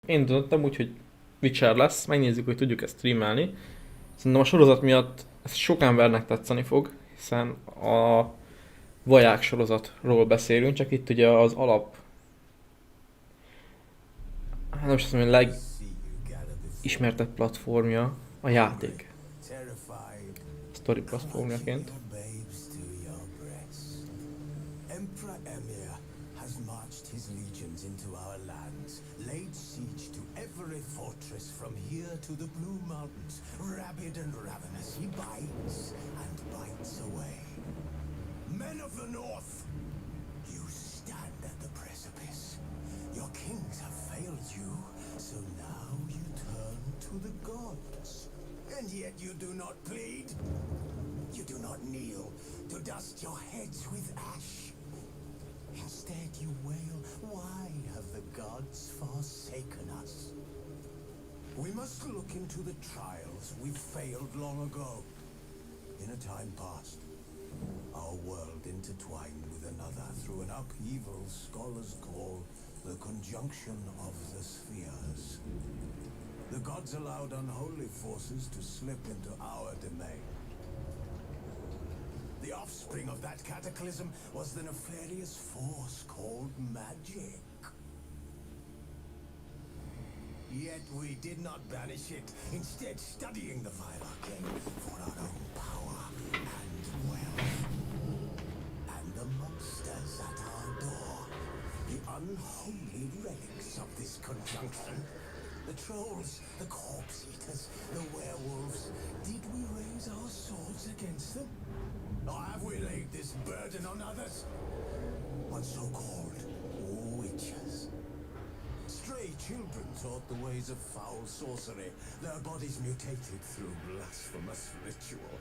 Én döntöttem úgy, hogy Witcher lesz, megnézzük, hogy tudjuk ezt streamelni. Szerintem a sorozat miatt ez sok embernek tetszeni fog, hiszen a vaják sorozatról beszélünk, csak itt ugye az alap, hát nem is azt mondom, hogy legismertebb platformja a játék. Story platformjaként. From here to the Blue Mountains, rabid and ravenous, he bites and bites away. Men of the North, you stand at the precipice. Your kings have failed you, so now you turn to the gods. And yet you do not plead. You do not kneel to dust your heads with ash. Instead you wail, why have the gods forsaken us? We must look into the trials we failed long ago. In a time past, our world intertwined with another through an upheaval scholars call the conjunction of the spheres. The gods allowed unholy forces to slip into our domain. The offspring of that cataclysm was the nefarious force called magic. Yet we did not banish it, instead studying the vile arcane for our own power and wealth. And the monsters at our door, the unholy relics of this conjunction. The trolls, the corpse eaters, the werewolves. Did we raise our swords against them? Or have we laid this burden on others? On so-called witches. Stray children taught the ways of foul sorcery, their bodies mutated through blasphemous ritual.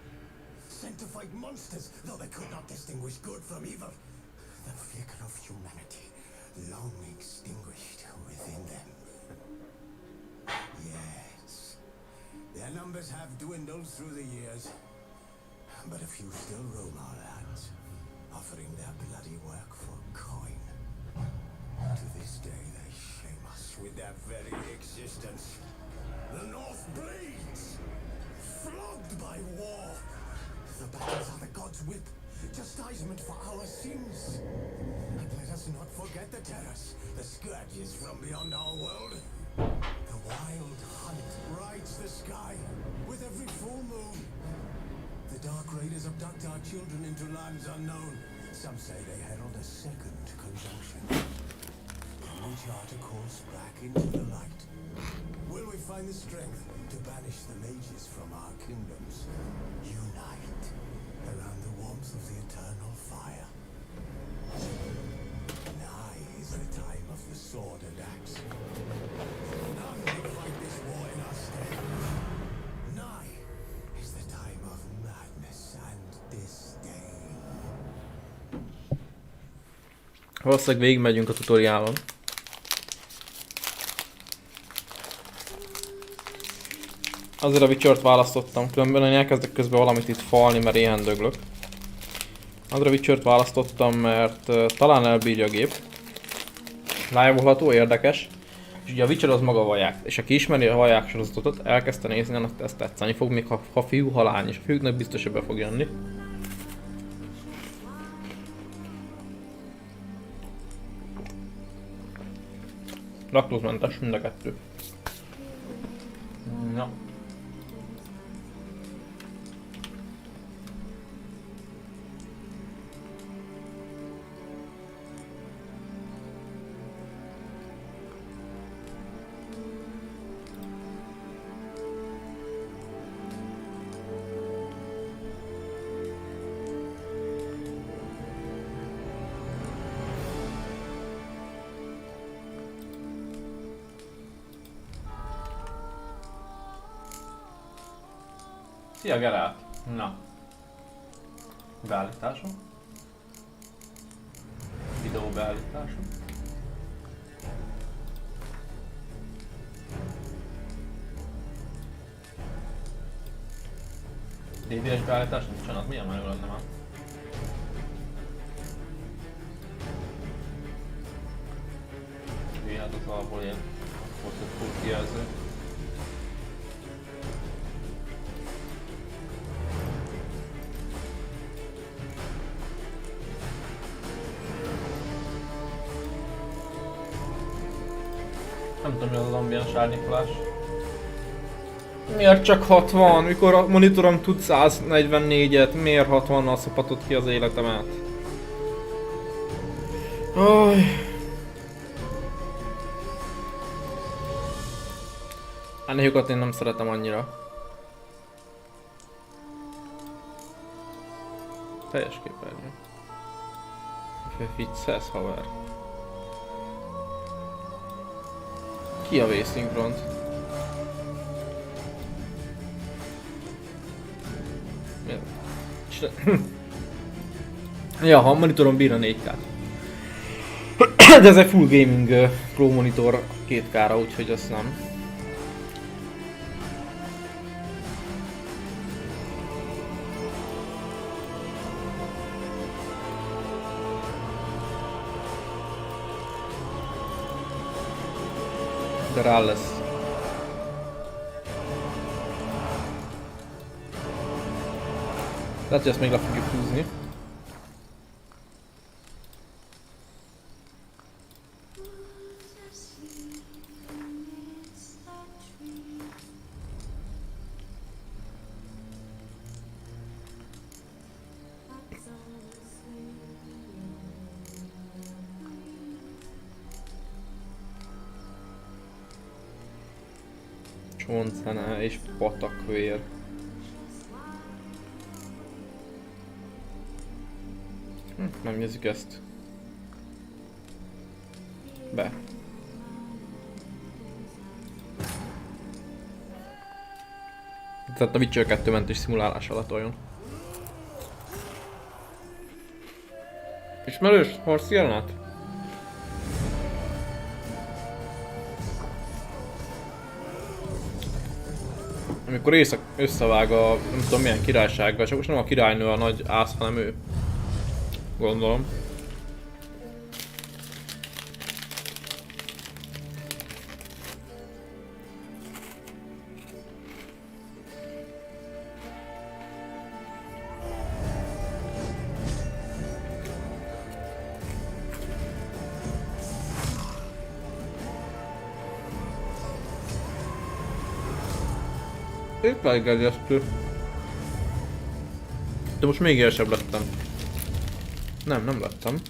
Sent to fight monsters, though they could not distinguish good from evil. The flicker of humanity, long extinguished within them. Yes, their numbers have dwindled through the years, but a few still roam our lands, offering their bloody work for coin. To this day they shame us with their very existence. The North bleeds, flogged by war. The battles are the gods' whip, chastisement for our sins. And let us not forget the terrors, the scourges from beyond our world. The wild hunt rides the sky with every full moon. The dark raiders abduct our children into lands unknown. Some say they herald a second conjunction. We chart a course back into the light. Will we find the strength to banish the mages from our kingdoms? Unite around the warmth of the eternal fire. Nigh is the time of the sword and axe. None will fight this war in our stead. Nigh is the time of madness and disdain. Valószínűleg végigmegyünk a tutoriálon. Azért a Witchert választottam, különben én elkezdek közben valamit itt falni, mert éhen döglök. Azért a Witchert választottam, mert talán elbírja a gép. Live-olható, érdekes. És ugye a Witcher az maga vaják. És aki ismeri a vaják sorozatot, elkezdte nézni, annak ezt tetszeni fog, még ha fiú, ha lány. És a fiúknak biztos, hogy be fog jönni. Laktózmentes mind a kettő. Na. Szia Gerát! Na. Beállításom. Videó beállításom. DVS beállítás nincsen, az milyen már lenne már? Hát az alapból ilyen kijelző. Nem tudom, mi az ambiens árnyékolás. Miért csak 60? Mikor a monitorom tud 144-et, miért 60-nal szopatott ki az életemet? Aj. Ennél én nem szeretem annyira. Teljes képernyő. Vicces, haver. Ki a V-Synchron-t? Ja, ha a monitoron bír a 4K-t. De ez egy full gaming pro monitor 2K-ra, úgyhogy azt nem. De rá lesz. Lehet, hogy ezt még le fogjuk húzni. Csontzene és patakvér. Megnézzük ezt. Be. Tehát a Witcher 2 mentés szimulálás alatt olyan. Ismerős? Harci jelenet? Amikor éjszak összevág a nem tudom milyen királysággal, csak most nem a királynő a nagy ász, hanem ő. Gondolom. Épp elgerjesztő. De most még érsebb lettem. Nem lettem.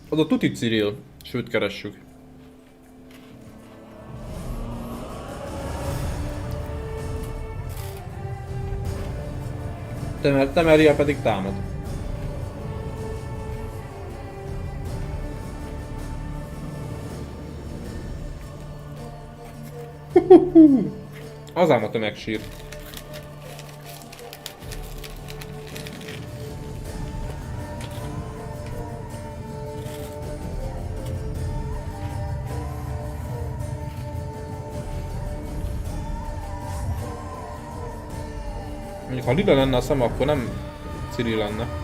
Az a tuti Cyril, sőt keressük. Temeria pedig támad. Az ám a tömegsír. Mondjuk ha lila lenne a szem, akkor nem Ciri lenne.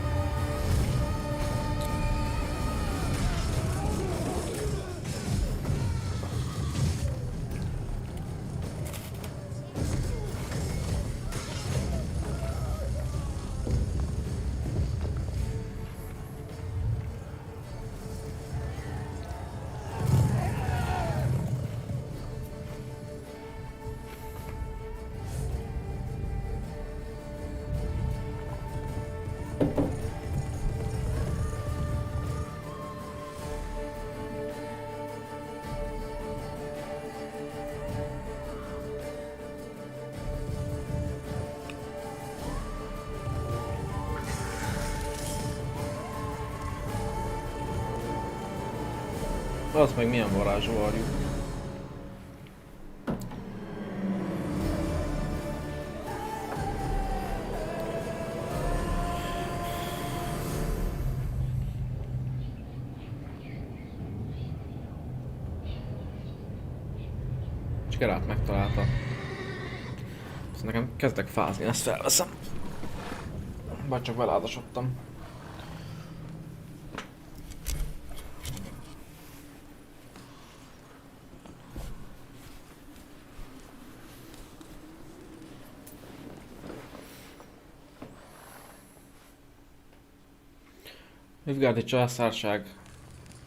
Az meg milyen varázsú varjú. Sikerát megtalálta. Nekem kezdek fázni, ezt felveszem. Bár csak belázasodtam. Nilfgaardi császárság.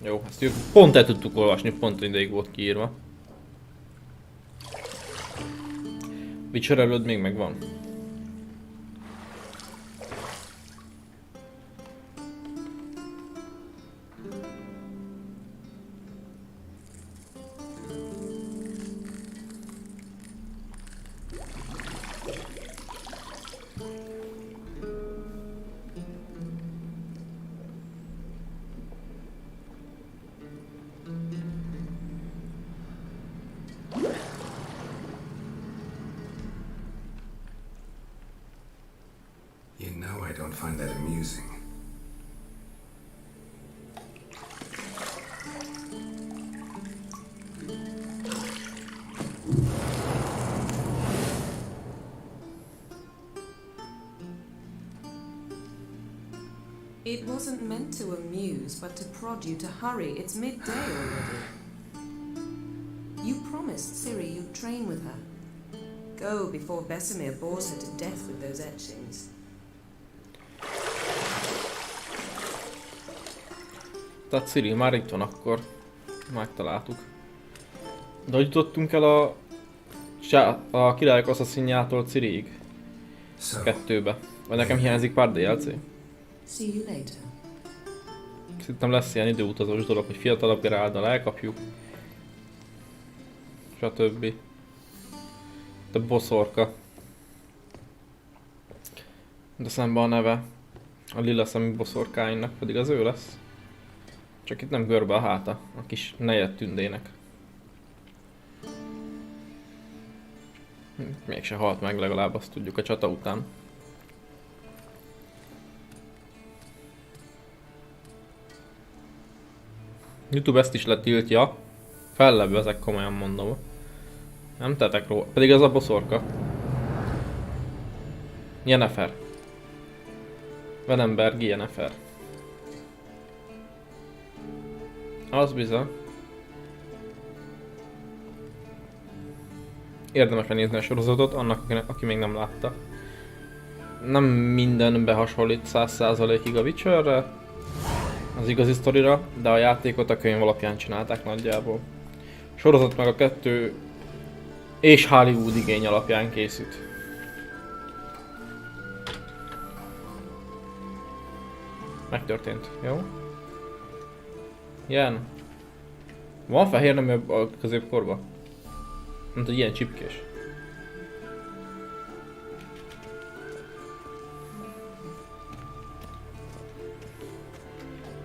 Jó, ezt pont el tudtuk olvasni, pont ideig volt kiírva. Witcher előtt még megvan. You know I don't find that amusing. It wasn't meant to amuse, but to prod you to hurry. It's midday already. You promised Ciri you'd train with her. Go before Vesemir bores her to death with those etchings. Tehát Ciri már itt van akkor. Megtaláltuk. De hogy jutottunk el a királyok asszaszinjától Ciriig? Kettőbe. Vagy nekem hiányzik pár DLC? See you later. Szerintem lesz ilyen időutazós dolog, hogy fiatalabb Geralddal elkapjuk. Stb. De boszorka. De szemben a neve a lila szemű boszorkáinak pedig az ő lesz. Csak itt nem görbe a háta, a kis nejed tündének. Mégse halt meg, legalább azt tudjuk a csata után. YouTube ezt is letiltja. Fellebbezek, komolyan mondom. Nem tetek róla. Pedig az a boszorka. Yennefer. Venemberg Yennefer. Az bizony. Érdemes megnézni a sorozatot, annak aki még nem látta. Nem mindenbe hasonlít 100%-ig a Witcherre, az igazi sztorira, de a játékot a könyv alapján csinálták nagyjából. A sorozat meg a 2 és Hollywood igény alapján készült. Megtörtént, jó? Ilyen. Van fehér nemű a középkorban? Mint egy ilyen csipkés.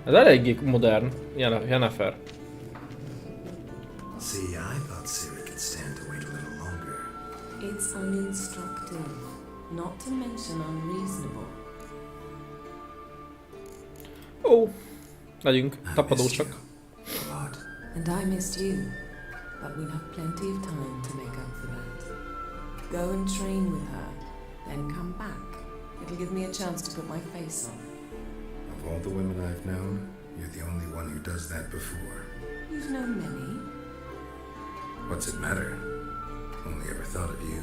Ez eléggé modern, Yennefer. See, I thought Ciri could stand to wait a little longer. It's uninstructive, not to mention unreasonable. Ó, legyünk, I tapadó missed csak. you a lot. And I missed you, but we'll have plenty of time to make up for that. Go and train with her, then come back. It'll give me a chance to put my face on. Of all the women I've known, you're the only one who does that before. You've known many. What's it matter? Only ever thought of you.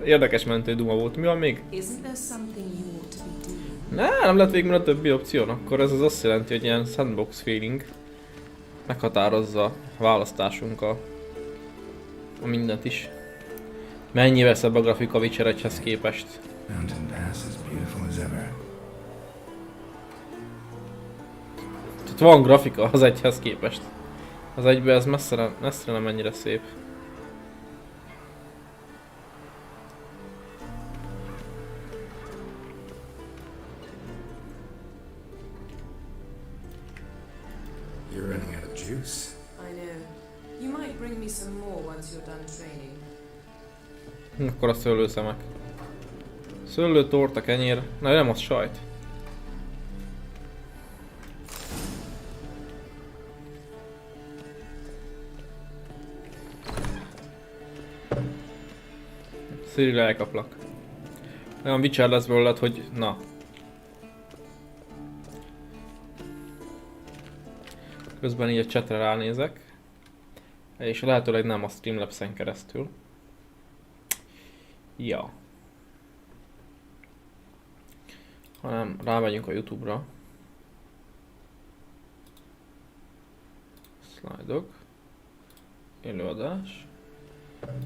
Érdekes mentő duma volt. Mi van még? Isn't there something you ought to be doing? Nem lett végül a többi opció, akkor ez az azt jelenti, hogy ilyen sandbox feeling meghatározza a választásunk a mindent is. Mennyivel szebb a grafika Witcher 1-hez képest? Mountain Pass as beautiful as ever. Tehát van grafika az 1-hez képest. Az 1-ben ez messzire nem ennyire szép. You're running out of juice. I know. You might bring me some more once you're done training. Akkor a szőlőszemek. Szőlő, torta, kenyér. Na nem az sajt. Cyril, elkaplak. Olyan Witcher lesz belőled, hogy na. Közben így a chatre ránézek. És lehetőleg nem a Streamlabs-en keresztül. Ja. Hanem rámegyünk a YouTube-ra. Slide-ok. Előadás.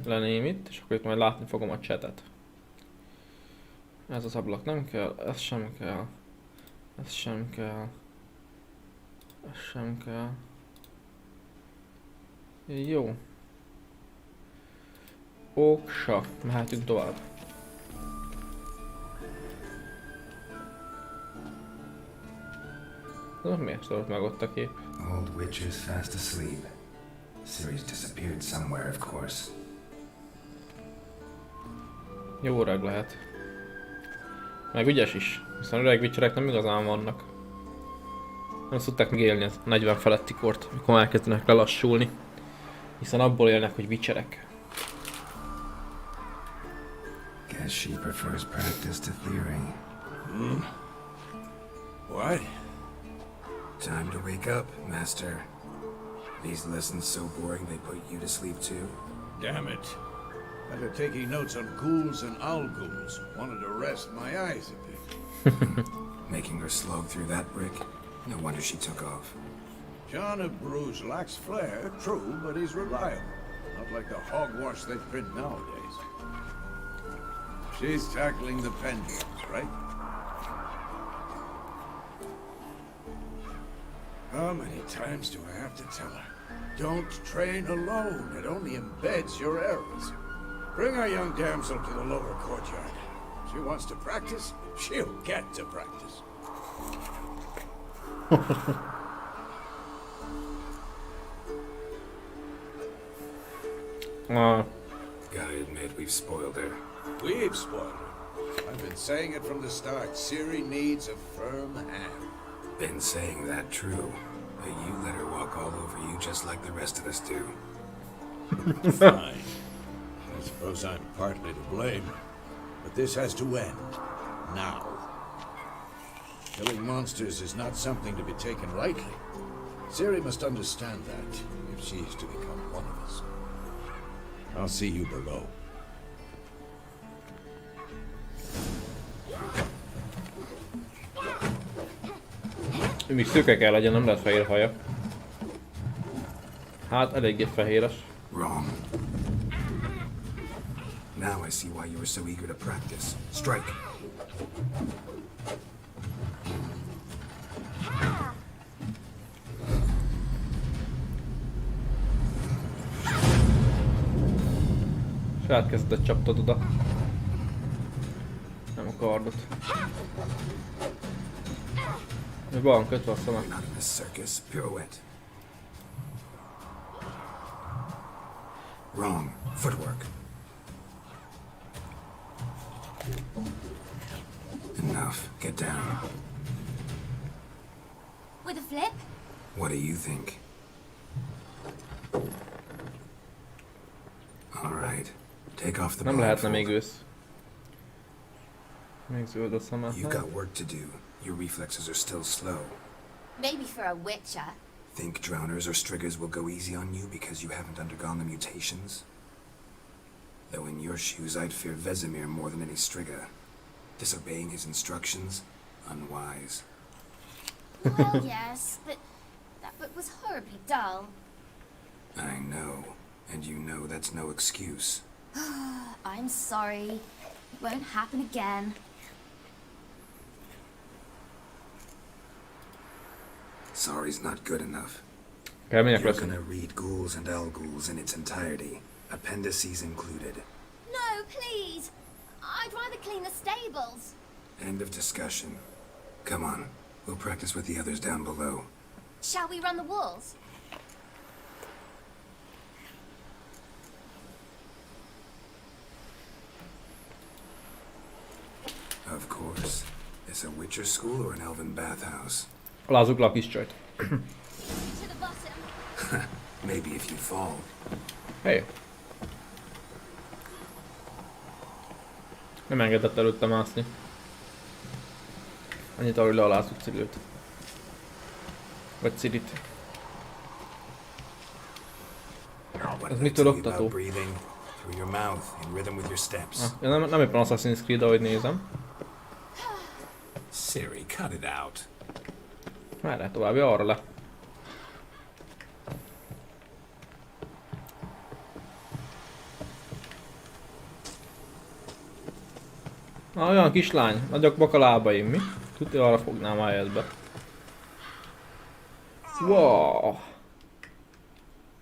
Leném itt, és akkor itt majd látni fogom a chatet. Ez az ablak nem kell, ez sem kell. Ez sem kell. Ez sem kell. Jó. Oksa, mehetünk tovább. Miért szólt meg ott a kép? Old witch is fast asleep. Ciri's disappeared somewhere, of course. Jó öreg lehet. Meg ügyes is, hiszen öreg witcherek nem igazán vannak. Nem szokták megélni az 40 feletti kort, mikor elkezdenek lelassulni. Hiszen abból élnek, hogy witcherek. Guess she prefers practice to theory. What? Time to wake up, Master. These lessons so boring they put you to sleep too? Damn it. After taking notes on ghouls and ghouls, wanted to rest my eyes a bit. Making her slog through that brick? No wonder she took off. John of Bruges lacks flair, true, but he's reliable. Not like the hogwash they print nowadays. She's tackling the pendulums, right? How many times do I have to tell her? Don't train alone. It only embeds your errors. Bring our young damsel to the lower courtyard. She wants to practice, she'll get to practice. Gotta admit, we've spoiled her. We've spoiled her. I've been saying it from the start. Ciri needs a firm hand. Been saying that true. But you let her walk all over you just like the rest of us do. Fine. I suppose I'm partly to blame. But this has to end. Now. Killing monsters is not something to be taken lightly. Ciri must understand that, if she is to become one of us. I'll see you below. Még szőke kell legyen, nem lehet fehér haja. Hát eléggé fehéres. Wrong. Now I see why you were so eager to practice. Strike. Saját kezdet csaptad oda. Nem a kardot. Mi van kötve a szeme? Not in this circus. Pirouette. Wrong. Footwork. Enough. Get down. With a flip? What do you think? All right. Take off the Nem lehetne blindfold. még ősz. Még zöld a szeme. You've got work to do. Your reflexes are still slow. Maybe for a witcher. Think drowners or striggers will go easy on you because you haven't undergone the mutations? Though in your shoes I'd fear Vesemir more than any strigger. Disobeying his instructions? Unwise. Well, yes, but that book was horribly dull. I know. And you know that's no excuse. I'm sorry. It won't happen again. Sorry's not good enough. Kemények You're leszünk. gonna read Ghouls and Ghouls in its entirety. Appendices included. No, please. I'd rather clean the stables. End of discussion. Come on. We'll practice with the others down below. Shall we run the walls? Of course. Is a Witcher school or an elven bathhouse? Alázzuk le a kis csajt. To the bottom. Maybe if you fall. Hey. Nem engedett előtte mászni. Annyit arra, hogy lealázzuk Cirilt. Vagy Cirit. Ez mitől oktató? Nem éppen Assassin's Creed, ahogy nézem. Siri, cut it out. Merre? További arra le. Na, olyan kislány, nagyok bak a lábaim, mi? Tudja, arra fognám a helyzetbe. Wow.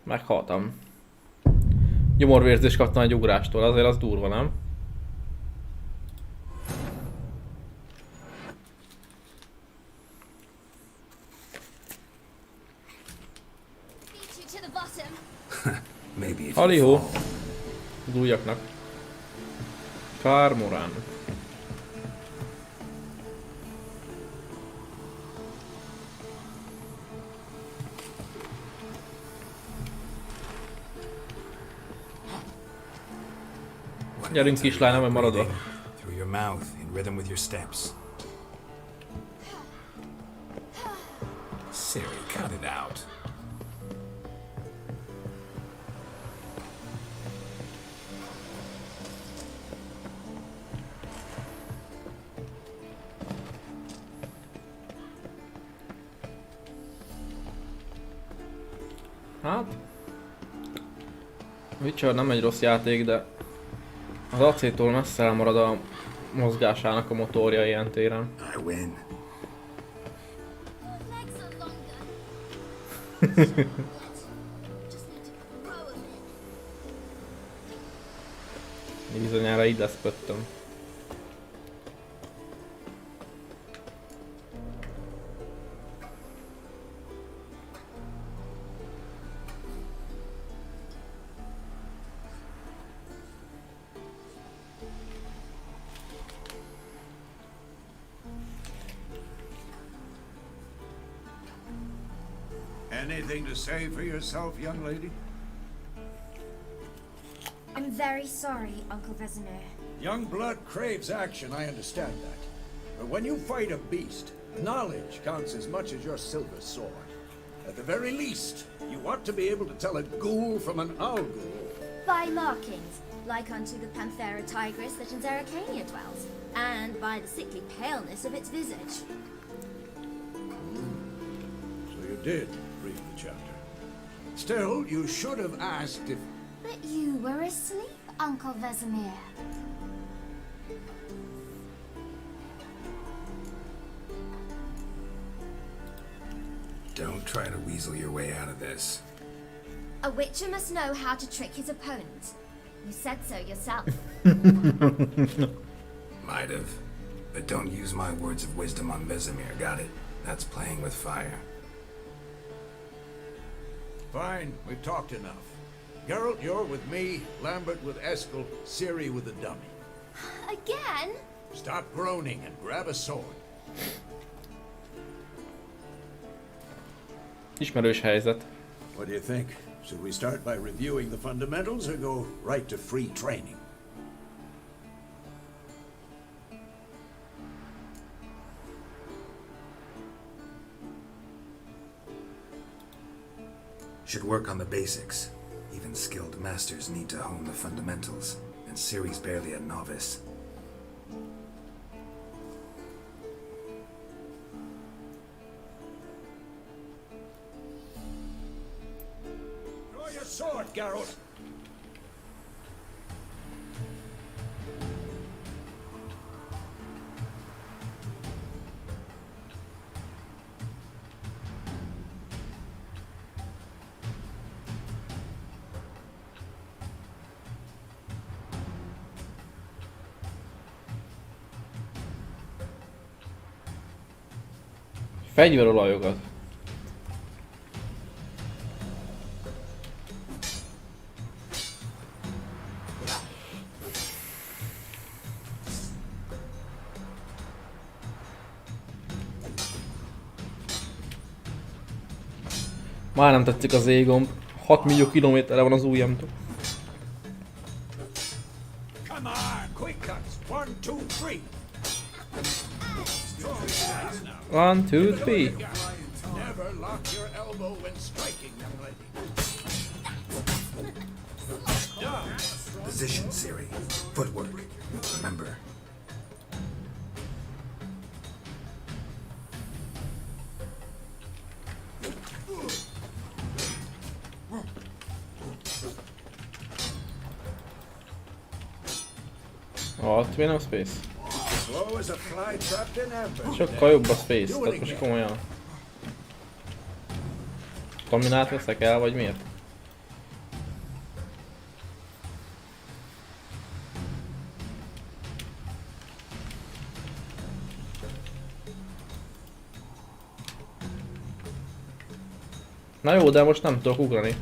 Meghaltam. Gyomorvérzést kaptam egy ugrástól, azért az durva, nem? Halihó! Az újaknak. Káromkodásért. Gyerünk kislány, nem maradva. Through your mouth in rhythm with your steps. Siri, cut it out. Hát... Witcher nem egy rossz játék, de... Az AC-tól messze elmarad a mozgásának a motorja ilyen téren. I win. Bizonyára így lesz pöttöm. Anything to say for yourself, young lady? I'm very sorry, Uncle Vesemir. Young blood craves action, I understand that. But when you fight a beast, knowledge counts as much as your silver sword. At the very least, you ought to be able to tell a ghoul from an owl ghoul. By markings, like unto the Panthera tigris that in Zeracania dwells, and by the sickly paleness of its visage. So you did read the chapter. Still, you should have asked if... But you were asleep, Uncle Vesemir. Don't try to weasel your way out of this. A witcher must know how to trick his opponent. You said so yourself. Might have. But don't use my words of wisdom on Vesemir, got it? That's playing with fire. Fine, we've talked enough. Geralt, you're with me, Lambert with Eskel, Ciri with the dummy. Again? Stop groaning and grab a sword. Ismerős helyzet. What do you think? Should we start by reviewing the fundamentals or go right to free training? Should work on the basics. Even skilled masters need to hone the fundamentals, and Ciri's barely a novice. Draw your sword, Geralt! Fegyverolajokat. Már nem tetszik az égomb. 6 millió kilométerre van az ujjamtól. Come on, quick cuts. 1, 2, 3. Strong sides now. 1, 2, 3. Never lock your elbow when striking, young lady. Done. Position, Siri. Footwork. Remember. Alt, mi nem space? Slow as a fly trapped in ambush. Sokkal jobb a space, tehát most komolyan. Dominát veszek el, vagy miért? Na jó, de most nem tudok ugrani.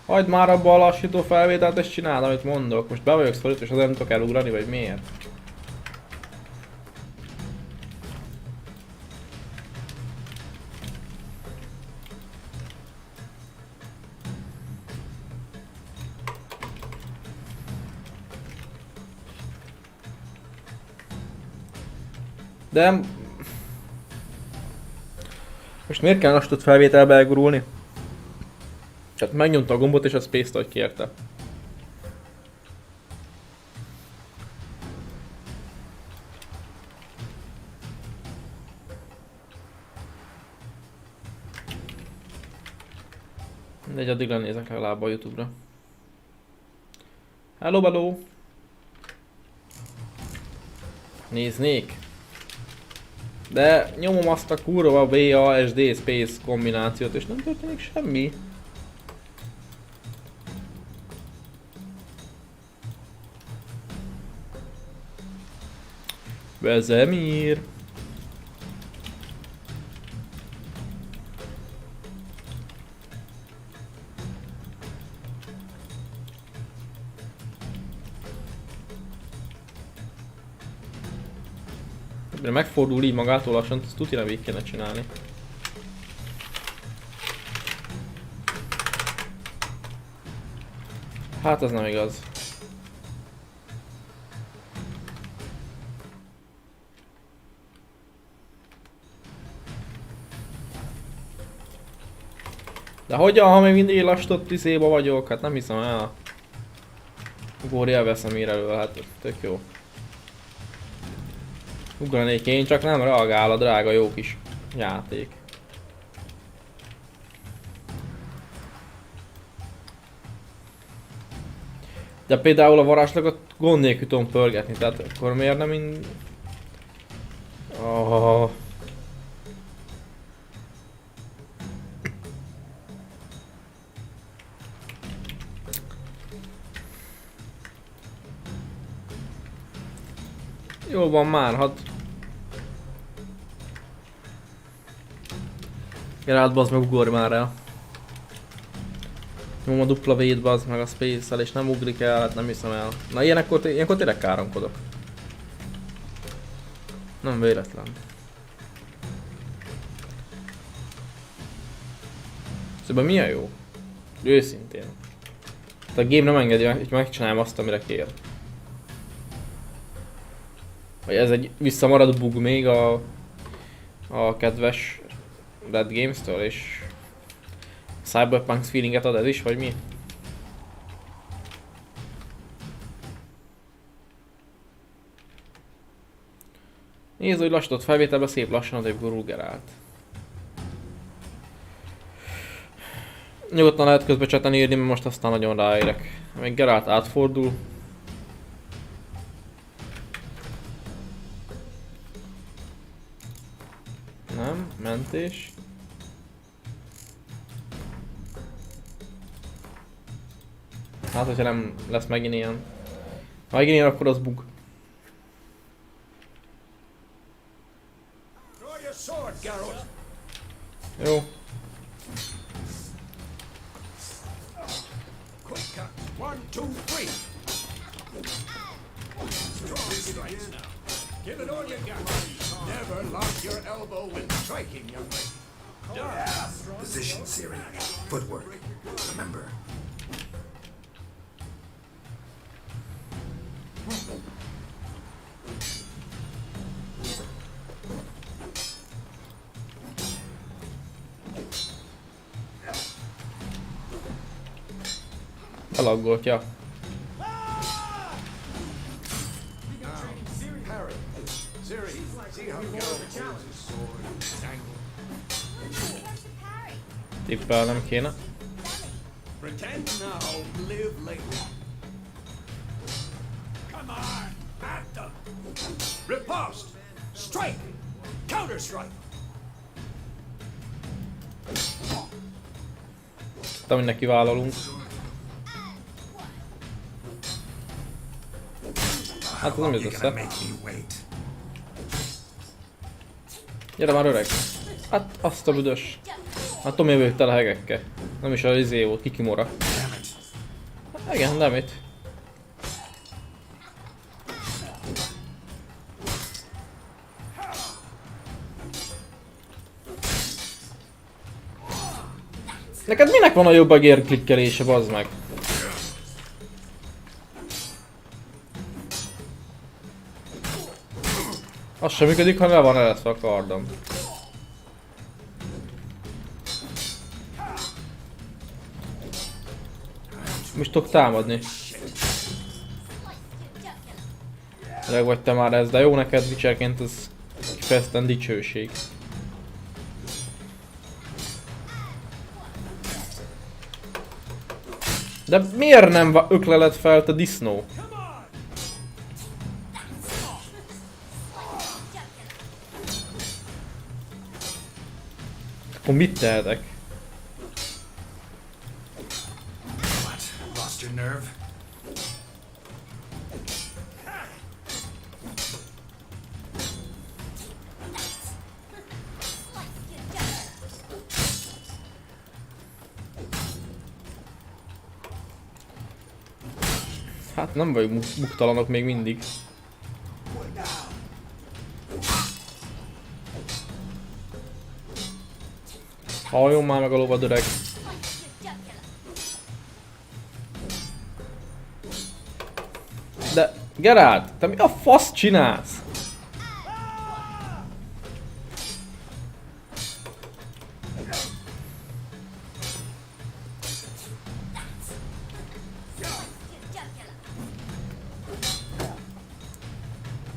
Hagyd már abba a lassító felvételt, és csináld, amit mondok. Most be vagyok szorítva, és azért nem tudok elugrani, vagy miért? De... Most miért kell lassított felvételbe elgurulni? Tehát megnyomta a gombot és a space-t, ahogy kérte. Mindegy, addig lenézek legalább a YouTube-ra. Hello, hello! Néznék! De nyomom azt a kurva VASD space kombinációt és nem történik semmi. Vezemír! De megfordul így magától lassan, ezt tutira végig kéne csinálni. Hát az nem igaz. De hogyan, ha még mindig lassított izéba vagyok? Hát nem hiszem el. Ugorj el Veszemír elől, hát tök jó. Ugranék én, csak nem reagál a drága jó kis játék. De például a varázslagot gond nélkül tudom pörgetni, tehát akkor miért nem Oh. Jó van már, hát... Gerált, bazd meg, ugorj már el. Nyom a dupla V-t, bazd meg a space-el, és nem ugrik el, hát nem hiszem el. Na ilyenkor tényleg káromkodok. Nem véletlen. Szóval milyen jó? Őszintén. Tehát a game nem engedi, hogy megcsináljam azt, amire kér. Vagy ez egy visszamarad bug még a kedves Red Games-től, és Cyberpunk feelinget ad ez is, vagy mi? Nézd, hogy lassított felvételben szép lassan odébb gurul Gerált. Nyugodtan lehet közben chaten írni, mert most aztán nagyon ráérek. Amíg Gerált átfordul. Nem, mentés. Hát, hogyha nem lesz megint ilyen. Ha megint ilyen, akkor az bug. Jó. Give it all you got. Never lock your elbow when striking, young lady. Position, Siri. Footwork. Remember. Elaggolt, ja. Harry, Siri, see how Geralt holds his sword dangled. Tippelnem kéne. Pretend now, live later. Come on, at them. Riposte, strike, counter-strike. Tudom, hogy neki vállalunk. Hát ez nem jött össze. Gyere már öreg. Hát azt a büdös. Hát tudom, jövök tele hegekkel. Nem is az izé volt, kikimora. Hát igen, nem itt. Neked minek van a jobb egérklikkelése, bazd meg? Az sem működik, ha le van eletve a kardom. Most tudok támadni. Öreg vagy te már ez, de jó neked Witcherként, ez kifejezetten dicsőség. De miért nem ökleled fel te disznó? Akkor mit tehetek? Lost your nerve? Hát nem vagyunk buktalanok még mindig. Halljon már meg a lovad, öreg. De Geralt, te mi a fasz csinálsz?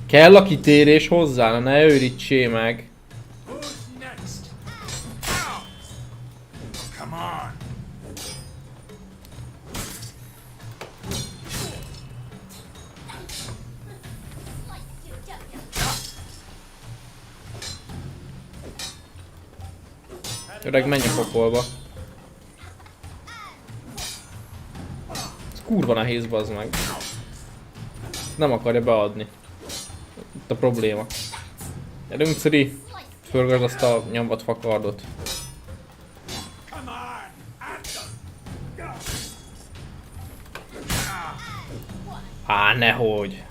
Kell a kitérés hozzá, ne őrítsé meg. Who's next? Come on. Öreg, menj a pokolba. Ez kurva nehéz, bazd meg. Nem akarja beadni. Itt a probléma. Gyerünk, Ciri. Fölgasd azt a nyomvat fakardot. Á, nehogy.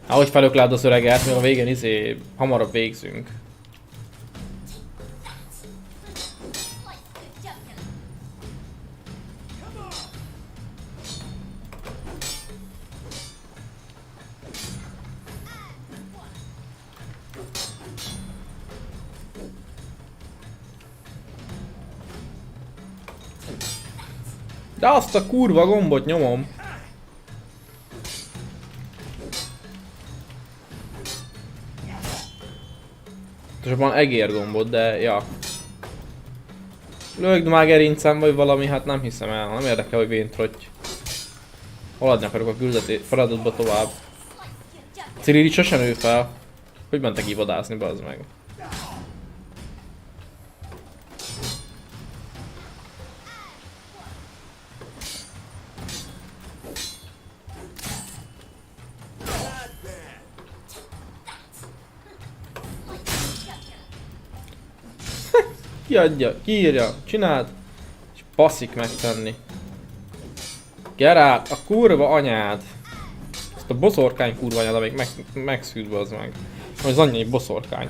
Ahogy felöklád az öreget, még a végén izé hamarabb végzünk. De azt a kurva gombot nyomom. És van egér gombot, de ja. Lögd már gerincem vagy valami, hát nem hiszem el, nem érdekel, hogy véntrotty. Haladni akarok a feladatba tovább. Ciri sosem nő fel. Hogy mentek így vadászni, bazd meg. Kiadja, kiírja, csináld, és passzik megtenni. Geralt, a kurva anyád! Ezt a boszorkány kurványát, amíg megszűdve az meg. Az annyi egy boszorkány.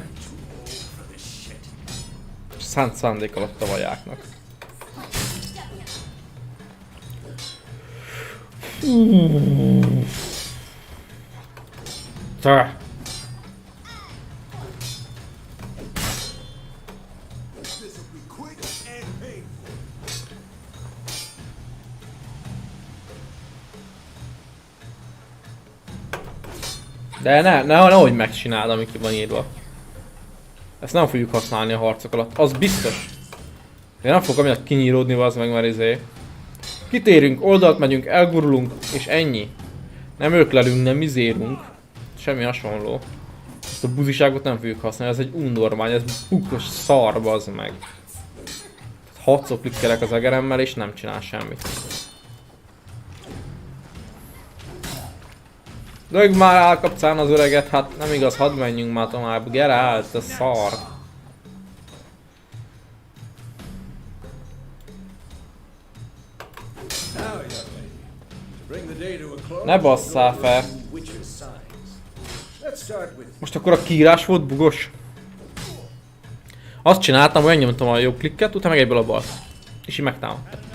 Szánt szándék alatt a vajáknak. De nehogy megcsináld, ami ki van írva. Ezt nem fogjuk használni a harcok alatt, az biztos. Én nem fogok amiatt kinyíródni, az meg már izé. Kitérünk, oldalt megyünk, elgurulunk, és ennyi. Nem öklelünk, nem izérunk. Semmi hasonló. Ezt a buziságot nem fogjuk használni, ez egy undormány, ez bukos szar, bazd meg. 6-szor klikkelek az egeremmel, és nem csinál semmit. Dög már elkapcán az öreget, hát nem igaz, hadd menjünk már tovább. Geralt, ez szar. Ne basszál fel. Most akkor a kiírás volt bugos. Azt csináltam, hogy nyomtam a jobb klikket, utána meg egyből a bal. És így megtámadtam.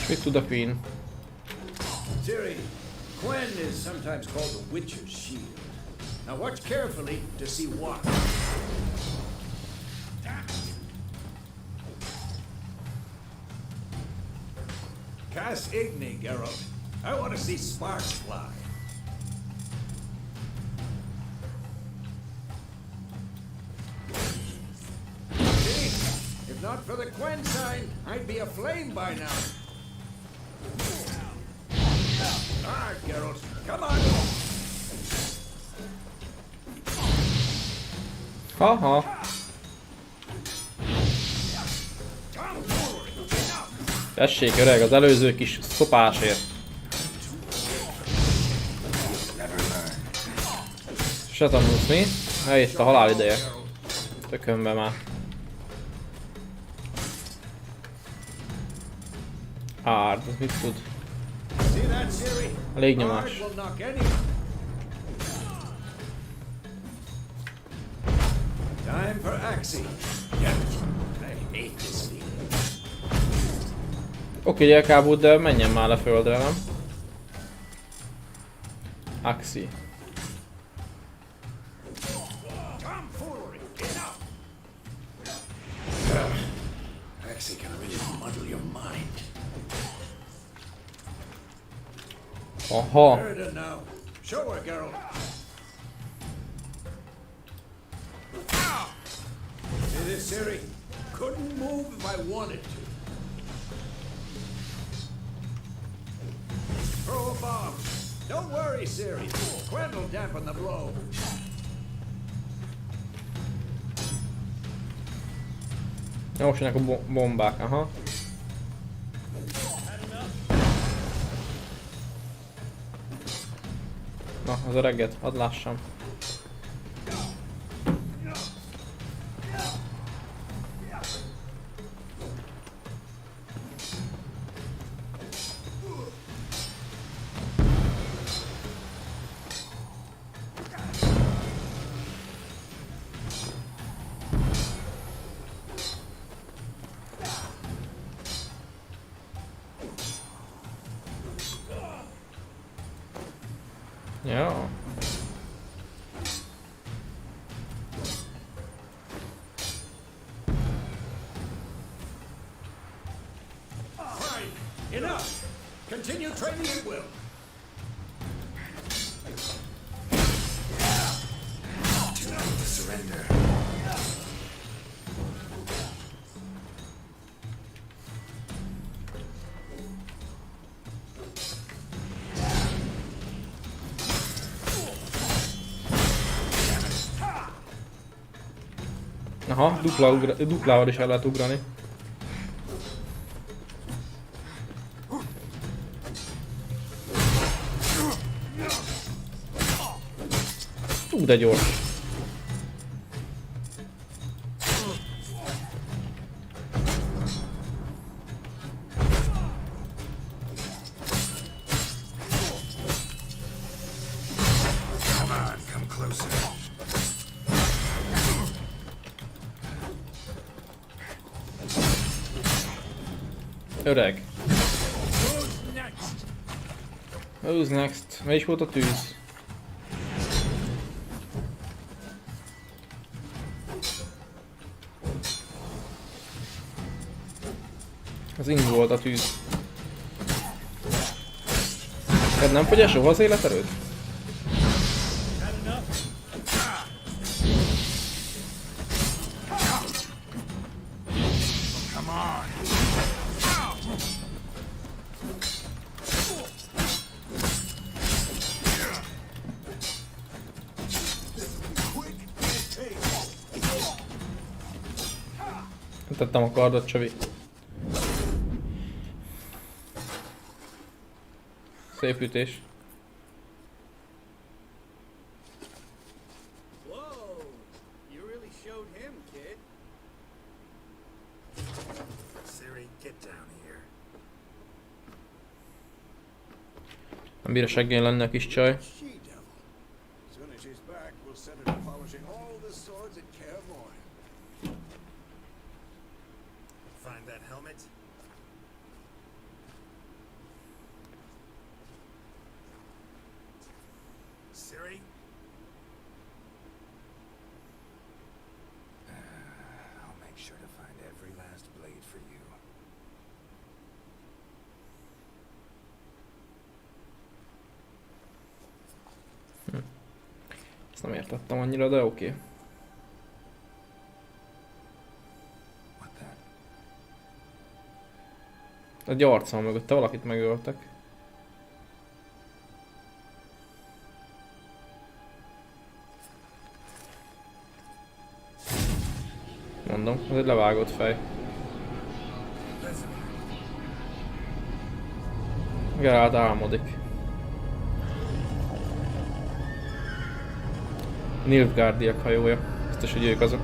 Mit tud a Queen? Ciri, Gwen is sometimes called the Witcher's Shield. Now watch carefully to see why. Cass Igni, Geralt. I want to see sparks fly. See? If not for the Gwen sign, I'd be aflame by now. Ah, Geralt, come on! Haha. Tessék öreg, az előző kis szopásért. Se tanulsz mi? Eljött a halál ideje. Tökönbe már. Árd, ez mit tud? A légnyomás. Time for Axie. Yeah, I hate this feeling. Oké, elkábult, de menjen már le földre, nem? Axie. Axie can really muddle your mind. Aha. Heard it now. Show her, Geralt. See this, Ciri? Couldn't move if I wanted to. Throw a bomb. Don't worry, Ciri. Gwen will dampen the blow. Most jönnek a bombák, aha. Na, az öreget, hadd lássam. Ja. Fine. Enough. Continue training at will. Do not surrender. Aha, duplával is el lehet ugrani. De gyors. Öreg. Who's next? Melyik volt a tűz? Az ing volt a tűz. Neked nem fogy el soha az életerőd? Tettem a kardot, Csavi. Szép ütés. Whoa! You really showed him, kid. Siri, get down here. Nem bír a seggén lenni a kis csaj. She-devil. As soon as she's back, we'll set her to polishing all the swords at Káromkodásért. Find that helmet? Siri? I'll make sure to find every last blade for you. Ezt nem értettem annyira, de oké. What then? Egy arccal mögötte valakit megöltek. Mondom, ez egy levágott fej. Geralt álmodik. Nilfgaardiak hajója. Biztos, hogy ők azok.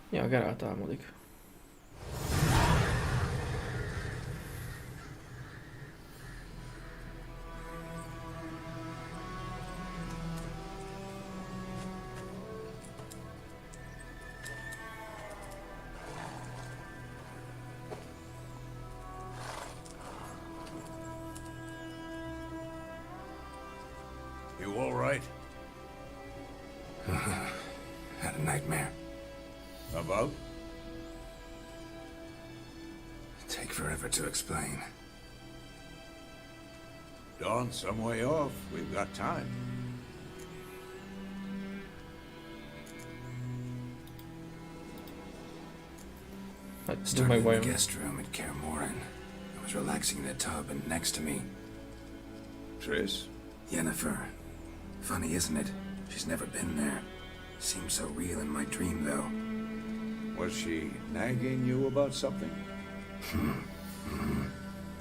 Ja, Geralt álmodik. You all right? Had a nightmare. About? Take forever to explain. Dawn's some way off. We've got time. Hát, Started in the megvajon. guest room at Káromkodásért. I was relaxing in a tub, and next to me, Triss? Yennefer. Funny, isn't it? She's never been there. Seemed so real in my dream, though. Was she nagging you about something?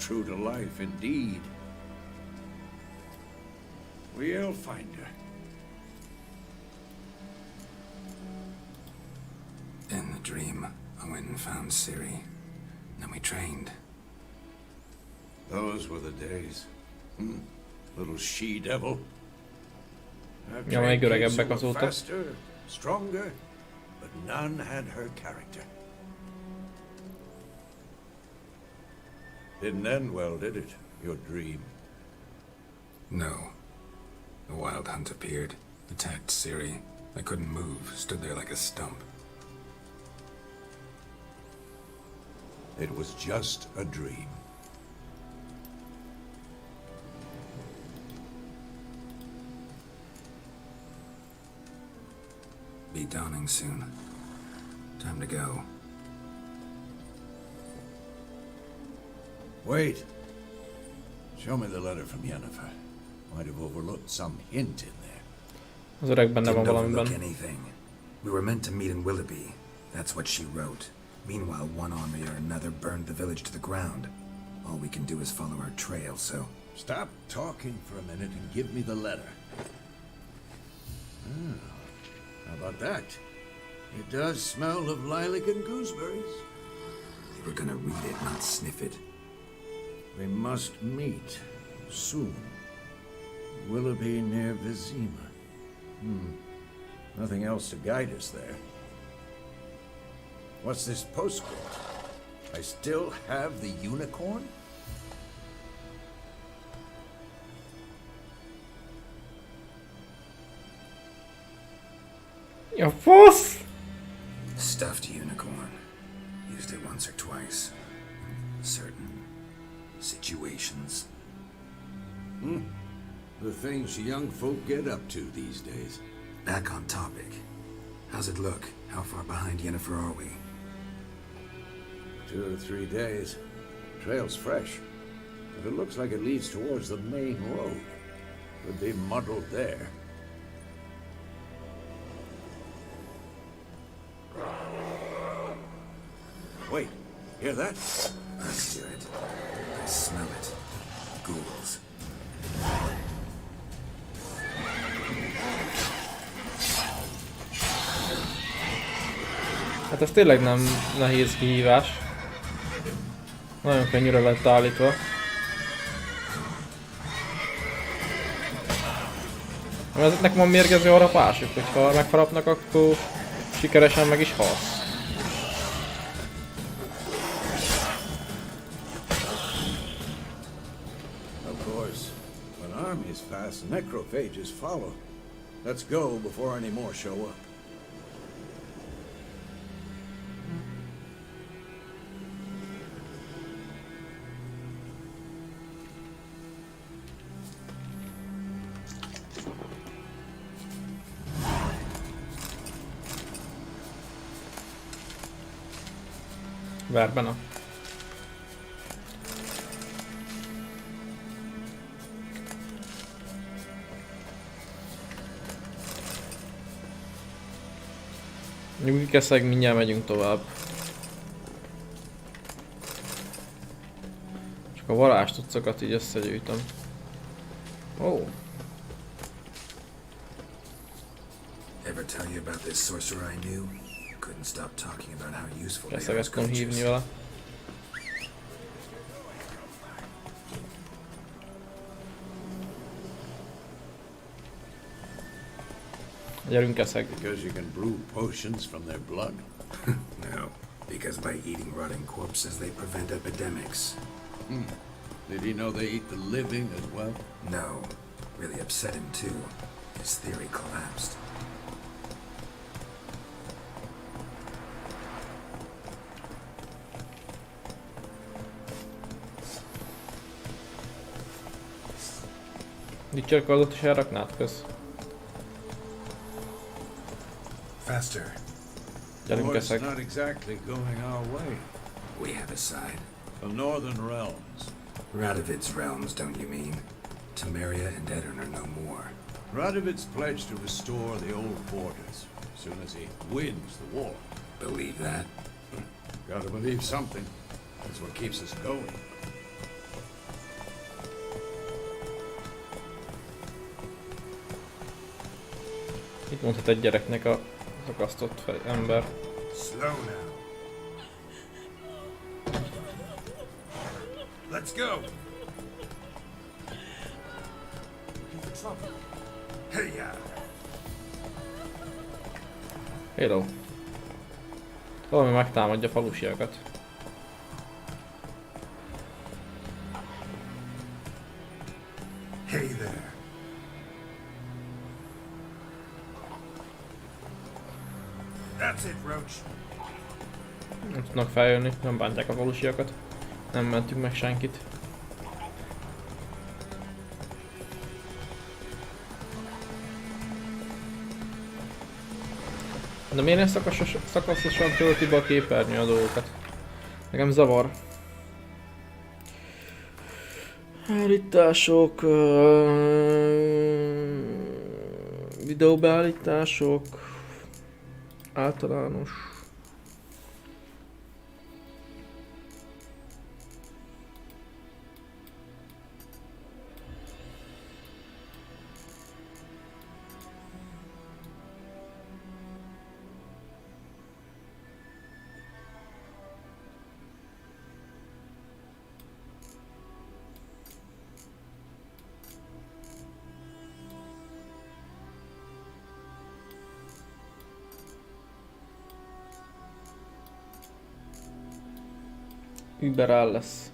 True to life, indeed. We'll find her. In the dream, I went and found Ciri. Then we trained. Those were the days. Little she-devil. I've Ja, trained még öregebbek kids who were azóta. faster, stronger, but none had her character. Didn't end well, did it? Your dream. No. The wild hunt appeared, attacked Ciri. I couldn't move, stood there like a stump. It was just a dream. Be dawning soon. Time to go. Wait. Show me the letter from Yennefer. Might have overlooked some hint in there. Az öreg benne van Didn't overlook valamiben. anything. We were meant to meet in Willoughby. That's what she wrote. Meanwhile, one army or another burned the village to the ground. All we can do is follow our trail, so... Stop talking for a minute and give me the letter. How about that? It does smell of lilac and gooseberries. We were gonna read it, not sniff it. They must meet soon. Willoughby near Vizima. Nothing else to guide us there. What's this postscript? I still have the unicorn? Ja, fasz! Stuffed unicorn. Used it once or twice. Certain situations. The things young folk get up to these days. Back on topic. How's it look? How far behind Yennefer are we? 2 or 3 days. Trail's fresh, but it looks like it leads towards the main road. Could be muddled there. Wait, hear that? I hear it. I smell it. Ghouls. Hát ez tényleg nem nehéz kihívás. Nagyon könnyűre lett állítva. Ezeknek van mérgező harapásuk, hogyha megharapnak, akkor sikeresen meg is halsz. Of course, when armies pass, necrophages follow. Let's go before any more show up. Verbena. Nyugi keszeg, mindjárt megyünk tovább. Csak a varázstucokat így összegyűjtöm. Oh. Ever tell you about this sorcerer I knew? Couldn't stop talking about how useful they are as Keszeget tudom hívni coaches. vele. Gyerünk keszeg. Because you can brew potions from their blood. No, because by eating rotting corpses they prevent epidemics. Did he know they eat the living as well? No, really upset him too. His theory collapsed. Dicserkardot is elraknád, kösz. Faster. Gyerünk War is keszeg. not exactly going our way. We have a side. The northern realms. Radovid's realms, don't you mean? Temeria and Edirn are no more. Radovid's pledged to restore the old borders as soon as he wins the war. Believe that? Gotta believe something. That's what keeps us going. Mit mondhat egy gyereknek a akasztott ember? Slow now. Let's go. Hey ya. Hello. Valami megtámadja a falusiakat. Hey there. That's it, Roach. Nem tudnak feljönni, nem bántják a falusiakat. Nem mentünk meg senkit. De miért nem szakaszosan tölti be a képernyő a dolgokat? Nekem zavar. Állítások... videóbeállítások... Általános... Überall lesz.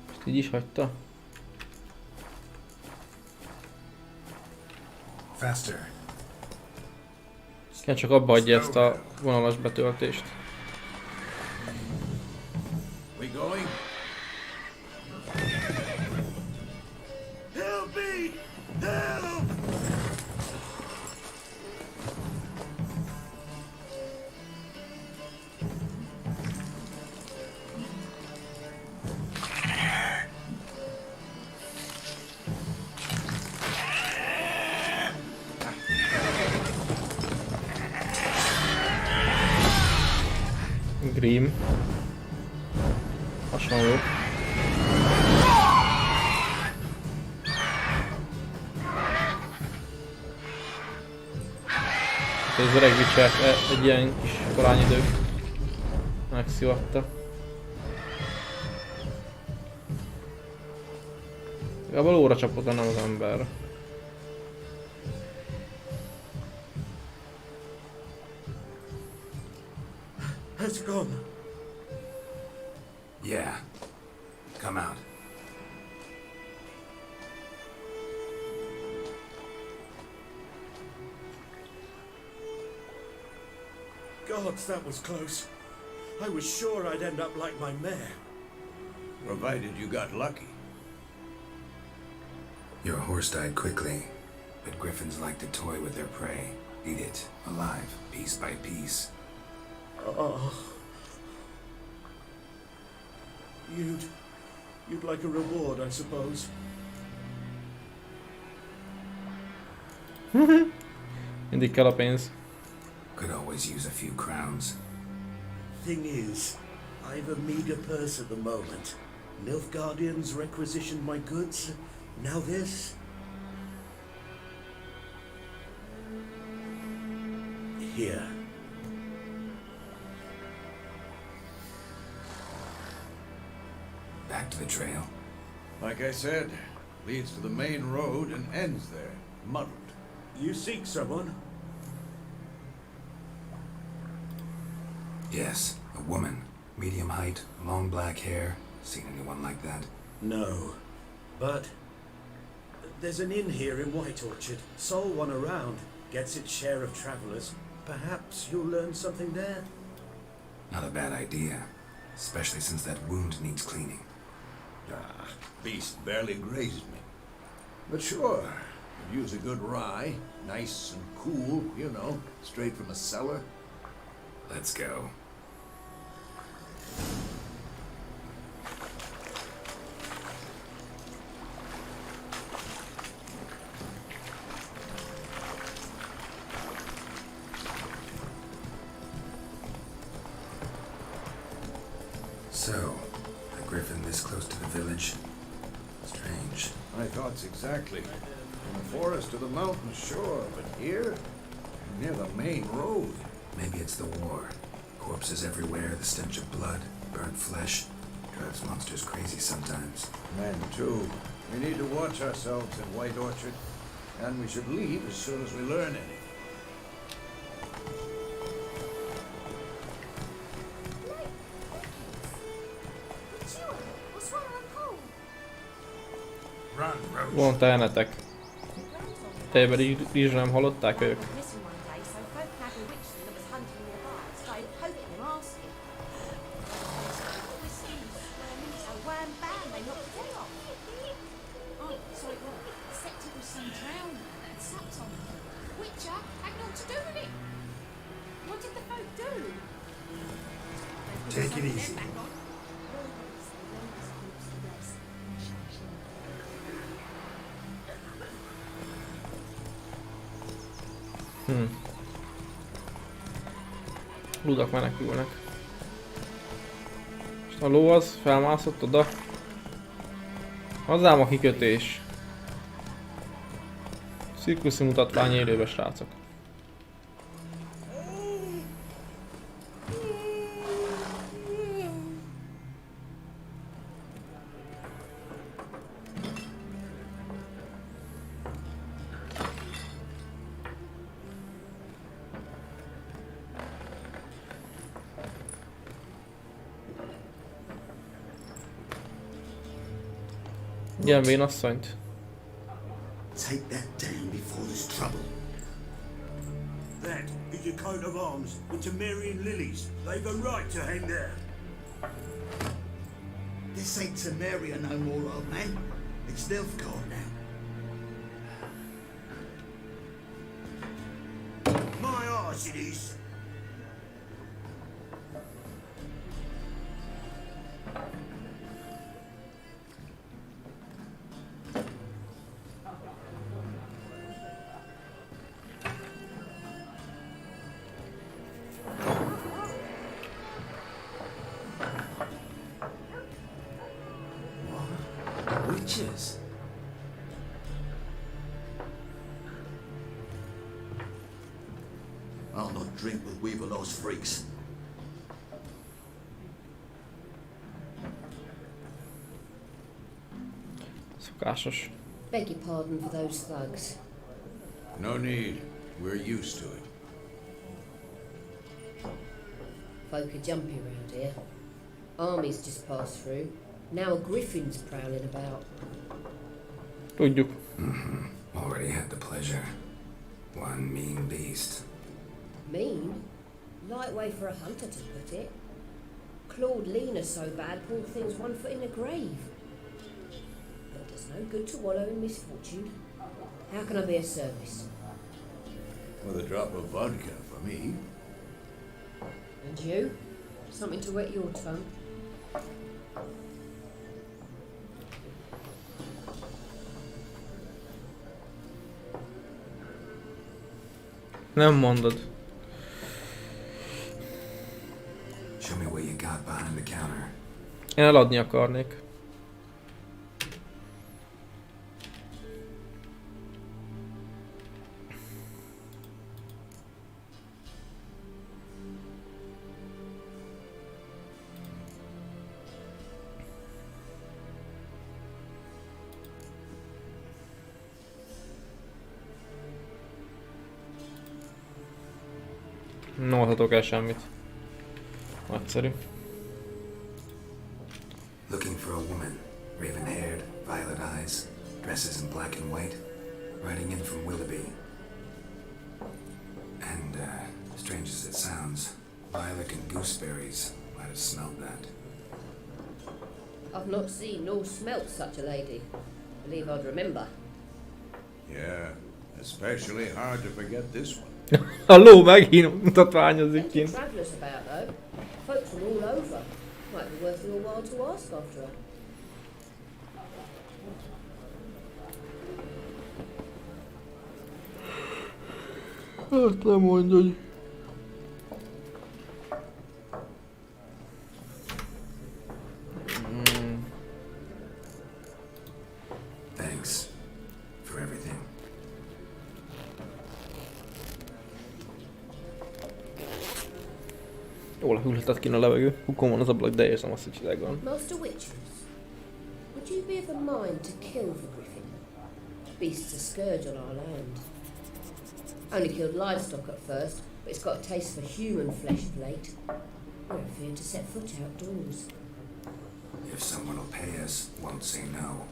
Ezt így is hagyta. Faster. Kell csak abba hagyja ezt a vonalas betöltést. We going? Help me! Help! Grim. Hasonló. Az öreg Witchert egy ilyen kis korányidő megszivatta. A valóra csapott, nem az emberre. It's gone. Yeah. Come out. Gods, that was close. I was sure I'd end up like my mare. Provided you got lucky. Your horse died quickly, but griffins like to toy with their prey. Eat it, alive, piece by piece. Oh. You'd like a reward, I suppose. Mindig kell a pénz. Could always use a few crowns. Thing is, I've a meager purse at the moment. Nilfgaardians requisitioned my goods. Now this. Here. Back to the trail. Like I said, leads to the main road and ends there, muddled. You seek someone? Yes, a woman. Medium height, long black hair. Seen anyone like that? No. But there's an inn here in White Orchard. Sole one around. Gets its share of travelers. Perhaps you'll learn something there. Not a bad idea. Especially since that wound needs cleaning. Ah, beast barely grazed me. But sure, could use a good rye. Nice and cool, you know, straight from a cellar. Let's go. So, a griffin this close to the village? Strange. My thoughts exactly. From the forest to the mountain, sure, but here? Near the main road. Maybe it's the war. Corpses everywhere, the stench of blood, burnt flesh. Drives monsters crazy sometimes. Men, too. We need to watch ourselves in White Orchard. And we should leave as soon as we learn anything. Mondta elnetek. Tejben is nem hallották ők? Take it easy. Ludak menekülnek. És a ló az felmászott oda. Hozzám a kikötés. Cirkuszi mutatvány élőbe, srácok. Ilyen vénasszonyt. Take that down before there's trouble. That is your coat of arms with Temerian lilies. They've a right to hang there. This ain't Temeria no more, old man. It's Nilfgaard now. My arse it is. Witches? I'll not drink with Weaverlaw's freaks. Szokásos. Beg your pardon for those thugs. No need. We're used to it. Folk are jumpy around here. Armies just passed through. Now a griffin's prowling about. Tudjuk. Already had the pleasure. One mean beast. Mean? Light way for a hunter to put it. Clawed Lena so bad, poor thing's 1 foot in the grave. But it's no good to wallow in misfortune. How can I be of service? With a drop of vodka for me. And you? Something to wet your tongue? Nem mondod. Show me what you got behind the counter. Én eladni akarnék. Nem adhatok el semmit. Nagyszerű. Looking for a woman. Raven-haired, violet eyes, dresses in black and white. Riding in from Willoughby. And, strange as it sounds, lilac and gooseberries might have smelled that. I've not seen nor smelt such a lady. Believe I'd remember. Yeah, especially hard to forget this one. A ló megint mutatványozik Plenty kint. of travellers about though. Folks from all over. Might be worth your while to ask after her. Azt nem mondod. Thanks for everything. Jól hűlhetett ki a levegő. Hukon van az ablak, de érzem azt, hogy hideg van. Master Witches, would you be of a mind to kill the griffin? Beast's a scourge on our land. Only killed livestock at first, but it's got a taste for human flesh of late. We're afraid to set foot outdoors. If someone will pay us, won't say no.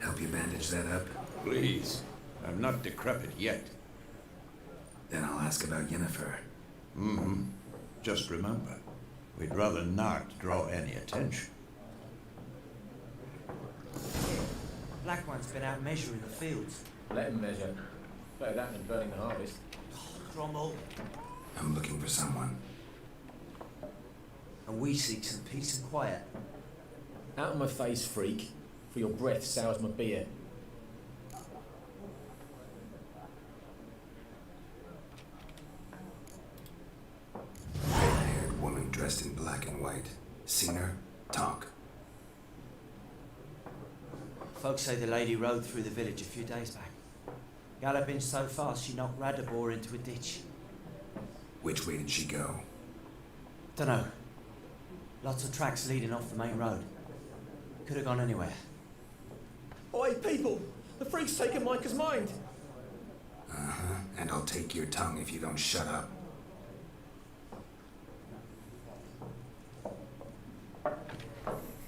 Help you bandage that up? Please. I'm not decrepit yet. Then I'll ask about Yennefer. Mm-hmm. Just remember, we'd rather not draw any attention. Black One's been out measuring the fields. Let him measure. Better that than burning the harvest. Cromwell. I'm looking for someone. And we seek some peace and quiet. Out of my face, freak. For your breath sours my beer. Red-haired woman dressed in black and white. Seen her? Talk. Folks say the lady rode through the village a few days back. Galloping so fast she knocked Radabor into a ditch. Which way did she go? Dunno. Lots of tracks leading off the main road. Could have gone anywhere. Oi, people! The freak's taken Micah's mind. Uh-huh. And I'll take your tongue if you don't shut up.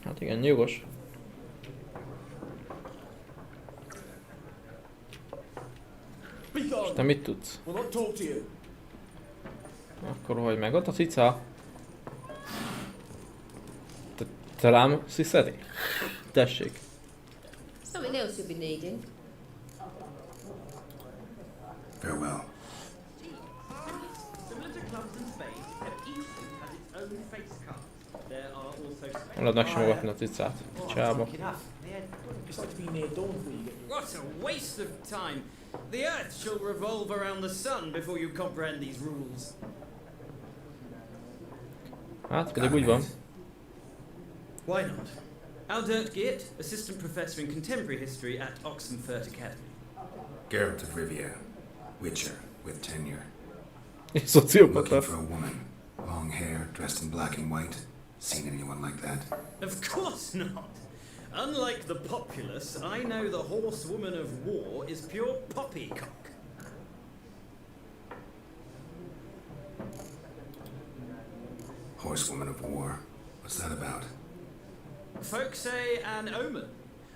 Hát igen, jogos. Be És gone. te mit tudsz? We'll not talk to you. Akkor hogy meg ott a cica? Te rám sziszedi? Tessék. Something else you'll be needing. Farewell. Similar to clubs in Spain, each suit has its own face card. There are also Nem lehet megsimogatni a cicát. Csába. It's like to be near dawn before you get What a waste of time! The Earth shall revolve around the sun before you comprehend these rules. Hát pedig úgy van. Why not? Aldert Geert, assistant professor in contemporary history at Oxenfurt Academy. Geralt of Rivia, Witcher, with tenure. És szociopata. Looking for a woman. Long hair, dressed in black and white. Seen anyone like that? Of course not! Unlike the populace, I know the horsewoman of war is pure poppycock. Horsewoman of war. What's that about? Folk say an omen.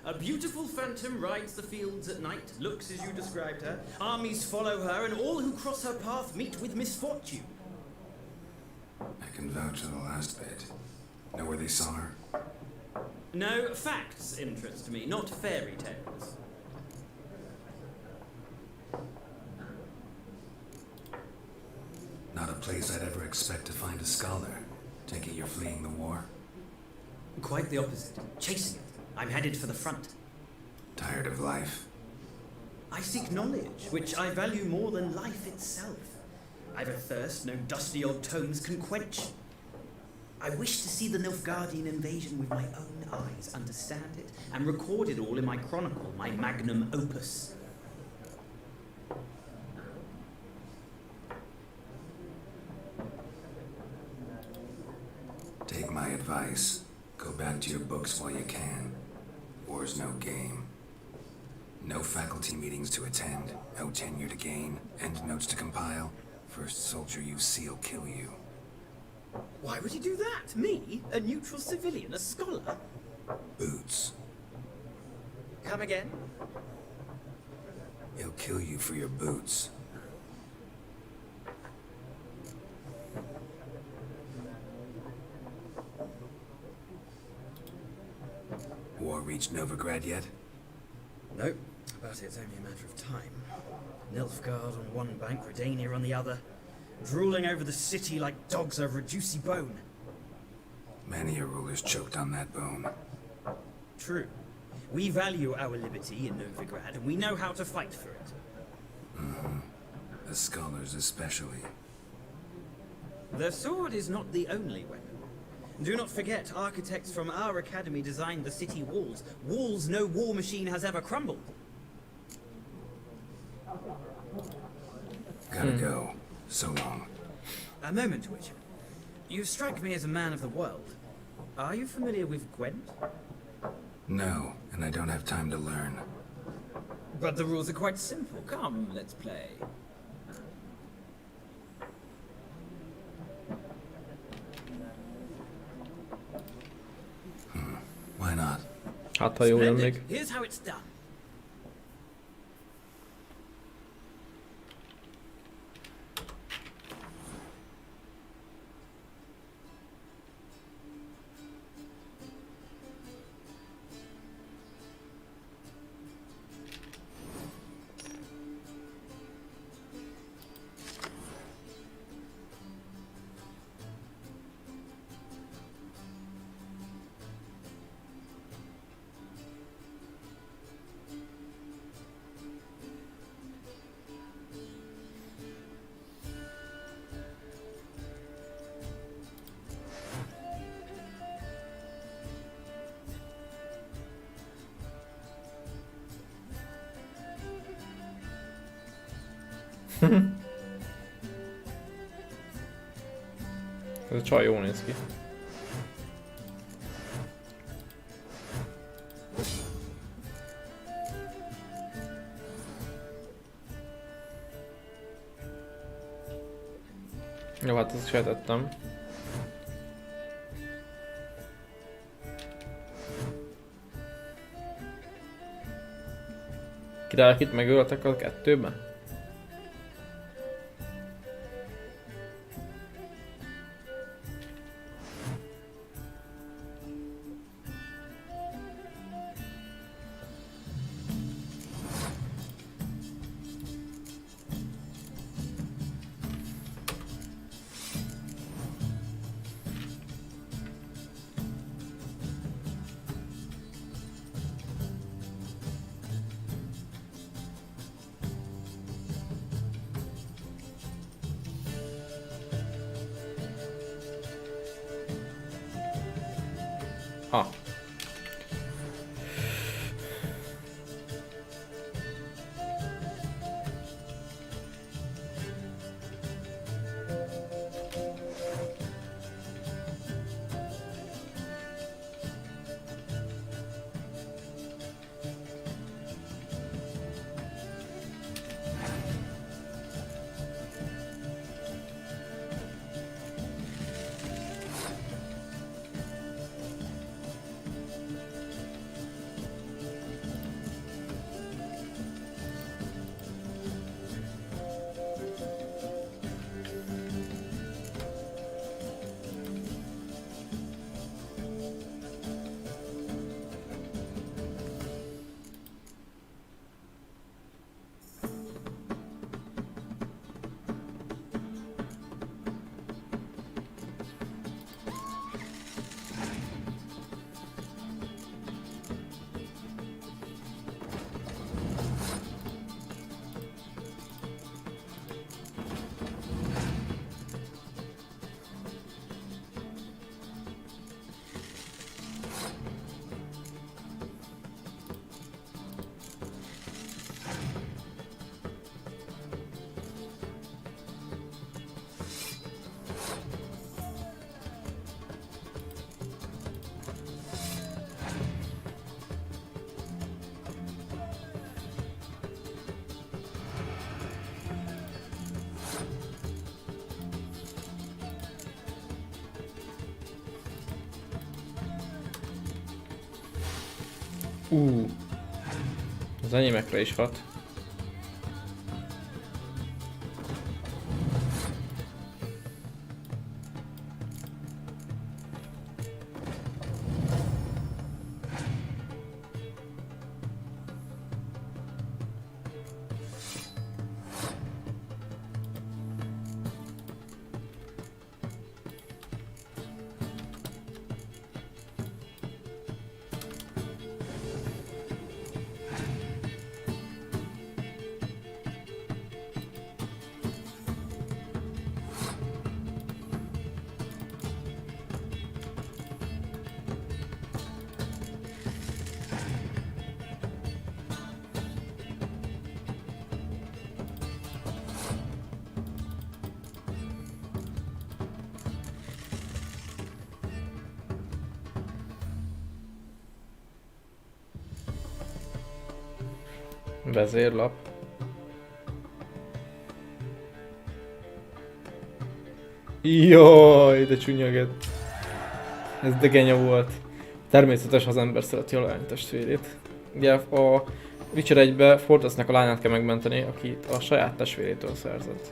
A beautiful phantom rides the fields at night, looks as you described her. Armies follow her, and all who cross her path meet with misfortune. I can vouch for the last bit. Know where they saw her? No, facts interest me, not fairy tales. Not a place I'd ever expect to find a scholar. Take it you're fleeing the war? Quite the opposite. Chasing it. I'm headed for the front. Tired of life? I seek knowledge, which I value more than life itself. I've a thirst no dusty old tomes can quench. I wish to see the Nilfgaardian invasion with my own eyes, understand it, and record it all in my chronicle, my magnum opus. Take my advice. Go back to your books while you can. War's no game. No faculty meetings to attend, no tenure to gain, endnotes to compile. First soldier you see'll kill you. Why would he do that? Me? A neutral civilian? A scholar? Boots. Come again? He'll kill you for your boots. War reached Novigrad yet? No, but it's only a matter of time. Nilfgaard on one bank, Redania on the other, drooling over the city like dogs over a juicy bone. Many a ruler's choked on that bone. True. We value our liberty in Novigrad, and we know how to fight for it. Mm-hmm. The scholars especially. The sword is not the only weapon. Do not forget, architects from our academy designed the city walls. Walls no war machine has ever crumbled. Gotta go. So long. A moment, Witcher. You strike me as a man of the world. Are you familiar with Gwent? No, and I don't have time to learn. But the rules are quite simple. Come, let's play. Why not? Hát ha jól Splendid. emlék. Here's how it's done. Ez a csaj jól néz ki. Jó, hát ezt sejtettem. Királyok itt megöltek a 2-ben? Ha. Az enyémekre is hat. Vezérlap. Jaj, de csunyagett. Ez de genya volt. Természetes, ha az ember szereti a lánytestvérét. Ugye a Witcher 1-be Fortressnek a lányát kell megmenteni, aki a saját testvérétől szerzett.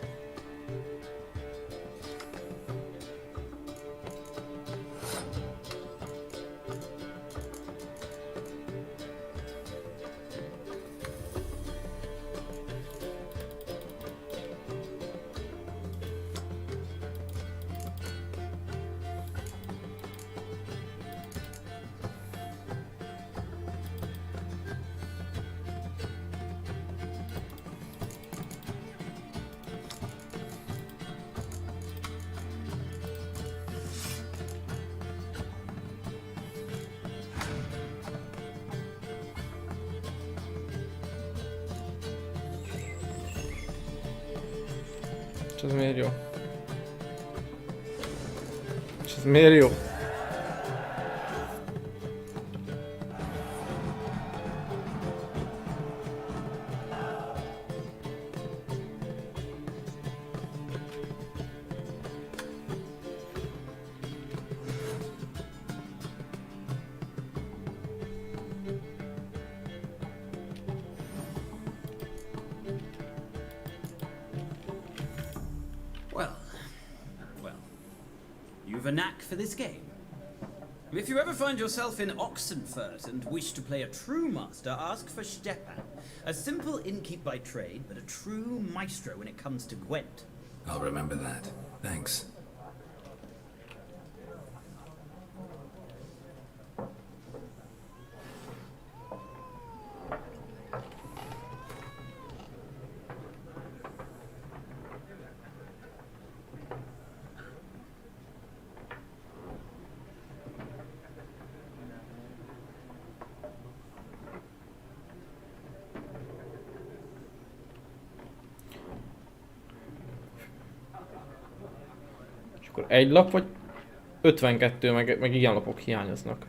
És ez miért jó? És ez miért jó? Well, you've a knack for this game. If you ever find yourself in Oxenfurt and wish to play a true master, ask for Stepan. A simple innkeep by trade, but a true maestro when it comes to Gwent. I'll remember that. Thanks. Akkor egy lap, vagy 52, meg ilyen lapok hiányoznak.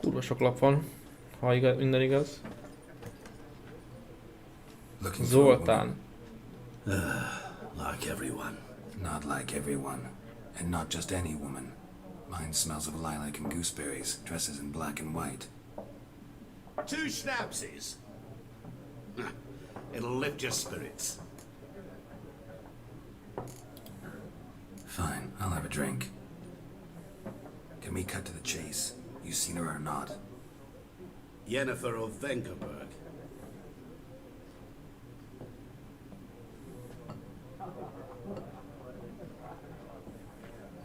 Kurva sok lap van, ha igaz, minden igaz. Zoltán. Like everyone. Not like everyone. And not just any woman. Mine smells of lilac and gooseberries, dresses in black and white. 2 schnapsies. It'll lift your spirits. Fine, I'll have a drink. Can we cut to the chase? You seen her or not? Yennefer of Vengerberg.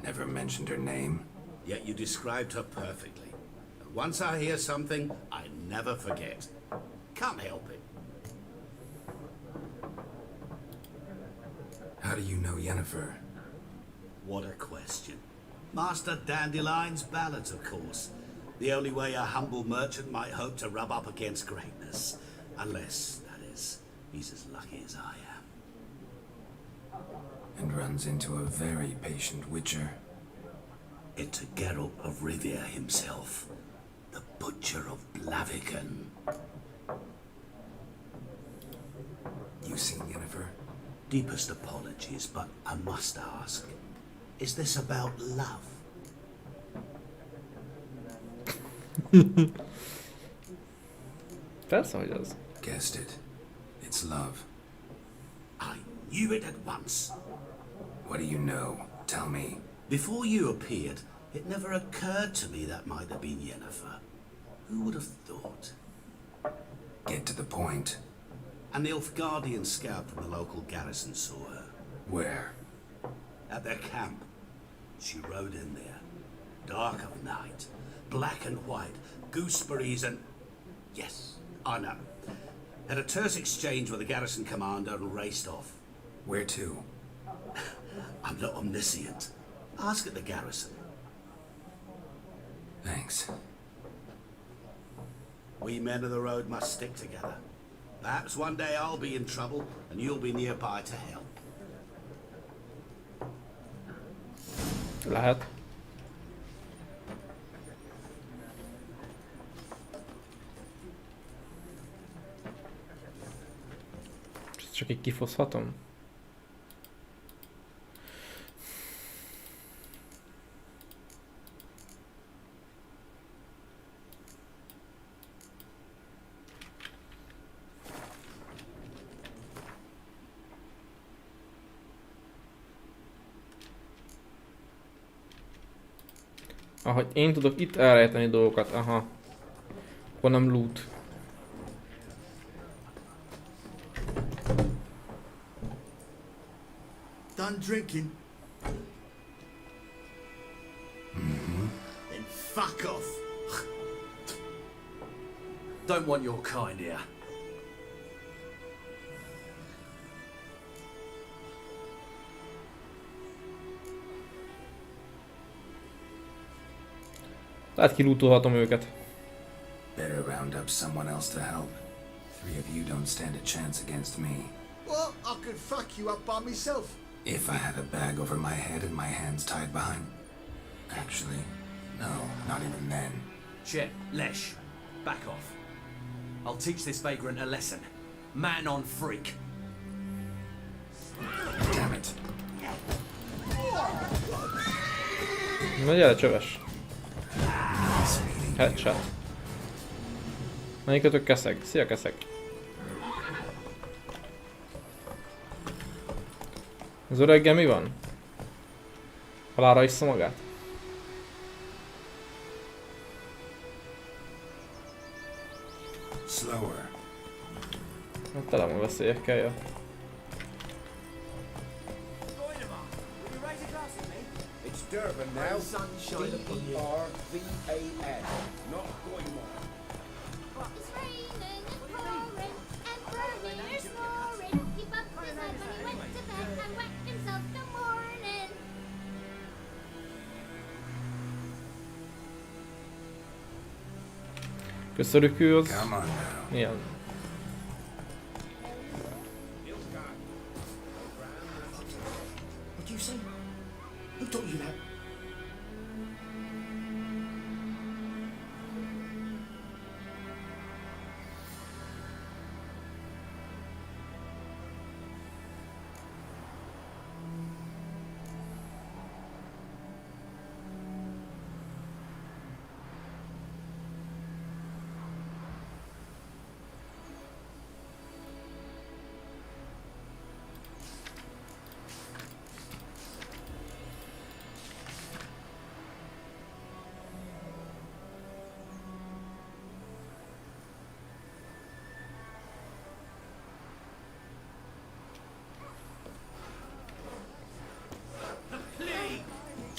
Never mentioned her name. Yet you described her perfectly. And once I hear something, I never forget. Can't help it. How do you know Yennefer? What a question. Master Dandelion's ballads, of course. The only way a humble merchant might hope to rub up against greatness. Unless, that is, he's as lucky as I am. And runs into a very patient witcher. Into Geralt of Rivia himself. The Butcher of Blaviken. You seen Yennefer? Deepest apologies, but I must ask. Is this about love? Persze, hogy az. Guessed it. It's love. I knew it at once. What do you know? Tell me. Before you appeared, it never occurred to me that might have been Yennefer. Who would have thought? Get to the point. An Nilfgaardian scout from the local garrison saw her. Where? At their camp. She rode in there. Dark of night. Black and white. Gooseberries and... Yes, I know. Had a terse exchange with the garrison commander and raced off. Where to? I'm not omniscient. Ask at the garrison. Thanks. We men of the road must stick together. Perhaps one day I'll be in trouble and you'll be nearby to help. Lehet. Csak így kifoszhatom? Ahogy én tudok itt elrejteni dolgokat, aha. Akkor nem loot. Done drinking? Mm-hmm. Then fuck off. Don't want your kind here. Lehet kilútolhatom őket. Better round up someone else to help. 3 of you don't stand a chance against me. Well, I could fuck you up by myself. If I had a bag over my head and my hands tied behind... Actually, no, not even then. Chet, Lesh, back off. I'll teach this vagrant a lesson. Man on freak. Na gyere, csöves. Headshot. Melyikötök keszeg? Szia, keszeg. Az öreggel mi van? Halára issza magát? Slower. Hát tele van veszélyekkel, ja. It's Durban now. D-E-R-V-A-N. Not Goymore. It's raining and pouring, and Vermeer's roaring. He bumped his head when he went to bed and whacked himself till morning. Köszönjük ő az... Come on now. Milyen? What do you say? Who taught you that?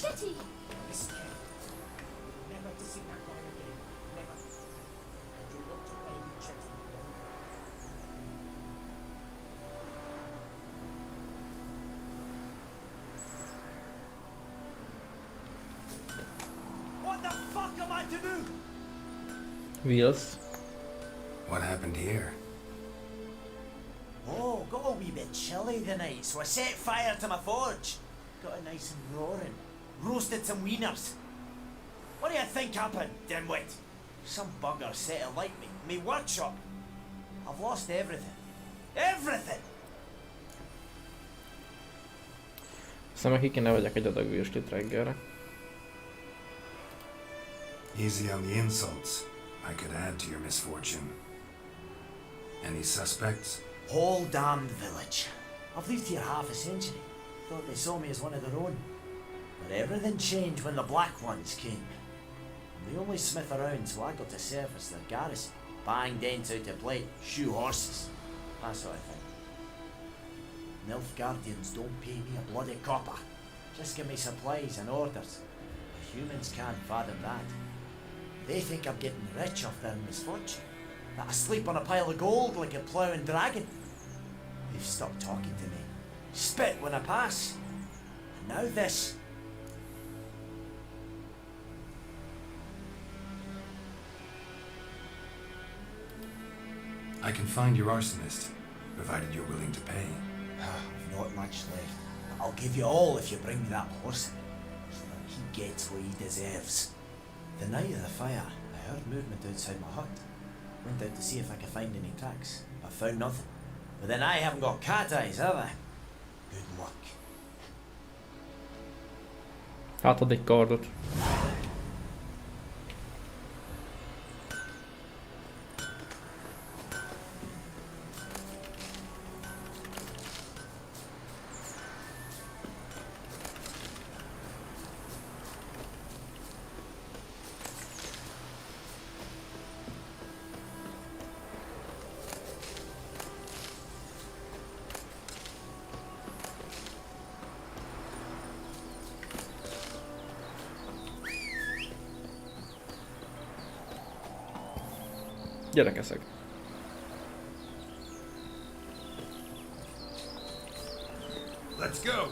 Kitty! Never to see that one again. Never. Do not obey me, gentlemen. What the fuck am I to do? Wheels. What happened here? Oh, got a wee bit chilly tonight, so I set fire to my forge. Got it nice and roaring. Roasted some wieners. What do you think happened, dimwit? Some bugger set alight me workshop. I've lost everything. Everything! Aztán ki kéne vegyek egy adag virslit reggelre. Easy on the insults. I could add to your misfortune. Any suspects? Whole damned village. I've lived here half a century. Thought they saw me as one of their own. But everything changed when the Black Ones came. I'm the only smith around, so I got to service their garrison. Bang dents out of plate, shoe horses. That sort of thing. Nilfgaardians don't pay me a bloody copper. Just give me supplies and orders. The humans can't fathom that. They think I'm getting rich off their misfortune. That I sleep on a pile of gold like a ploughing dragon. They've stopped talking to me. Spit when I pass. And now this. I can find your arsonist, provided you're willing to pay. I've not much left. But I'll give you all if you bring me that horse. So that he gets what he deserves. The night of the fire, I heard movement outside my hut. Went out to see if I could find any tracks. I found nothing. But then I haven't got cat eyes, have I? Good luck. Hát ad egy kardot. Gyere, keszeg. Let's go.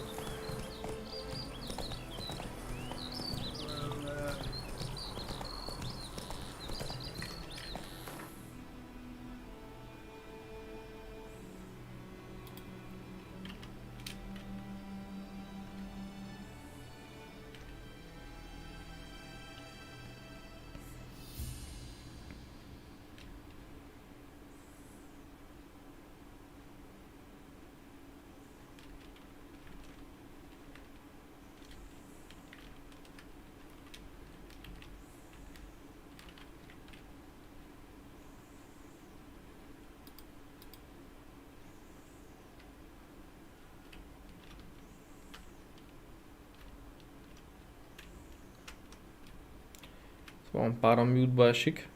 Van pár, a mute-ba esik.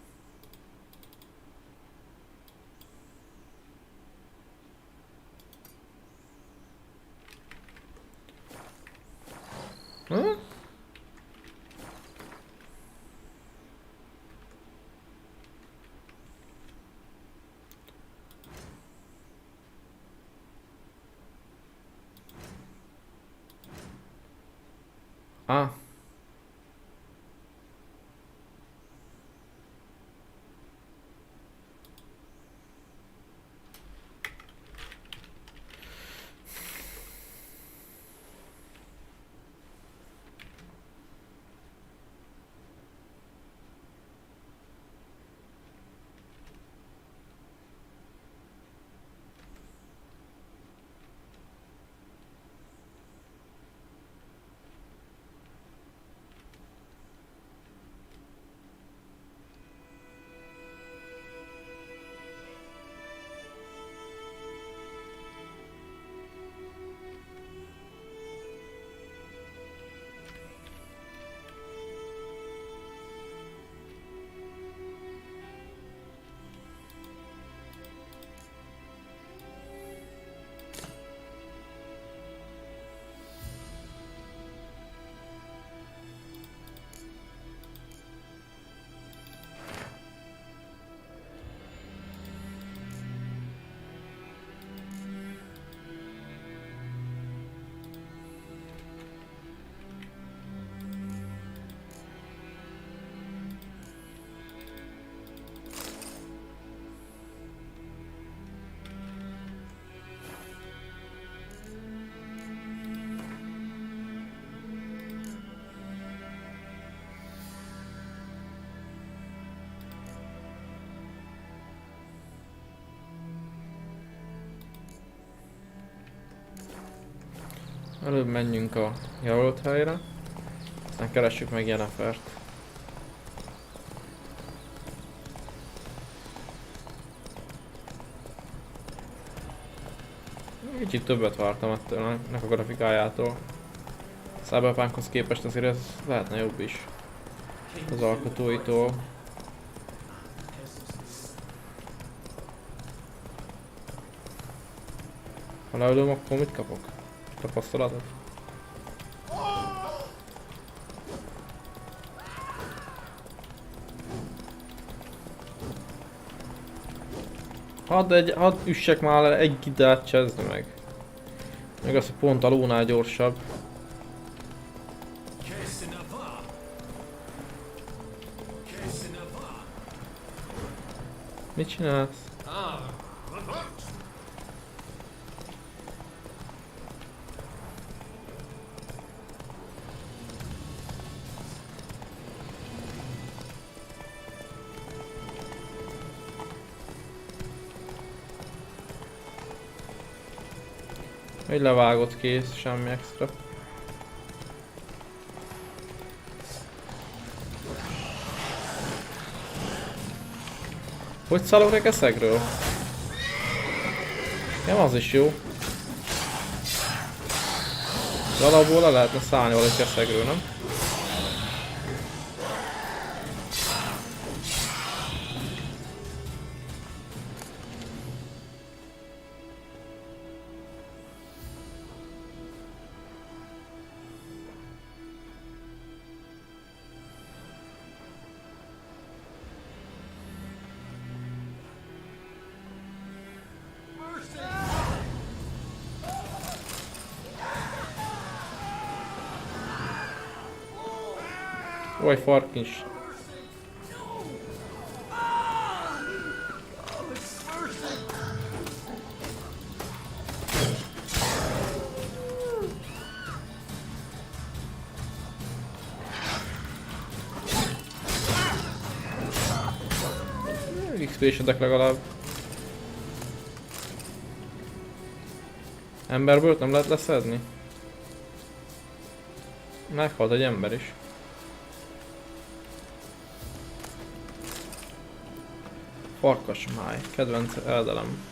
Hm? Ah. Előbb menjünk a jelölt helyre, aztán keressük meg Jennifert. Kicsit többet vártam ettől a grafikájától. Cyberpunkhoz képest azért ez lehetne jobb is az alkotóitól. Ha leülöm, akkor mit kapok? Tapasztalatot? Hadd üssek már le egy gidát, csezd meg. Meg az, hogy pont a lónál gyorsabb. Mit csinálsz? Egy levágott kész, semmi extra. Hogy szállok egy eszegről? Nem, az is jó. De alapból le lehetne szállni valahogy eszegről, nem? Vagy farkins. XP-sedek legalább. Emberből nem lehet leszedni? Meghalt egy ember is. Farkasmáj, kedvenc eldelem.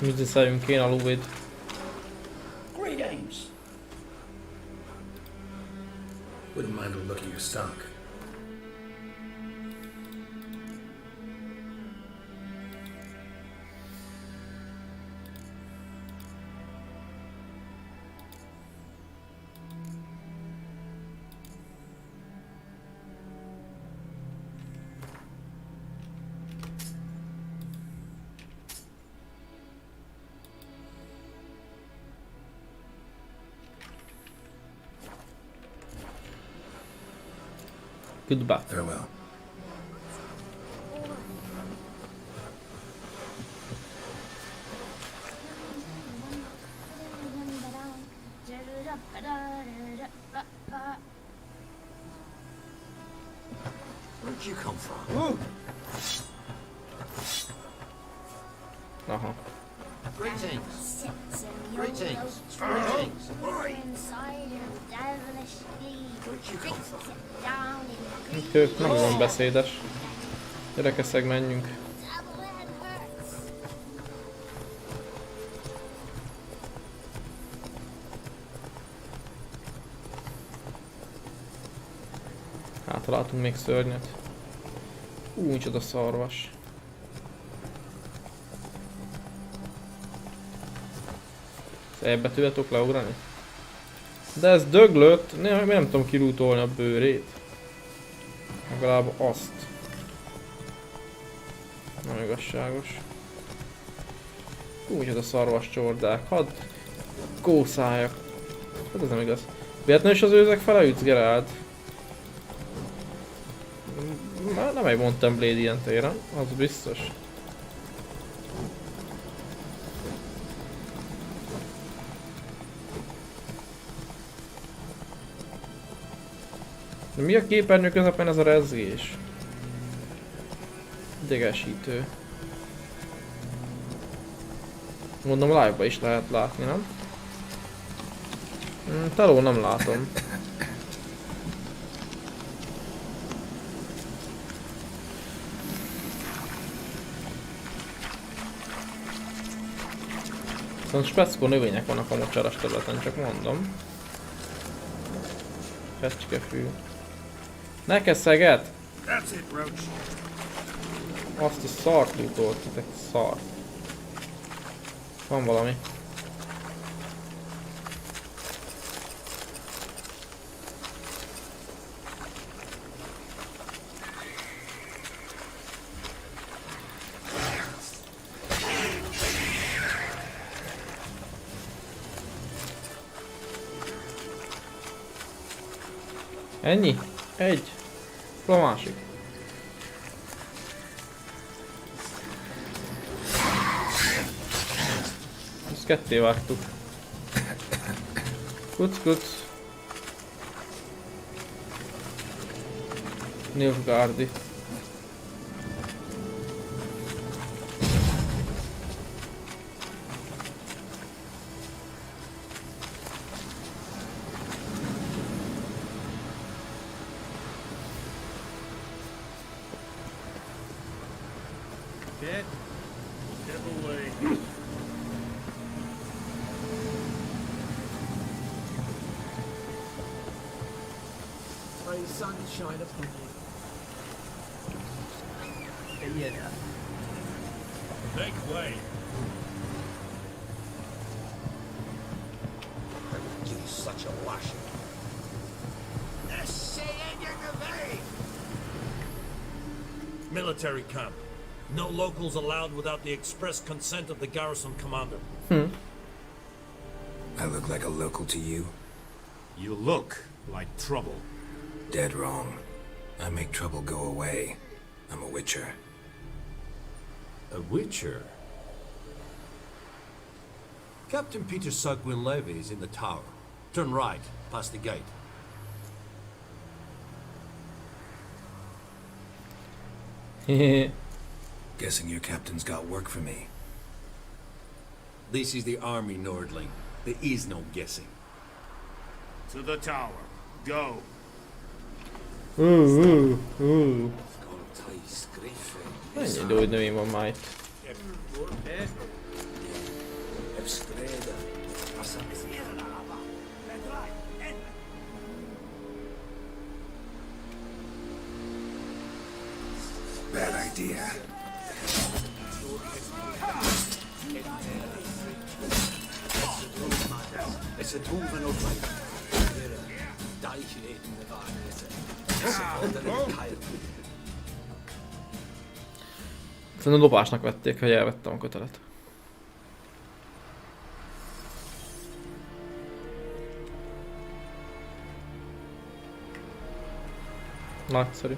Műziszeljünk én a lúvid. Greetings. Wouldn't mind a look at your stock. Goodbye. Farewell. Where'd you come from? Aha. Greetings. Greetings. Greetings. Inside your devilish league. Where'd you come from? Sit down in Itt ők nem olyan beszédes. Gyerekeszeg, menjünk. double head hurts. Hát találtunk még szörnyet. Micsoda szarvas. Ebbe tudjátok leugrani? De ez döglött, nem tudom kirútolni a bőrét. Legalább azt. Nem igazságos. Micsoda szarvas csordák, hadd kószáljak. Hát ez nem igaz. Véletlenül is az őzek fele ütsz, Geralt? Nem egy Mountain Blade ilyen téren, az biztos. De mi a képernyő közepén ez a rezgés? Idegesítő. Mondom, live-ba is lehet látni, nem? Teló nem látom. Szóval speckó növények vannak a mocsaras területen, csak mondom. Fecskefű. Ne keszeget! That's it, Roach. Azt a szart lútoltatok, szart. Van valami. Ennyi? Egy. A másik. Ezt ketté vágtuk. Kuc, kuc. Nilfgaardi. Get away. Pray sunshine upon you. Yeah. Make way. I will give you such a washing. Military camp. No locals allowed without the express consent of the garrison commander. I look like a local to you? You look like trouble. Dead wrong. I make trouble go away. I'm a witcher. A witcher? Captain Peter Sugwin Levy is in the tower. Turn right, past the gate. Guessing your captain's got work for me. This is the army, Nordling. There is no guessing. To the tower. Go. Ennyi idő, hogy növény van már itt. Bad idea. It's a toven of life. Szerintem lopásnak vették, hogy elvettem a kötelet. Nagyszerű.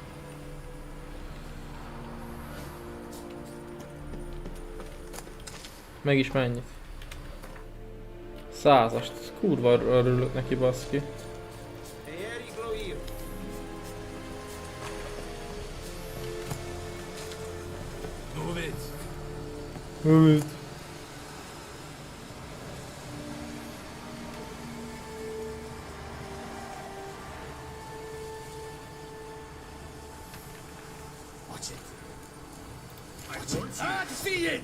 Meg is mennyit? 100-ast. Kurva örülök neki, baszki. Move it. Watch it. Ah, see it!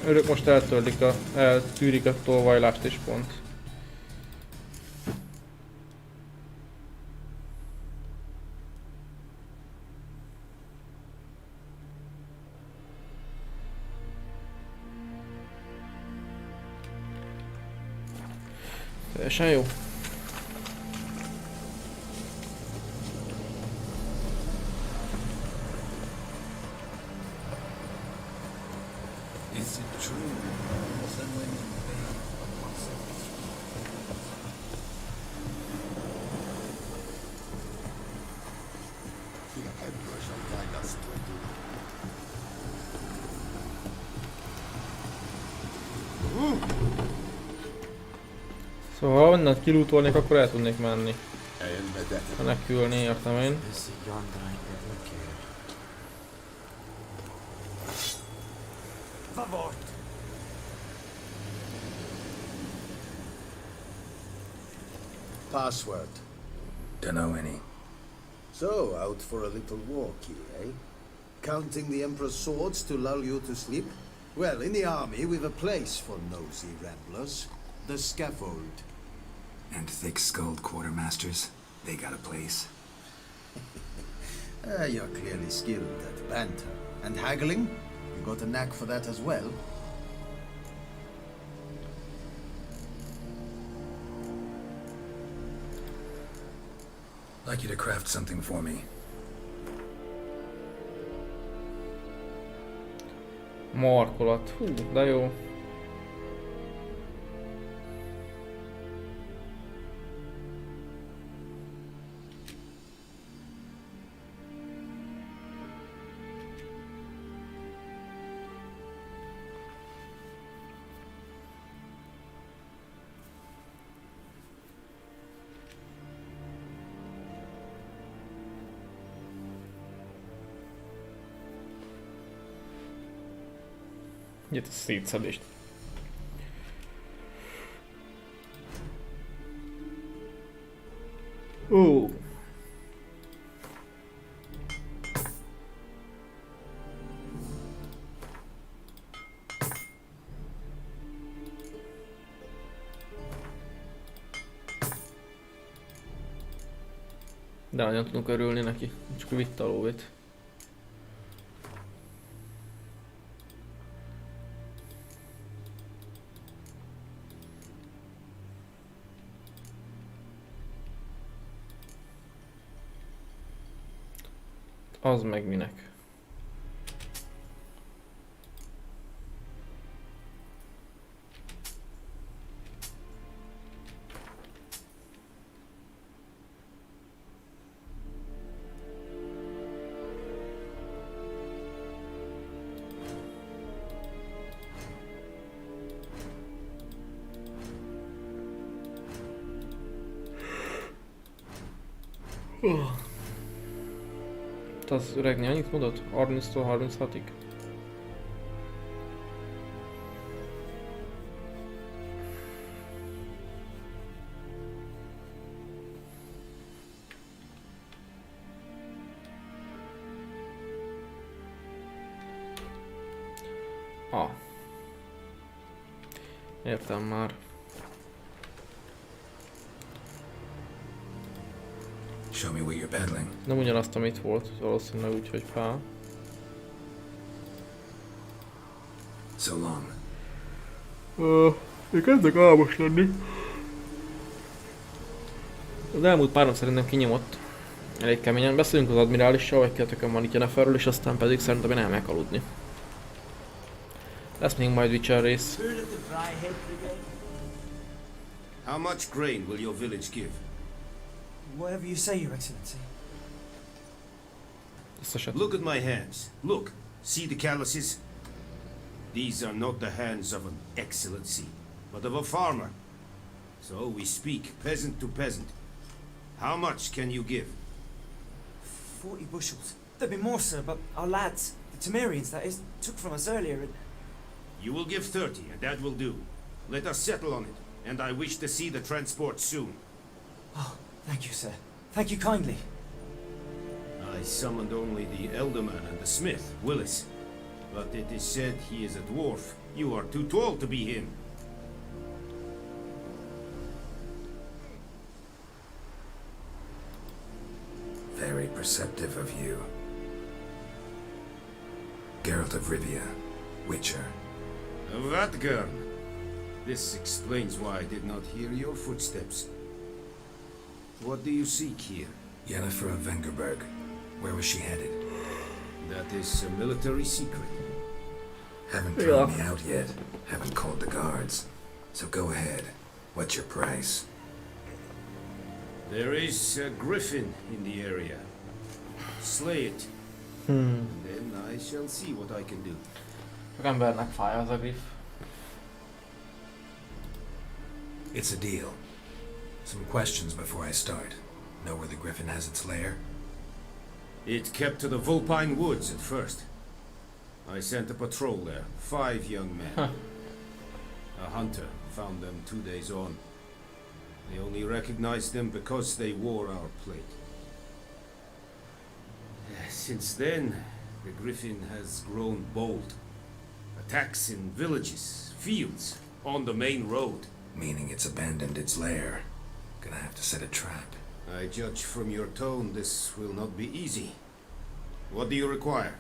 Ők most eltűrik a tolvajlást és pont. Teljesen jó. Is it true? Szóval ha onnan kilútolnék, akkor el tudnék menni. Menekülni, értem én. Password. Don't know any. So, out for a little walkie, eh? Counting the Emperor's swords to lull you to sleep? Well, in the army, we've a place for nosy ramblers. The scaffold. And thick-skulled quartermasters, they got a place. You're clearly skilled at banter. And haggling? You got a knack for that as well? Like you to craft something for me. Markolat. Hú, de jó. Itt a szétszedést. Ó. De nagyon tudunk örülni neki, csak vitte a lóvét. Az meg minek? Az öregni annyit mondott? 30-tól 36-ig? Ah. Értem már. Show me what you're peddling. Nem ugyanazt, amit volt, valószínűleg úgy, hogy fel. So long. Én kezdek álmos lenni. Az elmúlt párom szerintem kinyomott. Elég keményen. Beszélünk az admirálissal, vagy kettőkön van itt Jenniferről, és aztán pedig szerintem én elmegyek aludni. Lesz még majd Witcher rész. How much grain will your village give? Whatever you say, Your Excellency. Look at my hands. Look. See the calluses? These are not the hands of an excellency, but of a farmer. So we speak peasant to peasant. How much can you give? 40 bushels. There'd be more, sir, but our lads, the Temerians, that is, took from us earlier and... You will give 30, and that will do. Let us settle on it, and I wish to see the transport soon. Oh, thank you, sir. Thank you kindly. I summoned only the elderman and the smith, Willis. But it is said he is a dwarf. You are too tall to be him. Very perceptive of you. Geralt of Rivia, Witcher. Vatgern! This explains why I did not hear your footsteps. What do you seek here? Yennefer of Vengerberg. Where was she headed? That is a military secret. Haven't thrown me out yet. Haven't called the guards. So go ahead. What's your price? There is a griffin in the area. Slay it. And then I shall see what I can do. Sok embernek fáj az a griff. It's a deal. Some questions before I start. Know where the griffin has its lair? It kept to the Vulpine Woods at first. I sent a patrol there, 5 young men. A hunter found them 2 days on. They only recognized them because they wore our plate. Since then, the griffin has grown bold. Attacks in villages, fields, on the main road. Meaning it's abandoned its lair. Gonna have to set a trap. I judge from your tone this will not be easy. What do you require?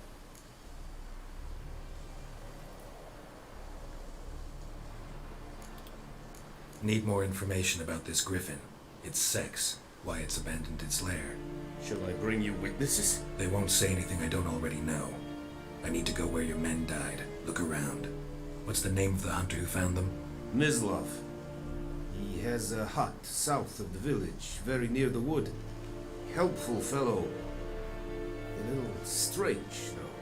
Need more information about this griffin. Its sex, why it's abandoned its lair. Shall I bring you witnesses? They won't say anything I don't already know. I need to go where your men died. Look around. What's the name of the hunter who found them? Mislov. He has a hut south of the village, very near the wood. Helpful fellow. A little strange, though.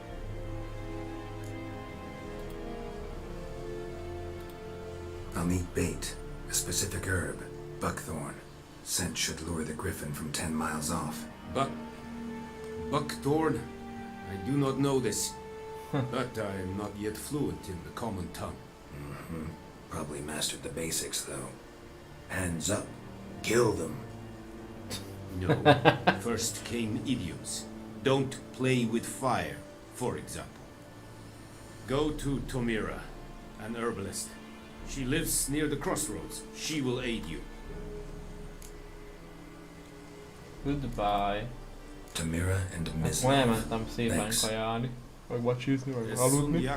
I'll need bait. A specific herb. Buckthorn. Scent should lure the griffin from 10 miles off. Buckthorn? I do not know this. But I am not yet fluent in the common tongue. Probably mastered the basics, though. Hands up. Kill them. No. First came idioms. Don't play with fire, for example. Go to Tomira, an herbalist. She lives near the crossroads. She will aid you. Goodbye. Tamira and Miss. Ma elmentem szépen kajálni. Vagy vacsizni, vagy aludni.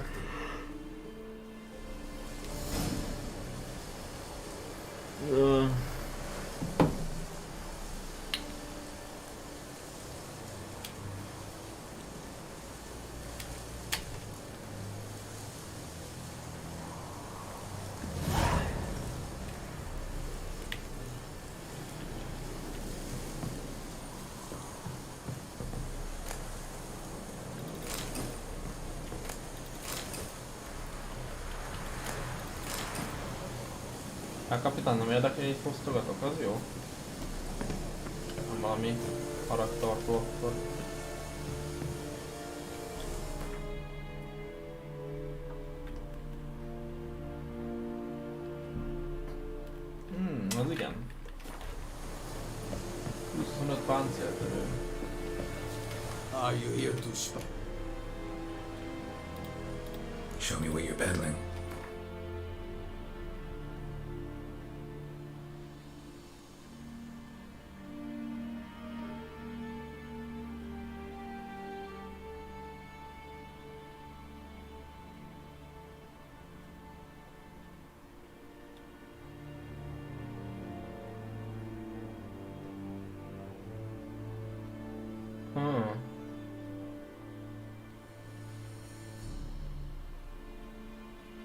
A kapitán nem érdekel, hogy itt fosztogatok, az jó? Nem valami haragtartó akkor. Páncéltörő. Are you here to spy? Show me what you're peddling.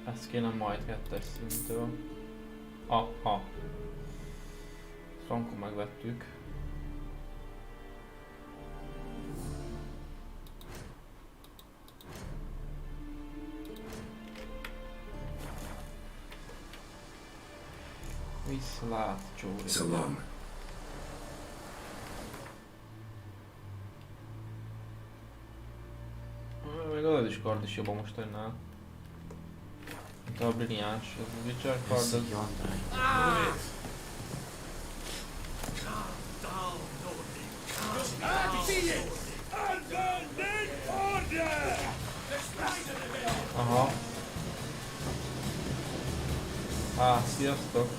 Ezt kéne majd 2-es szinttől. Aha. Frankon megvettük. Viszlát csóri. So long. Még az is kard is jobb a mostannál. Mint a brilliáns, ez a Witcher kard, ez... Aha. Sziasztok!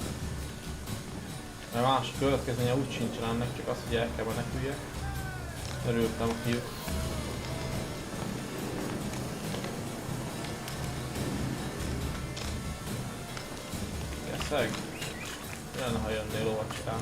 Mert más következménye úgy sincsen ennek, csak az, hogy el kell meneküljek. Örültem a fiúk. Keszeg? Mi lenne, ha jönnél lovacskán?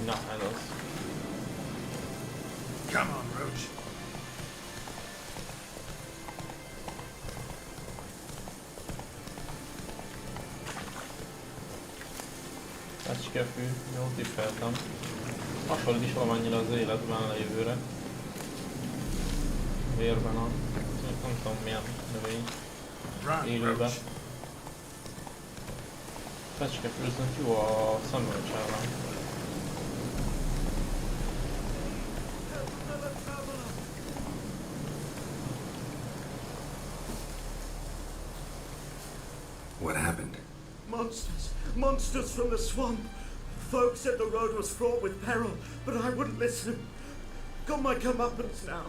Na, ez az. Come on, Roach. Fecskefű, jó tippeltem. Hasonlít is valamennyire az életben a jövőre. Vérben a... nem tudom milyen növény. Élőben. Fecskefű, viszont jó a szemölcs ellen. What happened? Monsters! Monsters from the swamp! Folks said the road was fraught with peril, but I wouldn't listen. Got my comeuppance now.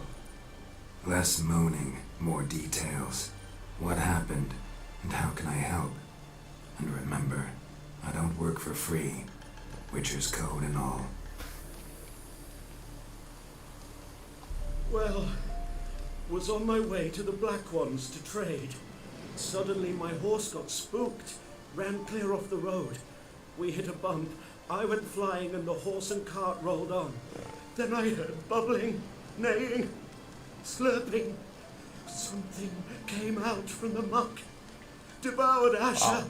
Less moaning, more details. What happened, and how can I help? And remember, I don't work for free. Witcher's code and all. Well, was on my way to the Black Ones to trade. Suddenly my horse got spooked, ran clear off the road. We hit a bump, I went flying and the horse and cart rolled on. Then I heard bubbling, neighing, slurping. Something came out from the muck, devoured Asher,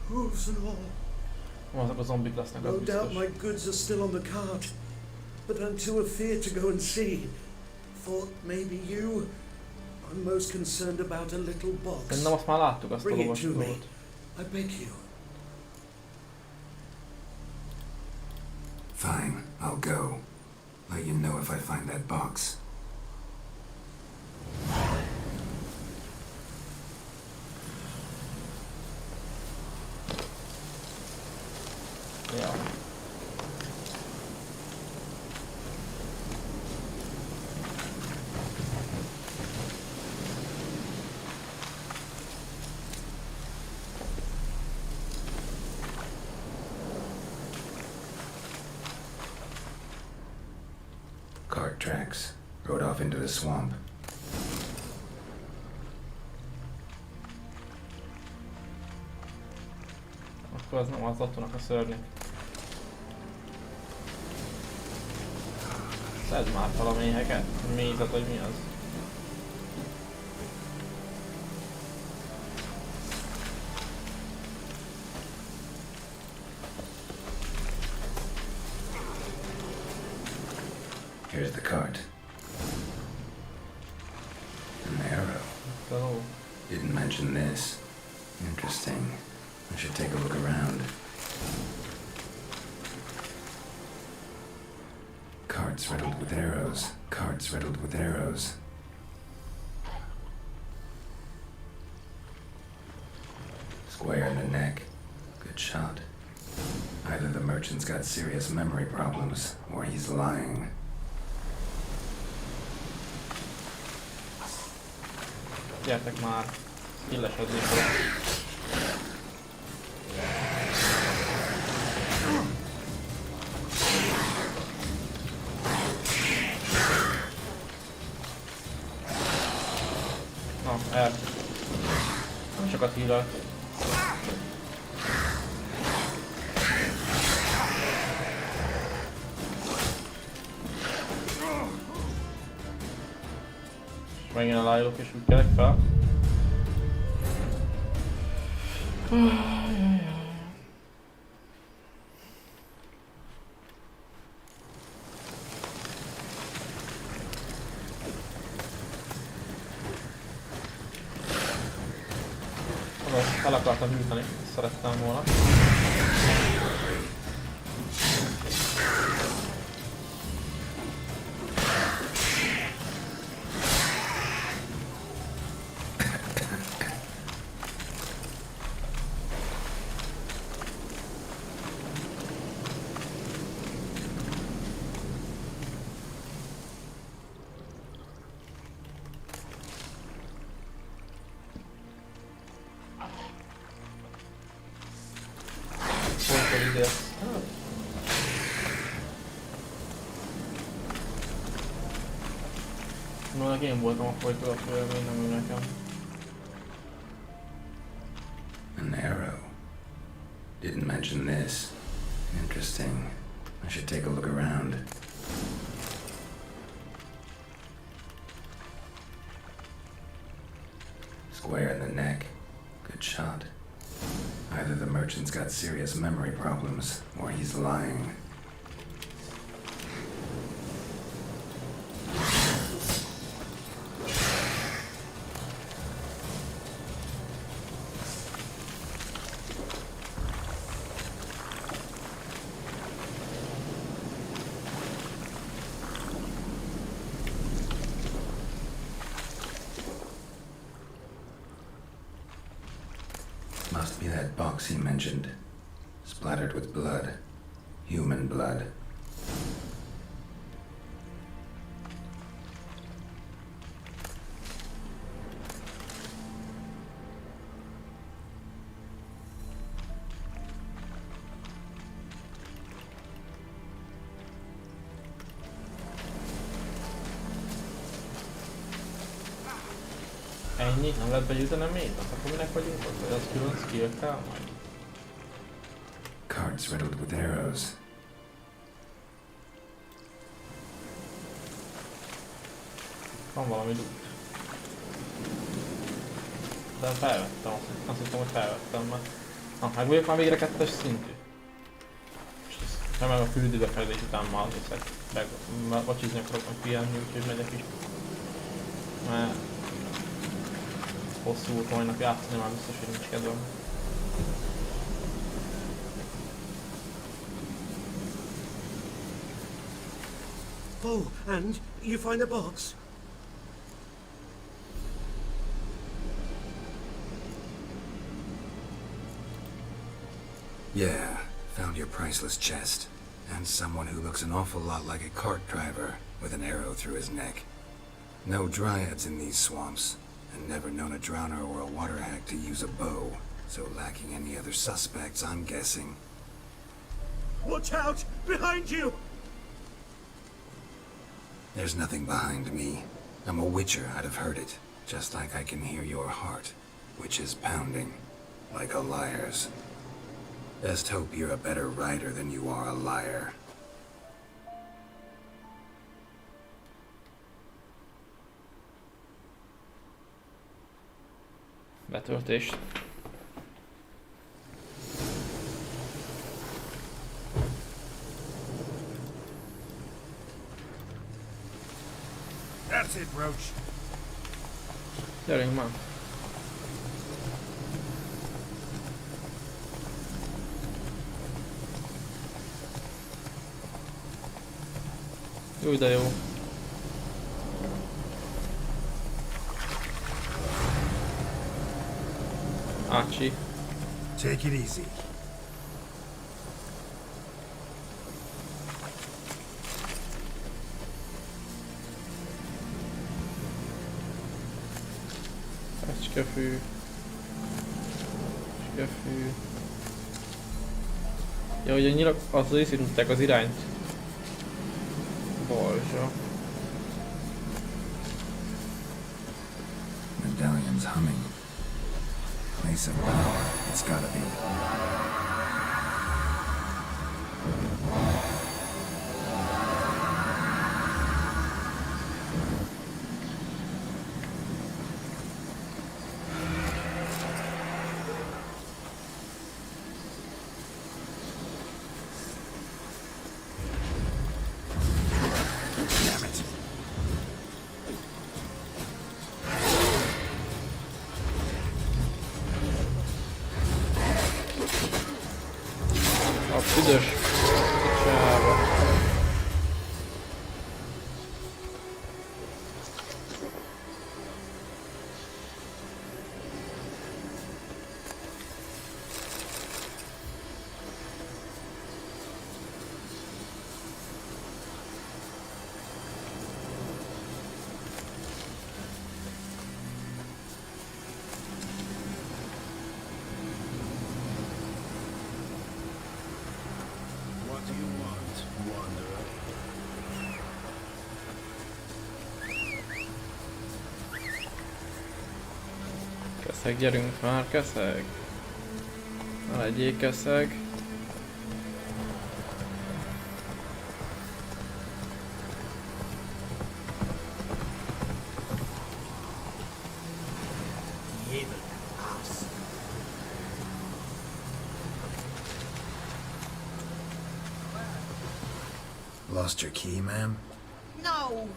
hooves and all. Azok a zombik lesznek, az No doubt biztos. my goods are still on the cart, but I'm too afeard to go and see. Thought maybe you... I'm most concerned about a little box. Szerintem azt már láttuk, azt a Bring it to me. lovaskodót. I beg you. Fine, I'll go. Let you know if I find that box. Ja. Cart tracks. Rode off into the swamp. Akkor az nem az attónak a szörnyek. Szedd már fel a méheket. Mézet, hogy mi az? Hello. Didn't mention this. Interesting. I should take a look around. Cards riddled with arrows. Cards riddled with arrows. Square in the neck. Good shot. Either the merchant's got serious memory problems, or he's lying. Gyertek már, illesedésre. Na, nem sokat hílelt. Megint elállok és úgy kelek fel. El akartam hűteni, szerettem volna. No, én voltam a folytató, nem ő nekem. An arrow. Didn't mention this. Interesting. I should take a look around. Square in the neck. Good shot. Either the merchant's got serious memory problems, or he's lying. Must be that box he mentioned. Splattered with blood. Human blood. Ennyi? Nem lehet begyűjtenem még? Akkor minek vagyunk ott? Vagy az külön skill kell majd? Cards riddled with arrows. Van valami loot. De felvettem, azt hittem, hogy felvettem már. Na, meg vagyok már végre 2-es szintű. És nem meg a küldőbe fejlődés után már azért meg vacsizni akarok, meg pihenni, úgyhogy megyek is. Mert hosszú út majdnap játszani, már biztos, hogy nincs kedvem. Oh, and you find the box? Yeah, found your priceless chest. And someone who looks an awful lot like a cart driver with an arrow through his neck. No dryads in these swamps, and never known a drowner or a water hack to use a bow, so lacking any other suspects, I'm guessing. Watch out! Behind you! There's nothing behind me. I'm a witcher, I'd have heard it. Just like I can hear your heart, which is pounding, like a liar's. Best hope you're a better writer than you are a liar. Betöltés. That's it, Roach. Gyerünk már. Jó, de jó. Ácsi. Take it easy. Fecskefű. Fecskefű. Ja, hogy a nyilak az részították az irányt. Balzsa. Medallion's humming. Place of power. It's gotta be. A büdös picsába. What do you want, wanderer? Keszeg, gyerünk már, keszeg. Ne legyél keszeg. Lost your key, ma'am? No,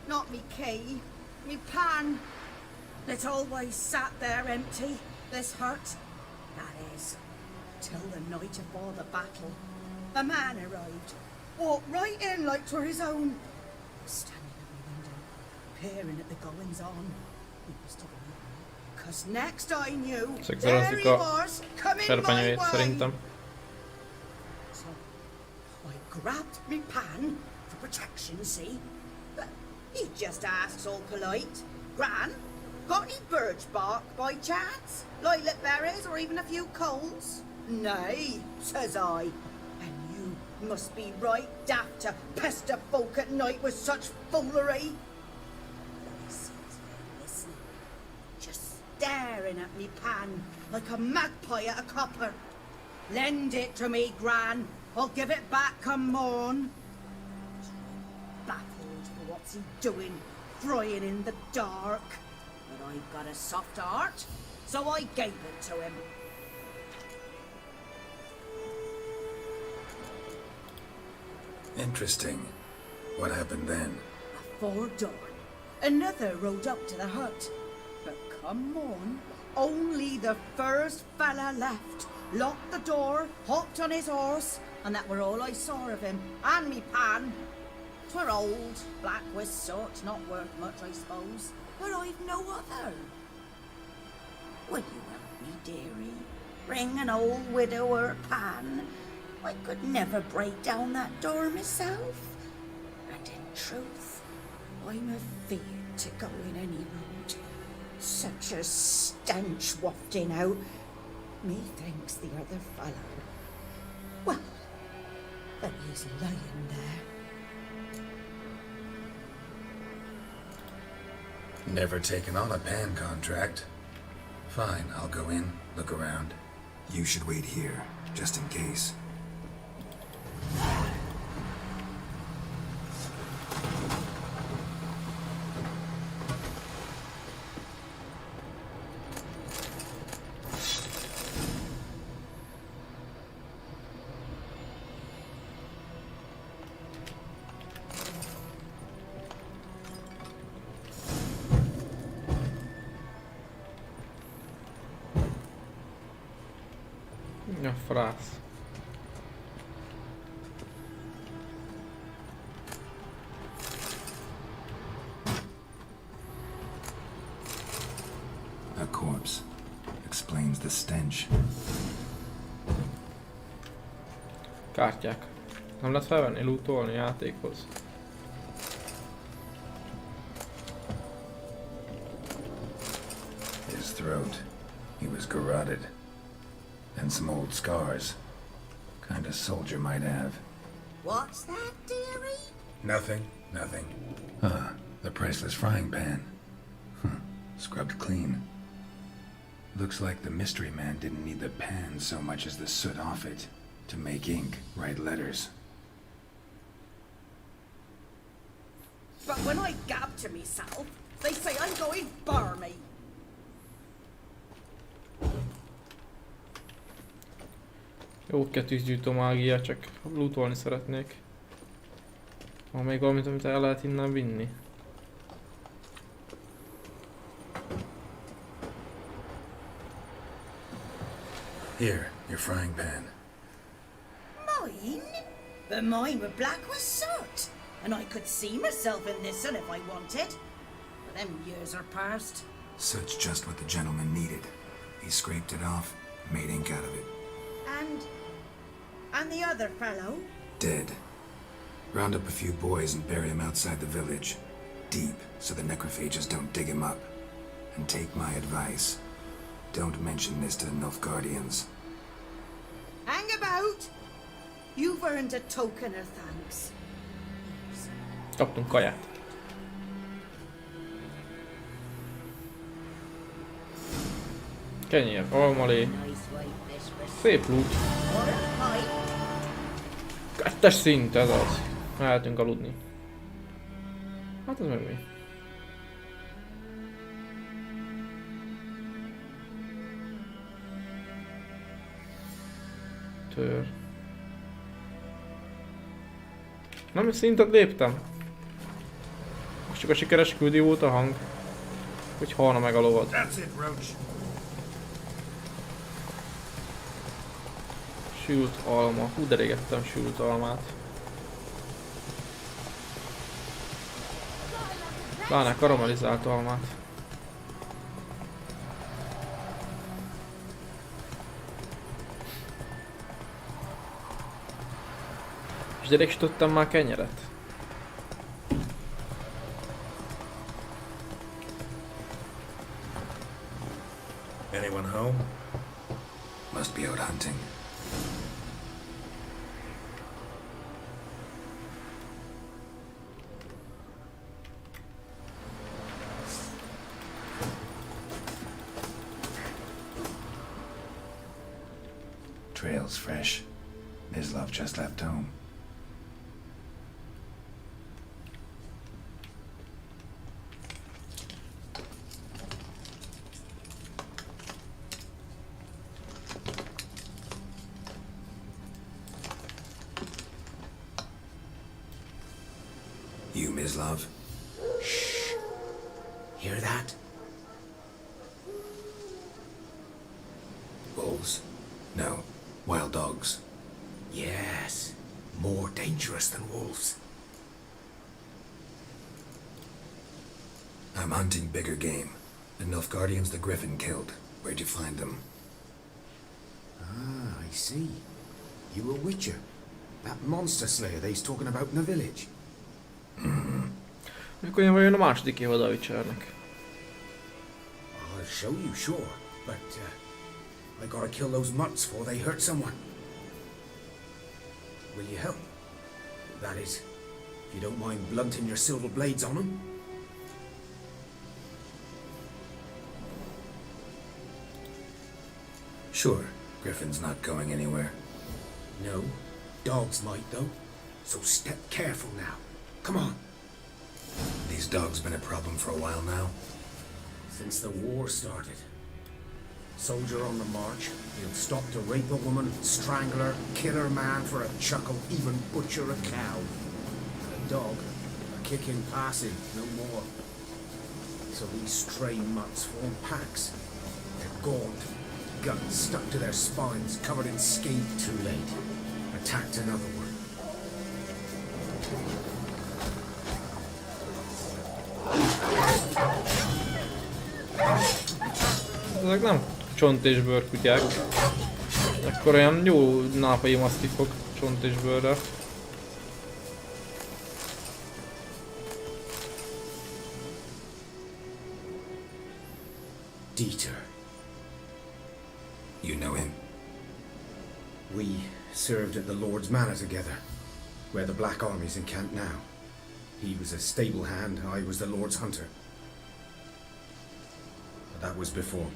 not me key. Me pan. It always sat there empty, this hut. That is, till the night afore the battle. A man arrived, walked right in like 'twere his own. Standing at the window, peering at the goings on. He must have known, 'cause next I knew, there he was, coming my way. Szerintem. So I grabbed me pan for protection, see? But he just asks all polite, Gran, got any birch bark by chance? Lilac berries or even a few coals? Nay, says I. And you must be right daft to pester folk at night with such foolery. He sits there listening, just staring at me pan like a magpie at a copper. Lend it to me, Gran. I'll give it back come morn. Baffled for what's he doing, frying in the dark. But I've got a soft heart, so I gave it to him. Interesting. What happened then? Before dawn, another rode up to the hut. But come morn, only the first fella left. Locked the door, hopped on his horse, and that were all I saw of him, and me pan. 'Twere old, black with soot, not worth much, I suppose, but I've no other. Will you help me, dearie? Bring an old widower pan. I could never break down that door myself. And in truth, I'm afeard to go in any road. Such a stench wafting out. Methinks the other fellow, well, that he's lying there. Never taken on a pan contract. Fine, I'll go in, look around. You should wait here, just in case. A frász. A corpse explains the stench. Kártyák. Nem lehet felvenni, lootolni játékhoz. His throat. He was garroted. And some old scars. Kind of soldier might have. What's that, dearie? Nothing. Nothing. The priceless frying pan. Scrubbed clean. Looks like the mystery man didn't need the pan so much as the soot off it to make ink, write letters. But when I gab to myself, they say I'm going bármely. Jó ketűzgyűjtő mágia, csak lootolni szeretnék. Van még valamit, amit el lehet innen vinni? Here, your frying pan. Mine? But mine were black with soot. And I could see myself in this one if I wanted. But them years are past. Soot's just what the gentleman needed. He scraped it off, made ink out of it. And the other fellow? Dead. Round up a few boys and bury him outside the village. Deep, so the necrophages don't dig him up. And take my advice. Don't mention this to the Nilfgaardians. Hang about! You've earned a token of thanks. Kaptunk kaját. Kenyér, almalé. Szép loot. Kettes szint, ez az. Mehetünk aludni. Hát ez meg mi? Tör. Nem szintet léptem. Most csak a sikeres küldi volt a hang. Hogy halna meg a lovad. Sült alma. Hú, de rég ettem sült almát. Pláne karamellizált almát. És gyerek, sütöttem már kenyeret. Anyone home? Must be out hunting. Trail's fresh. Mislav just left home. You, Mislav? Shh. Hear that? Wolves? No. Wild dogs. Yes. More dangerous than wolves. I'm hunting bigger game. The Nilfgaardians the Griffin killed. Where'd you find them? Ah, I see. You a witcher. That monster slayer they's talking about in the village. Mikor jön a második évad a Witchernek? I'll show you, sure. But, I gotta kill those mutts before they hurt someone. Will you help? That is, if you don't mind blunting your silver blades on them. Sure. Griffin's not going anywhere. No, dogs might though. So step careful now. Come on. These dogs been a problem for a while now? Since the war started. Soldier on the march, he'll stop to rape a woman, strangle her, kill her man for a chuckle, even butcher a cow. And a dog, a kicking passing, no more. So these stray mutts form packs. They're gaunt, gut stuck to their spines, covered in skin. Too late. Attacked another one. Ezek nem csont és bőrkutyák. Akkor olyan jó nápai masztifok csont és bőrre. Dieter. You know him? We served at the Lord's Manor together, where the Black Army's encamped now. He was a stable hand, I was the Lord's hunter. But that was before.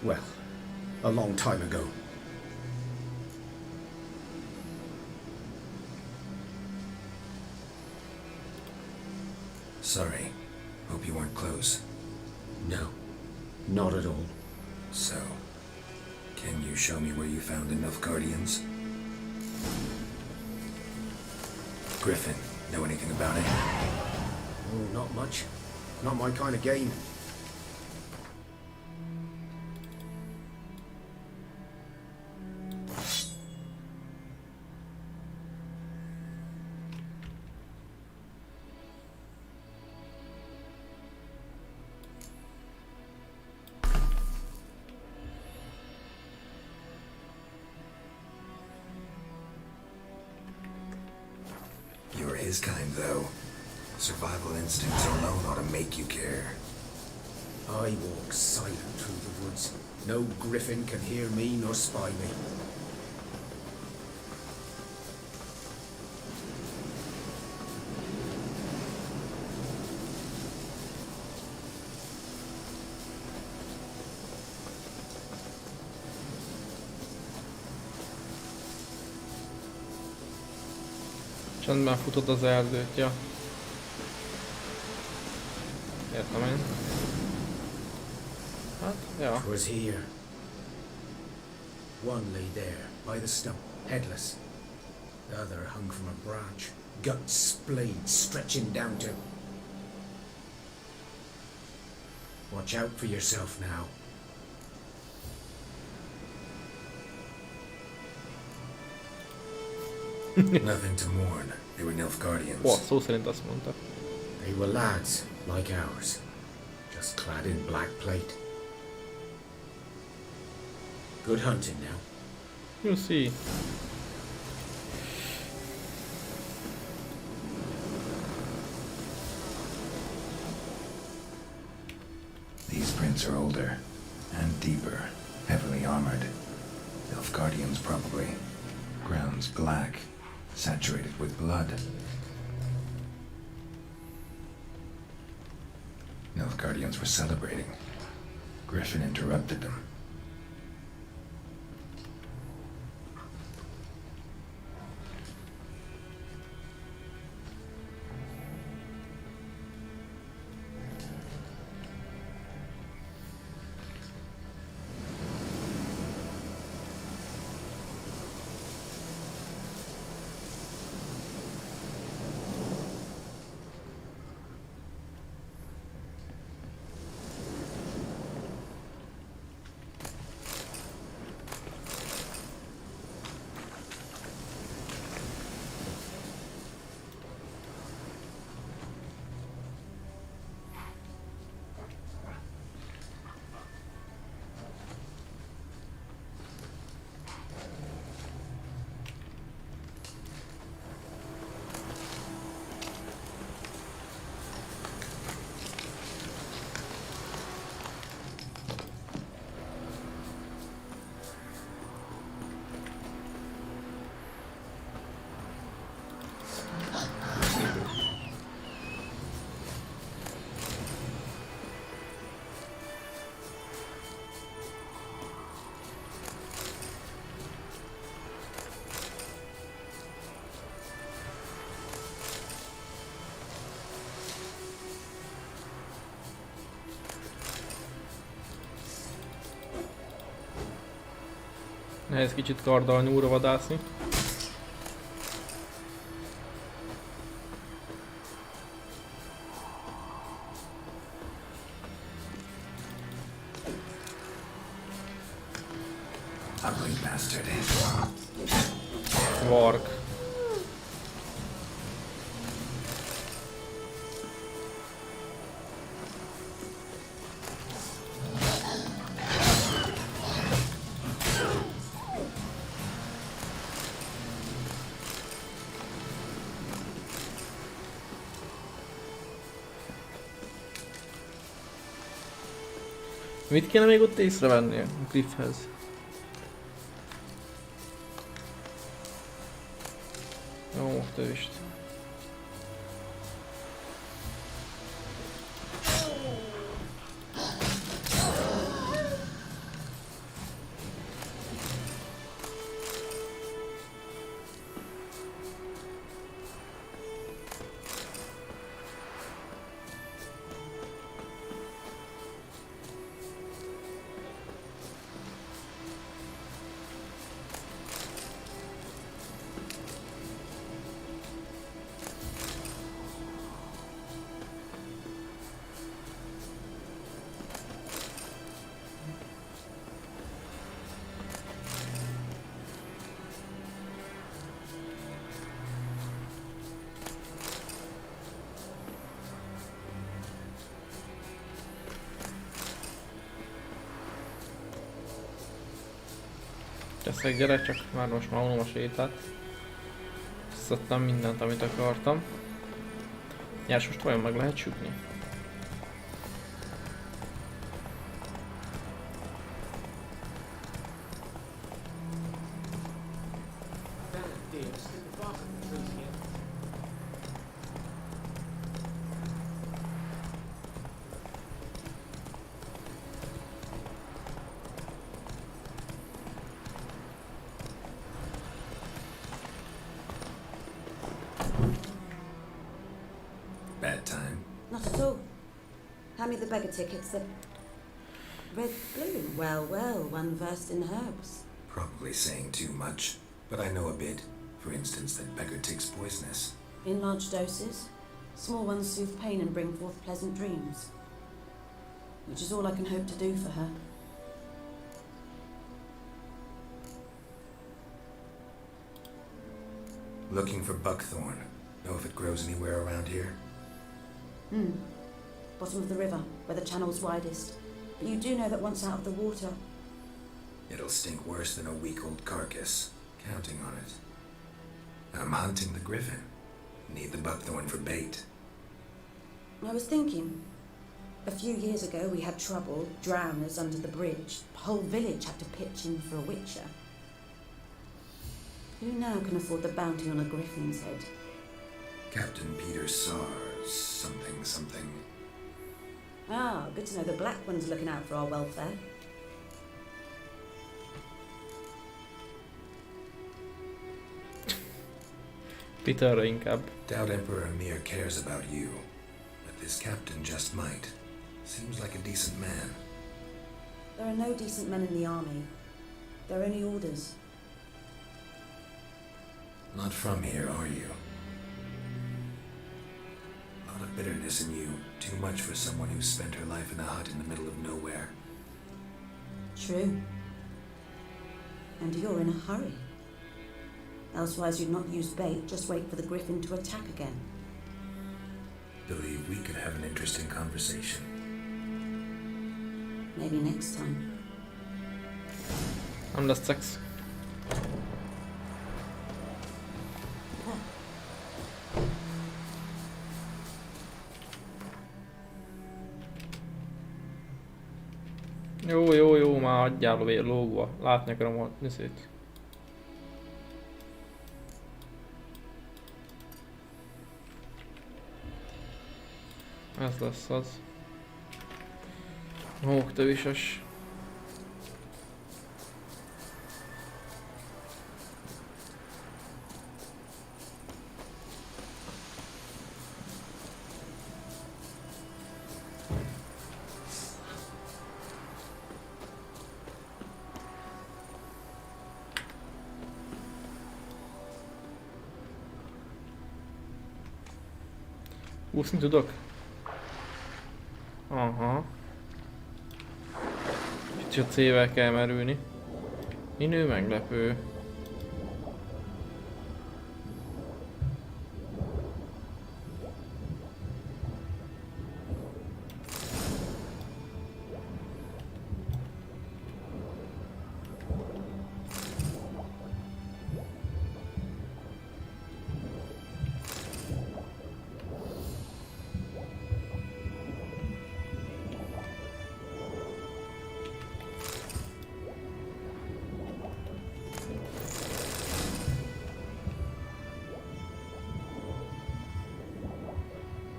Well, a long time ago. Sorry. Hope you weren't close. No, not at all. So, can you show me where you found enough guardians? Griffin, know anything about it? Oh, not much. Not my kind of game. You're his kind, though. Survival instincts alone ought to make you care. I walk silent through the woods. No griffin can hear me nor spy me. Csendben futod az erdőt, ja. Értem én. Hát, ja. It was here. One lay there, by the stump, headless. The other hung from a branch, gut splayed, stretching down to... Watch out for yourself now. Nothing to mourn. They were Nilfgaardians. Ó, szó szerint azt mondta. They were lads, like ours, just clad in black plate. Good hunting now. You'll see. These prints are older and deeper, heavily armored. Nilfgaardians probably. Grounds black, saturated with blood. Nilfgaardians were celebrating. Griffin interrupted them. Nehéz kicsit karddal nyúlra vadászni. Ugly bastard. Varg. Mit kéne még ott észrevenni a Griffhez? Jó, tövist. Teszek, gyere, csak már most már unom a sétát. Szedtem mindent, amit akartam. Nyers, most vajon meg lehet sütni? Bad time. Not at all. Hand me the beggar tickets. The red bloom. Well, well, one versed in herbs. Probably saying too much, but I know a bit. For instance, that beggar tick's poisonous. In large doses. Small ones soothe pain and bring forth pleasant dreams. Which is all I can hope to do for her. Looking for buckthorn. Know if it grows anywhere around here? Bottom of the river, where the channel's widest. But you do know that once out of the water... It'll stink worse than a week-old carcass. Counting on it. I'm hunting the griffin. Need the buckthorn for bait. I was thinking. A few years ago we had trouble, drowners under the bridge. The whole village had to pitch in for a witcher. Who now can afford the bounty on a griffin's head? Captain Peter Sars, something. Ah, good to know the Black One's looking out for our welfare. Peterre inkább. Doubt Emperor Amir cares about you, but this captain just might. Seems like a decent man. There are no decent men in the army. There are only orders. Not from here, are you? A lot of bitterness in you. Too much for someone who spent her life in a hut in the middle of nowhere. True. And you're in a hurry. Elsewise you'd not use bait, just wait for the griffin to attack again. Believe we could have an interesting conversation. Maybe next time. Nem lesz szex. Jó, már adjál lógva. Látni akarom a nőszét. Ez lesz az. Hóktövises. Úszni tudok? Aha. Kicsit C-vel kell merülni. Minő meglepő.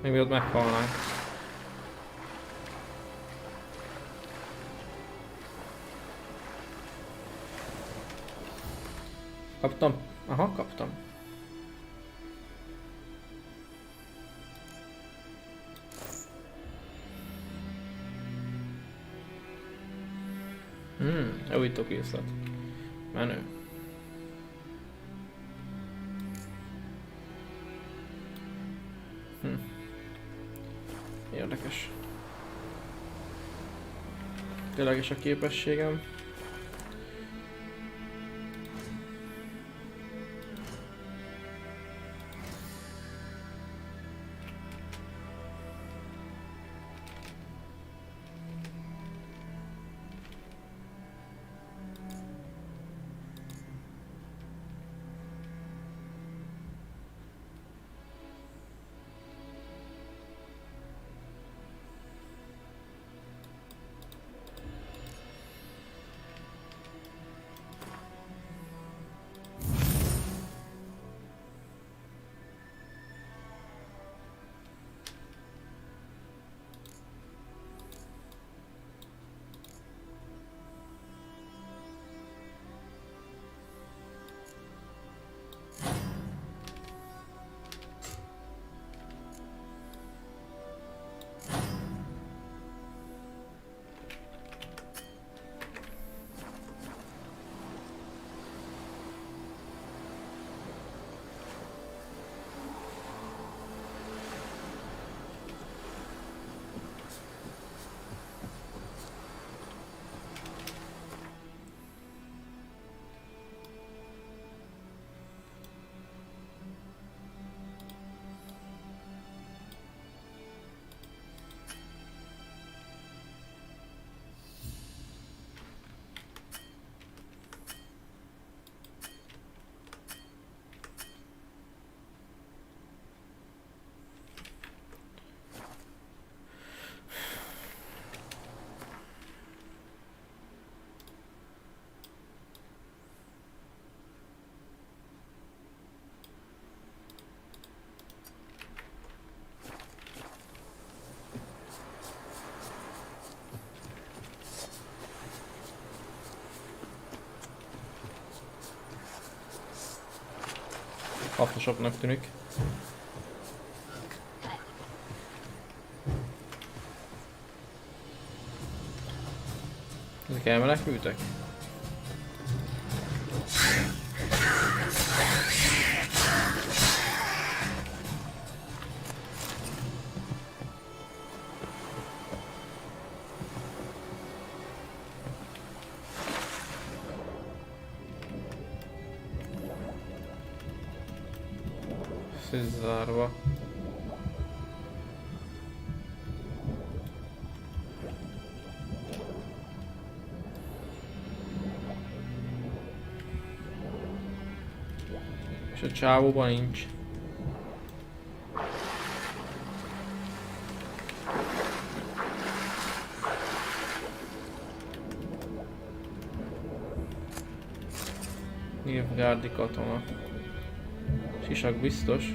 Még mielőtt meghalnánk. Kaptam? Aha, kaptam. Javítókészlet. Menő. Érdekes. Tényleges a képességem. Hasznosabbnak tűnik. Ezek elmenekültek? Zárva. És a csávóban nincs. Nilfgaardi katona. Sisak biztos.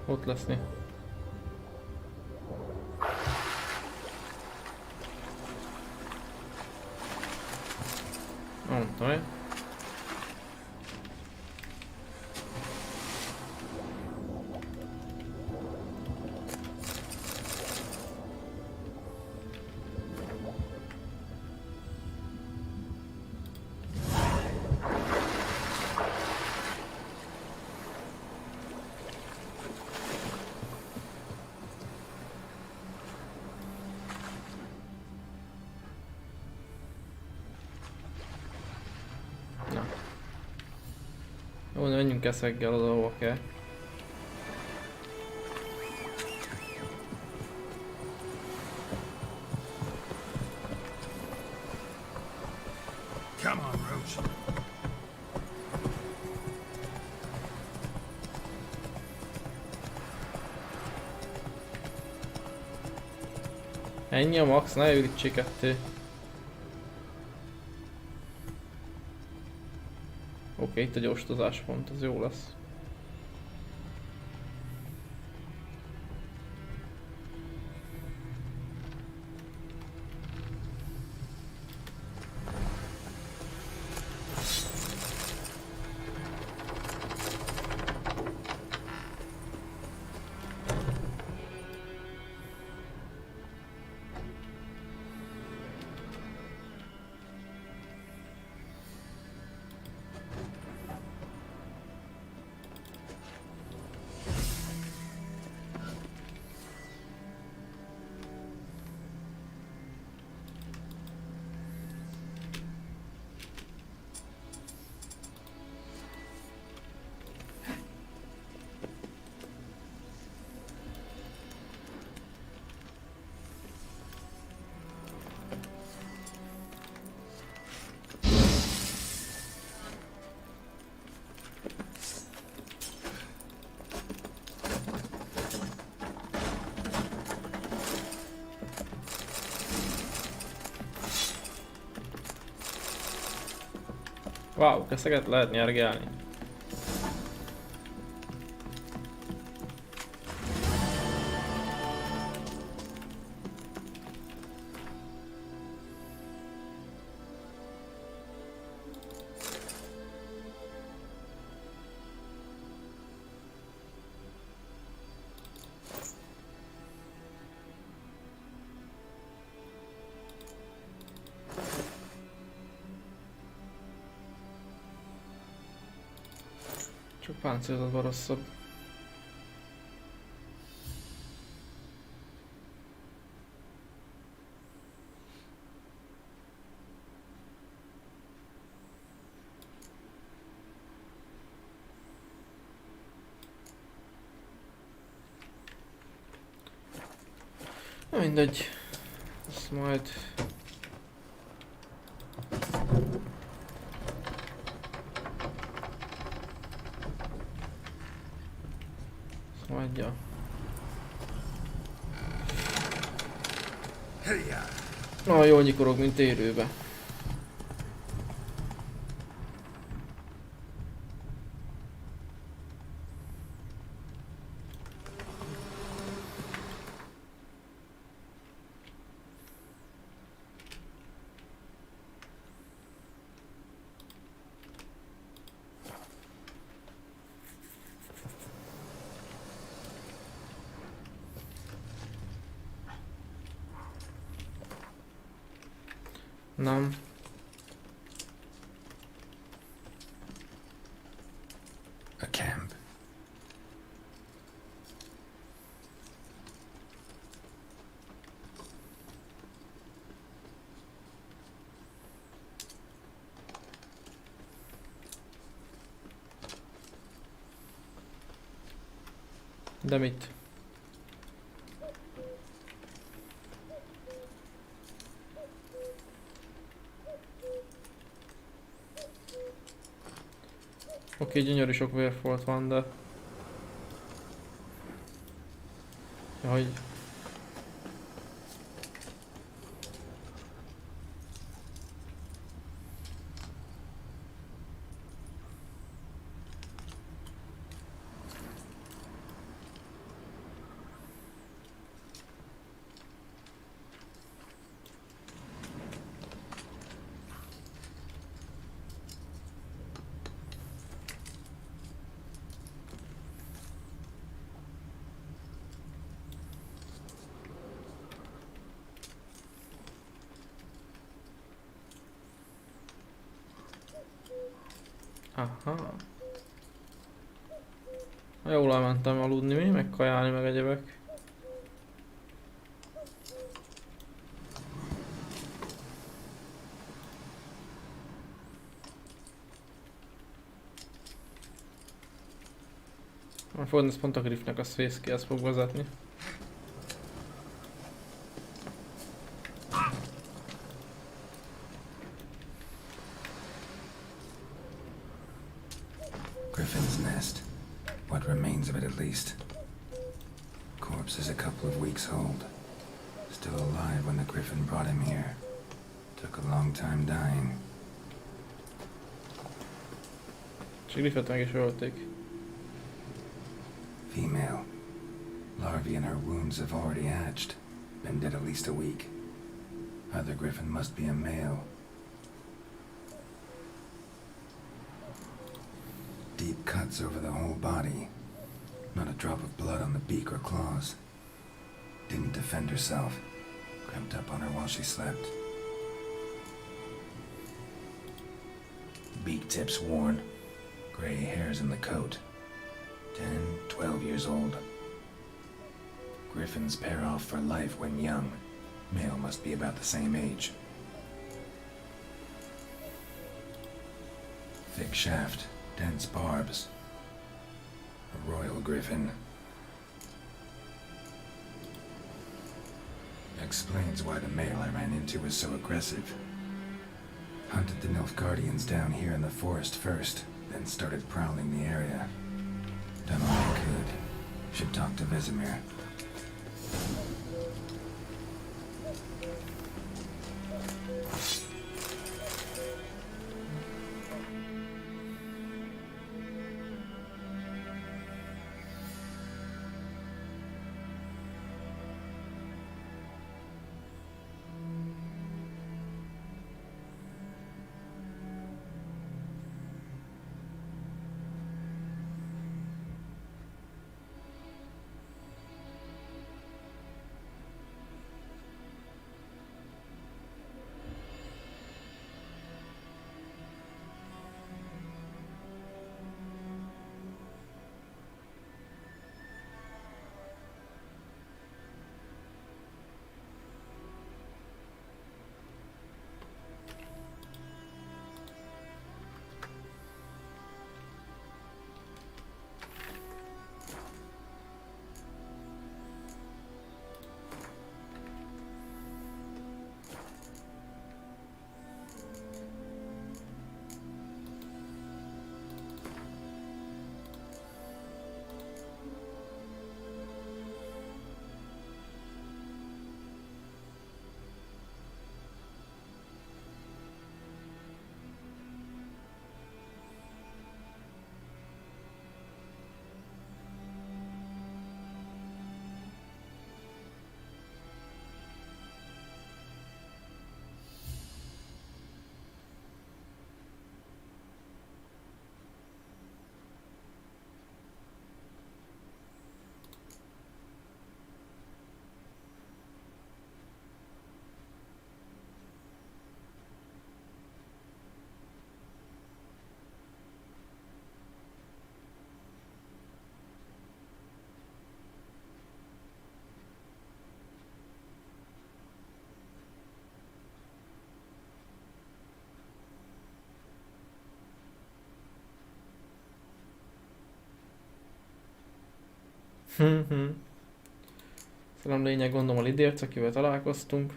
Ott leszni. Mondtam én. Jó, menjünk eszeggel oda, ahova kell. Come on, Roach. Ennyi a max, ne ürítsék ketté. Oké, itt a gyorsítozás pont, az jó lesz. Wow, keszeget lehet nyergelni. Csak páncélzatban rosszabb. Na mindegy. Ezt majd... Adja. Jól nyikorog, mint élőbe. Nem. A camp. De mit? Oké, gyönyörű sok vérfolt van, de... Jaj. Aha. Jól elmentem aludni mi, meg kajálni, meg egyebek. Fogod, ez pont a griffnek a szvész ki, ezt fog vezetni. Griffin's nest. What remains of it, at least. Corpse is a couple of weeks old. Still alive when the griffin brought him here. Took a long time dying. És a griffet meg is ölték. Female. Larvae in her wounds have already hatched. Been dead at least a week. Other griffin must be a male. Deep cuts over the whole body. Not a drop of blood on the beak or claws. Didn't defend herself. Crept up on her while she slept. Beak tips worn. Gray hairs in the coat. 10, 12 years old. Griffins pair off for life when young. Male must be about the same age. Thick shaft, dense barbs. A royal griffin. Explains why the male I ran into was so aggressive. Hunted the Nilfgaardians down here in the forest first, then started prowling the area. Done all I could. Should talk to Vesemir. Szerintem lényeg, gondolom a lidérc, akivel találkoztunk.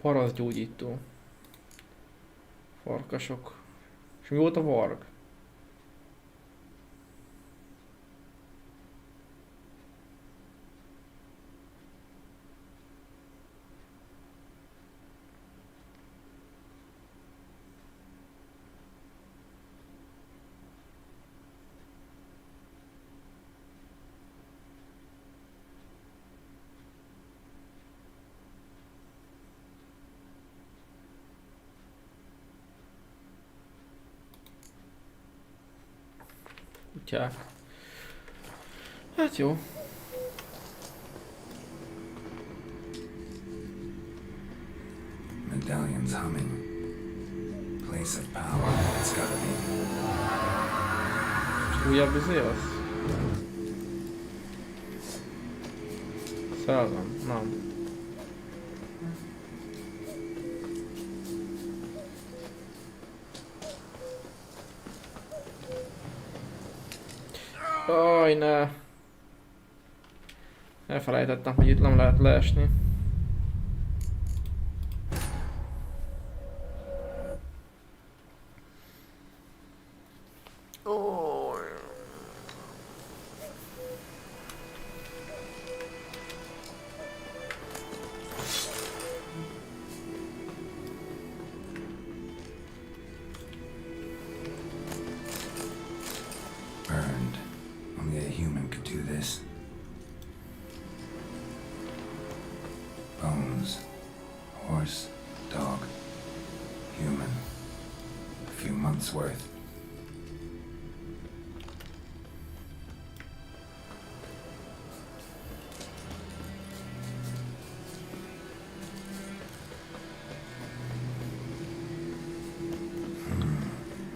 Parasztgyógyító. Farkasok. És mi volt a varg? kutyák. Hát jó. Medallion's humming. Place of power, it's gotta be. Újabb izé az? Szerelem? Nem. Aj, ne! Elfelejtettem, hogy itt nem lehet leesni. Burned. Only a human could do this. Bones. Horse. Dog. Human. A few months' worth.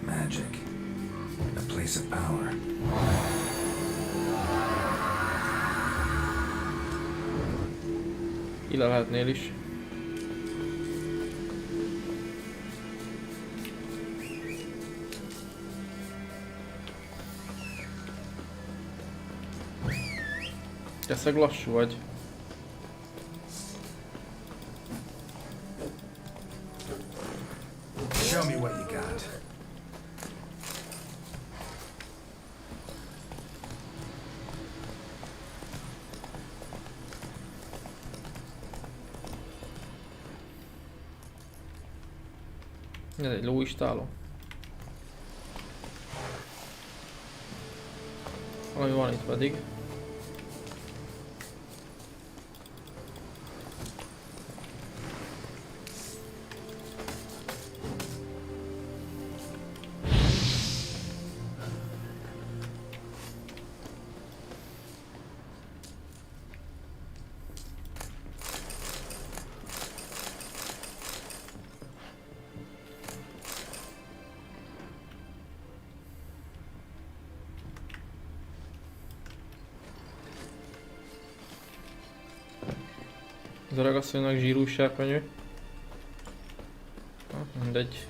Magic. A place of power. Illetnél is. Teszeg lassú vagy. Show me what you got. Ez egy lóistáló. Valami van itt pedig. Az öregasszonynak zsírú serpenyő. Mindegy.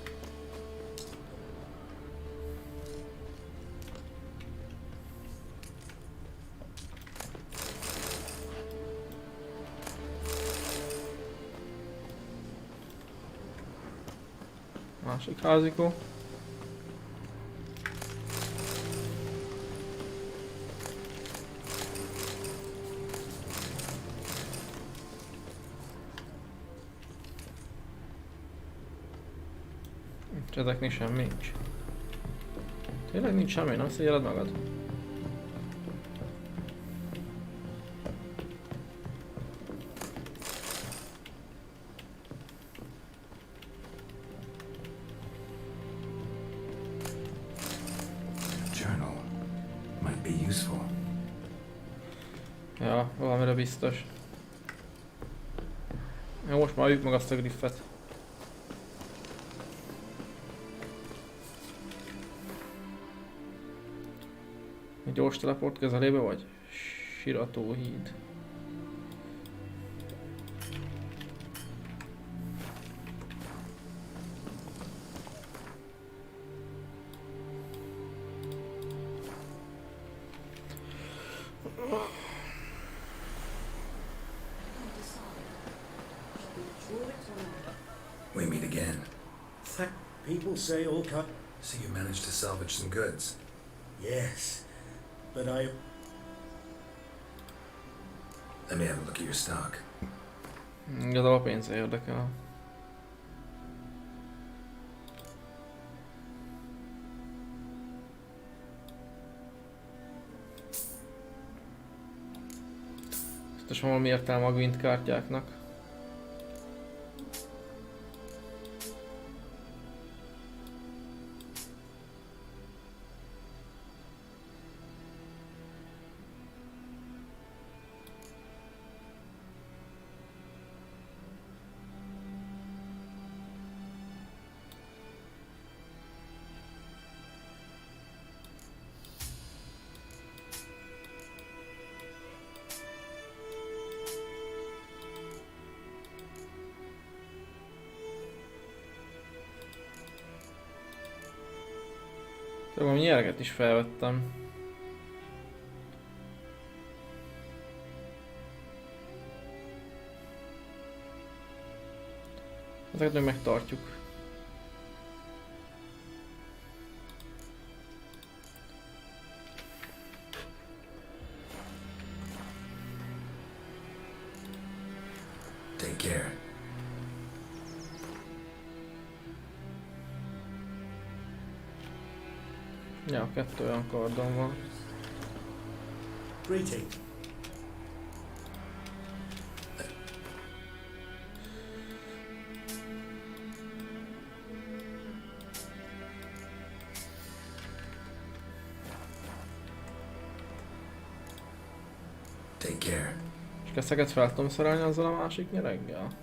Másik házikó. Ezeknél semmi nincs. Tényleg nincs semmi, nem szégyeled magad? Journal might be useful. Ja, valamire biztos. Jó, most már üljük meg azt a griffet. Egy gyors teleport közelébe vagy? Siratóhíd. We meet again. People say all cut. So you managed to salvage some goods. Yes, but I... Let me have a look at your stock. Igazából a pénze érdekel. Biztosan valami értelme a Gwent kártyáknak. Tudom, nyerget is felvettem. Ezeket még megtartjuk. Take care. Ja, 2 olyan kardon van. Greeting. Take care. És keszeket fel tudom szerelni azzal a másik nyereggel?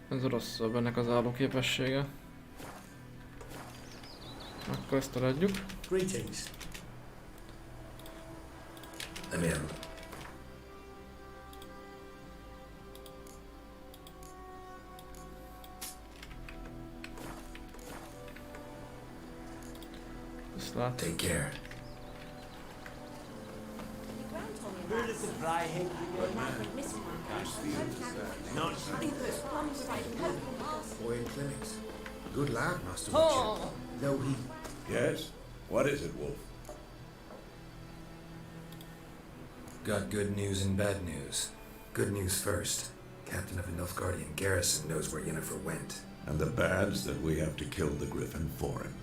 Ez rosszabb ennek az állóképessége. Akkor ezt eladjuk. Greetings. I'm in. Viszlát. Take care. Boy in clinics. Good lad, Master Witcher. Though he... Yes? What is it, Wolf? Got good news and bad news. Good news first. Captain of the Nilfgaardian garrison knows where Yennefer went. And the bad's that we have to kill the Griffin for him.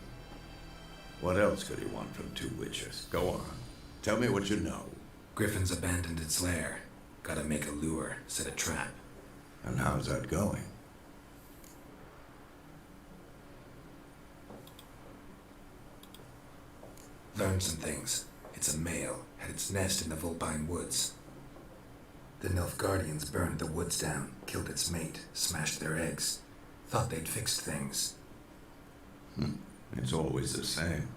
What else could he want from 2 witches? Go on. Tell me what you know. Griffin's abandoned its lair. Gotta make a lure, set a trap. And how's that going? Learned some things. It's a male, had its nest in the Vulpine Woods. The Nilfgaardians burned the woods down, killed its mate, smashed their eggs. Thought they'd fixed things. It's always the same.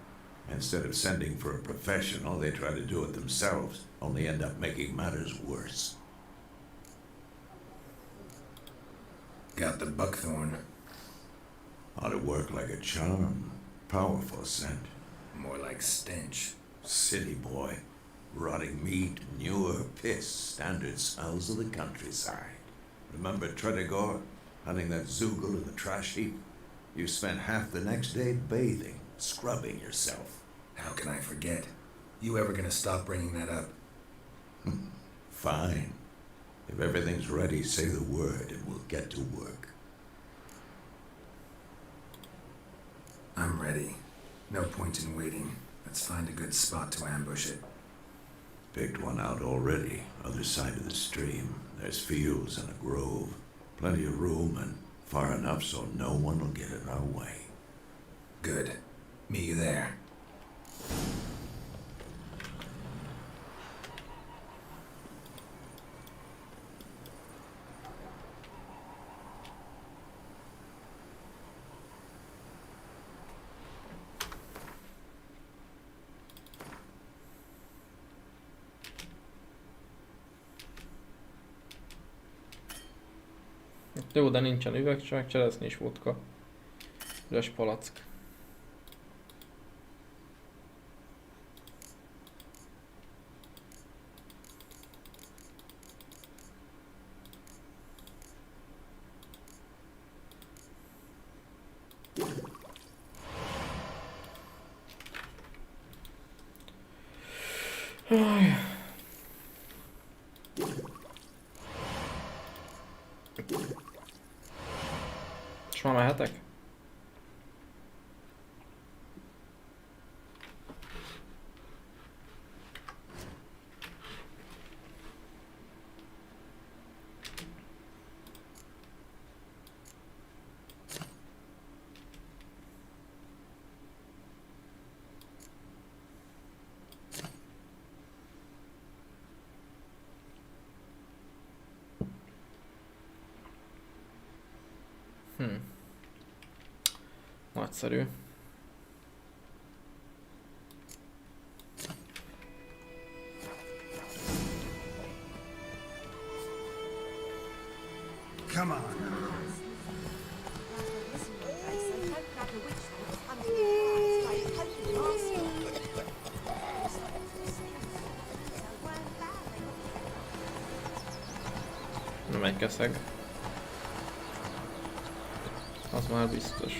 Instead of sending for a professional, they try to do it themselves, only end up making matters worse. Got the buckthorn. Ought to work like a charm. Powerful scent. More like stench. City boy. Rotting meat, manure, piss, standard smells of the countryside. Remember Tredegor? Hunting that Zoogle in the trash heap? You spent half the next day bathing, scrubbing yourself. How can I forget? You ever gonna stop bringing that up? Fine. If everything's ready, say the word and we'll get to work. I'm ready. No point in waiting. Let's find a good spot to ambush it. Picked one out already, other side of the stream. There's fields and a grove. Plenty of room and far enough so no one will get in our way. Good. Meet you there. Jó, de nincsen üveg, csak cseresznyi és vodka. Üres palack. És már mehetek? nagyszerű. Come on. Nem egy keszeg. Az már biztos.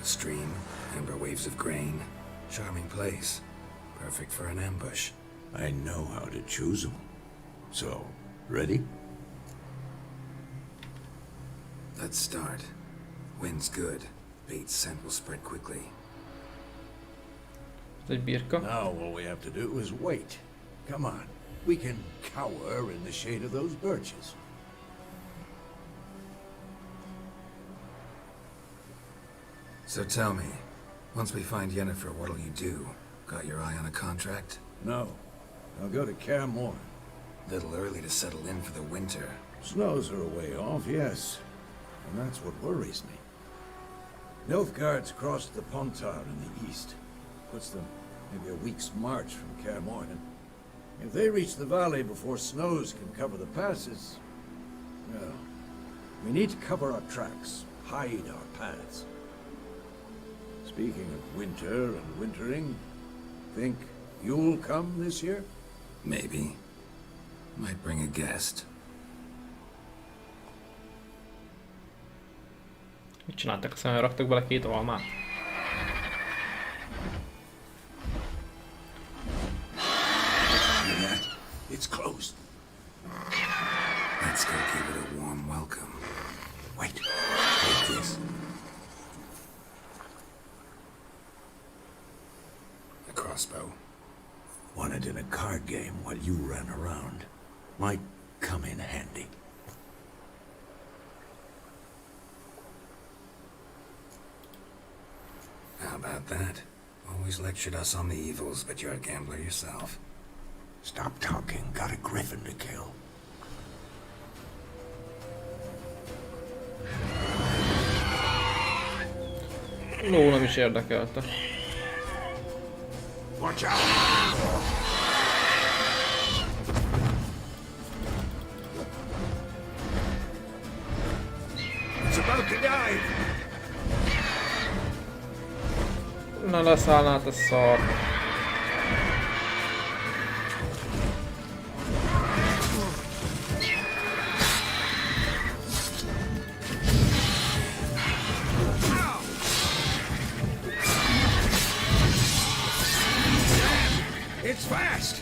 A stream, amber waves of grain. Charming place. Perfect for an ambush. I know how to choose them. So, ready? Let's start. Wind's good. Bait scent will spread quickly. Ez egy birka. Now all we have to do is wait. Come on. We can cower in the shade of those birches. So tell me, once we find Yennefer, what'll you do? Got your eye on a contract? No. I'll go to Káromkodásért. Little early to settle in for the winter. Snows are a way off, yes. And that's what worries me. Nilfgaard's crossed the Pontar in the east. Puts them maybe a week's march from Káromkodásért. If they reach the valley before snows can cover the passes, well, we need to cover our tracks, hide our paths. Speaking of winter and wintering, think you'll come this year? Maybe. Might bring a guest. Mit csináltak? A szemben raktak bele 2 almát? It's closed. Let's go give it a warm welcome. Wait. Take this. A crossbow. Won it in a card game while you ran around. Might come in handy. How about that? Always lectured us on the evils, but you're a gambler yourself. Stop talking. Got a griffin to kill. Ló, nem is érdekelte. Watch out! It's about to dive. Na leszállnál, te szar. It's fast.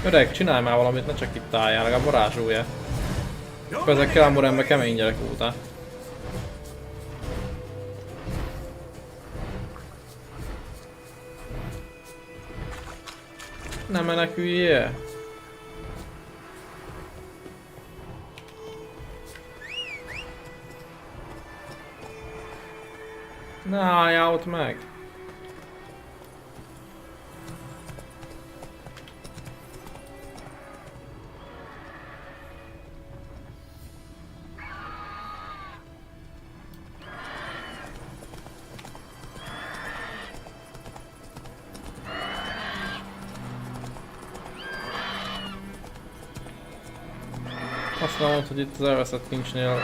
Öreg, csinálj már valamit, ne csak itt álljál, legalább varázsolja. Ezek Káromkodásért kemény gyerek voltál. Ne meneküljél! Ne álljál ott meg! Azt mondod, hogy itt az elveszett kincsnél volt.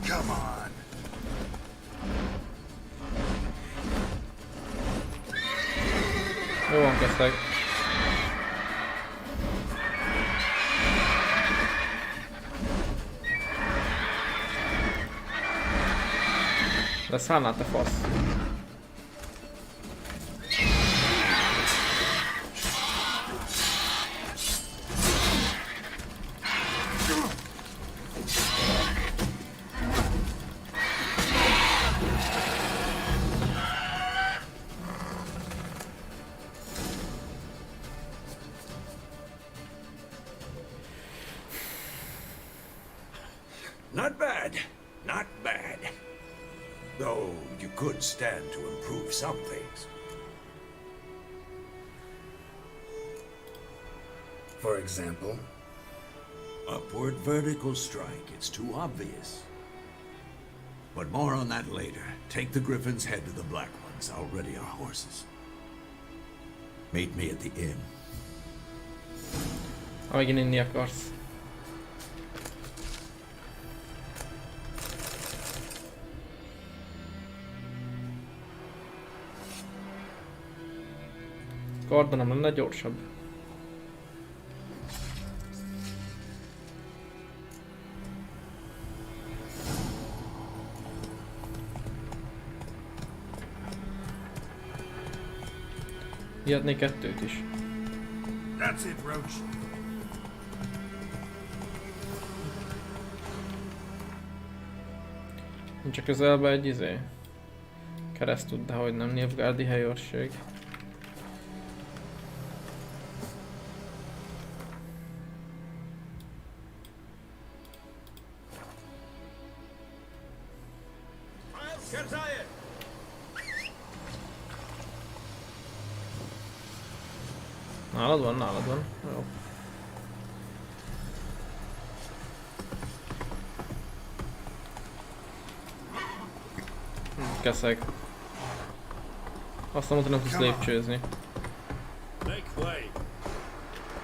Come on. Jó van, keszeg. Leszállnál, te fasz? Not bad. Not bad. Though you could stand to improve some things. For example? Upward vertical strike. It's too obvious. But more on that later. Take the Griffin's head to the Black Ones. I'll ready our horses. Meet me at the inn. Ha megint inni akarsz. Karda nem lenne gyorsabb. Ijedné kettőt is. That's it, Roach. Nincs a közelbe egy izé. Keresztút, de hogy nem Nilfgaardi helyőrség. Nálad van, nálad van. Jó. Keszeg. Azt mondta, nem tudsz lépcsőzni.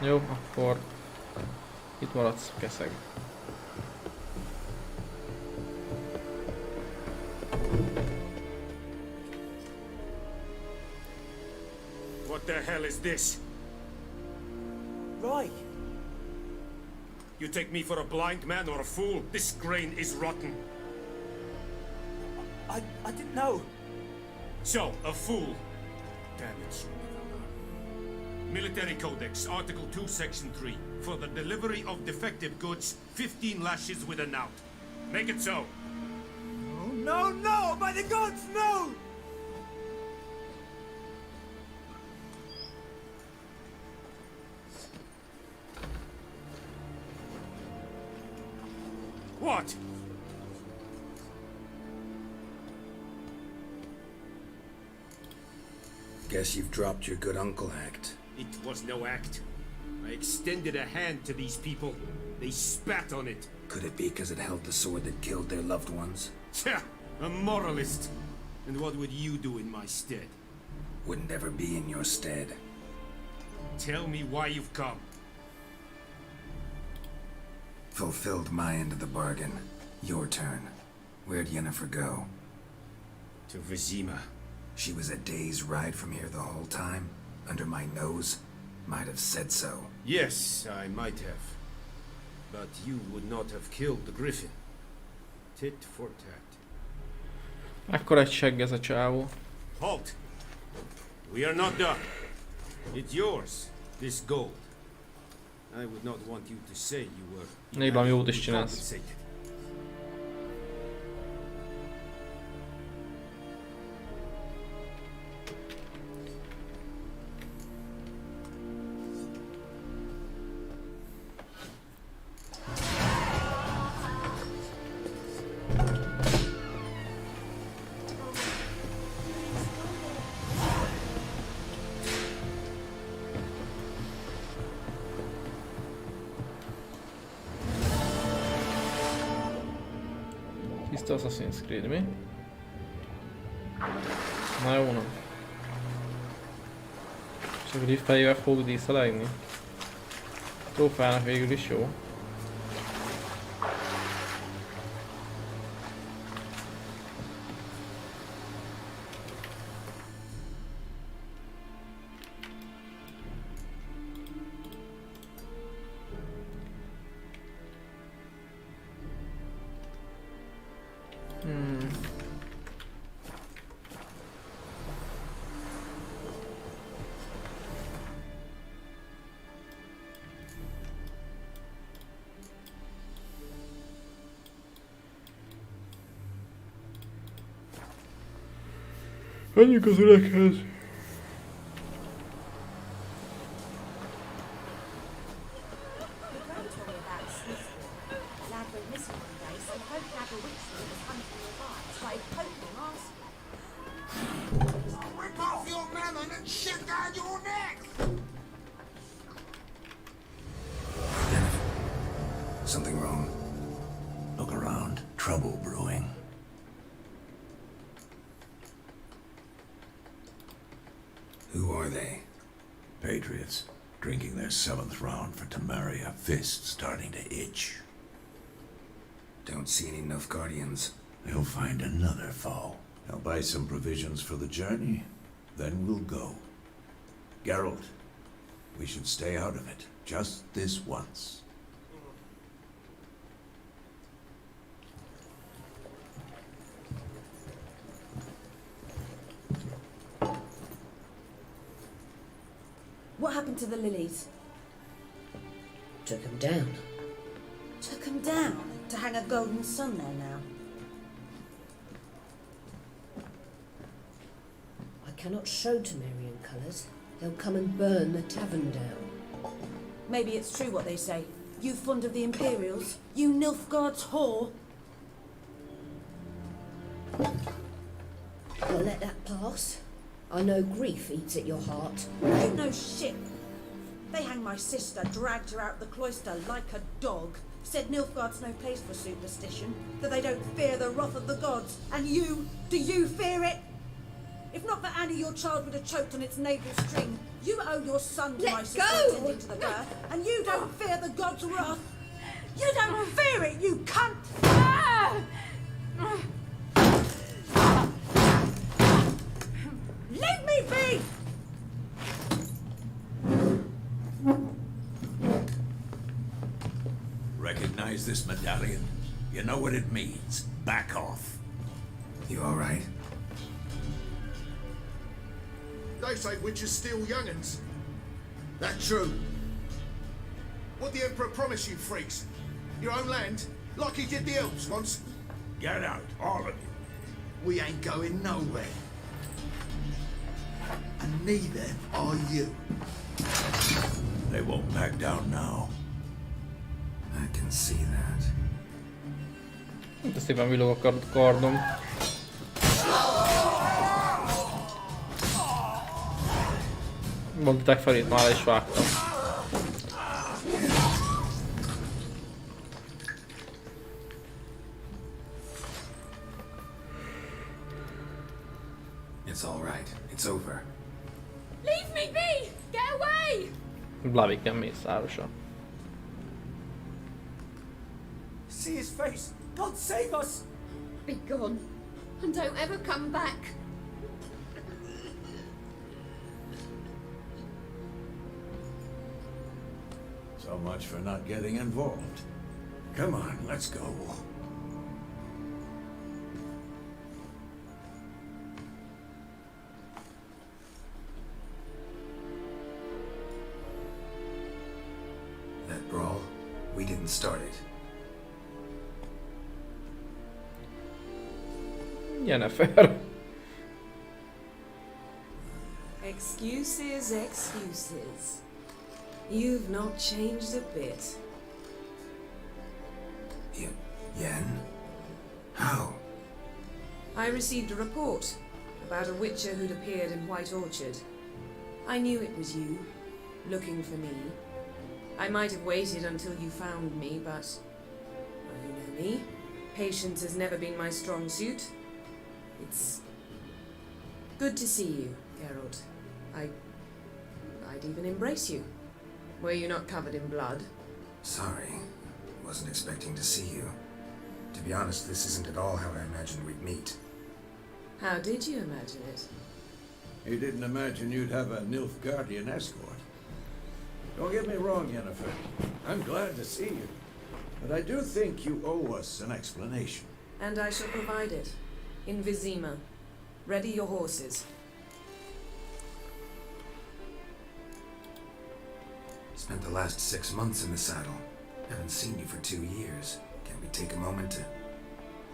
Jó, akkor itt maradsz, keszeg. What the hell is this? Right. You take me for a blind man or a fool? This grain is rotten. I didn't know. So, a fool. Damn it. Military Codex, Article 2, Section 3. For the delivery of defective goods, 15 lashes with a knout. Make it so. Oh, no, no! By the gods, no! What? Guess you've dropped your good uncle act. It was no act. I extended a hand to these people. They spat on it. Could it be because it held the sword that killed their loved ones? Tja, a moralist. And what would you do in my stead? Wouldn't ever be in your stead. Tell me why you've come. Fulfilled my end of the bargain. Your turn. Where'd Yennefer go? To Vizima. She was a day's ride from here the whole time? Under my nose? Might have said so. Yes, I might have. But you would not have killed the griffin. Tit for tat. Ekkor egy segg ez a csávó. Halt! We are not done. It's yours, this gold. I would not want you to say you were Még valami jót is csinálsz. compensated. Tiszta Assassin's Creed, mi? Na jó, nem. Csak a fejével fogok díszelegni. Trófának végül is jó. Menjünk az üreghez. Rip off your melon and shit down your neck! Something wrong? Look around. Trouble brewing. Who are they? Patriots, drinking their 7th round for Tamaria, fist starting to itch. Don't see any Nilfgaardians. They'll find another foe. I'll buy some provisions for the journey, then we'll go. Geralt, we should stay out of it, just this once. What happened to the lilies? Took him down. Took them down to hang a golden sun there now. I cannot show Temerian colours. They'll come and burn the tavern down. Maybe it's true what they say. You fond of the Imperials? You Nilfgaard's whore? I'll let that pass. I know grief eats at your heart. You know shit. They hanged my sister, dragged her out the cloister like a dog. Said Nilfgaard's no place for superstition, that they don't fear the wrath of the gods. And you, do you fear it? If not for Annie, your child would have choked on its navel string. You owe your son to Let my sister go! attending to the birth, and you don't fear the gods' wrath. You don't fear it, you cunt! Leave me be! Recognize this medallion? You know what it means. Back off. You alright? They say witches steal young'uns. That true? What the Emperor promise you, freaks? Your own land? Like he did the elves once? Get out, all of you. We ain't going nowhere. And neither are you. They won't back down now. I can see that. De szépen villog a kardom. Mondták felét, már is vágtam. It's all right. It's over. Leave me be! Get away! Blaviken mészárosa. See his face! God save us! Be gone, and don't ever come back. So much for not getting involved. Come on, let's go. That brawl, we didn't start it. Jennifer. Excuses, excuses. You've not changed a bit. Yen? How? I received a report about a witcher who'd appeared in White Orchard. I knew it was you, looking for me. I might have waited until you found me, but... well, you know me. Patience has never been my strong suit. It's good to see you, Geralt. I'd even embrace you. Were you not covered in blood? Sorry. Wasn't expecting to see you. To be honest, this isn't at all how I imagined we'd meet. How did you imagine it? You didn't imagine you'd have a Nilfgaardian escort. Don't get me wrong, Yennefer. I'm glad to see you. But I do think you owe us an explanation. And I shall provide it. In Vizima. Ready your horses. Spent the last 6 months in the saddle. Haven't seen you for 2 years. Can we take a moment to...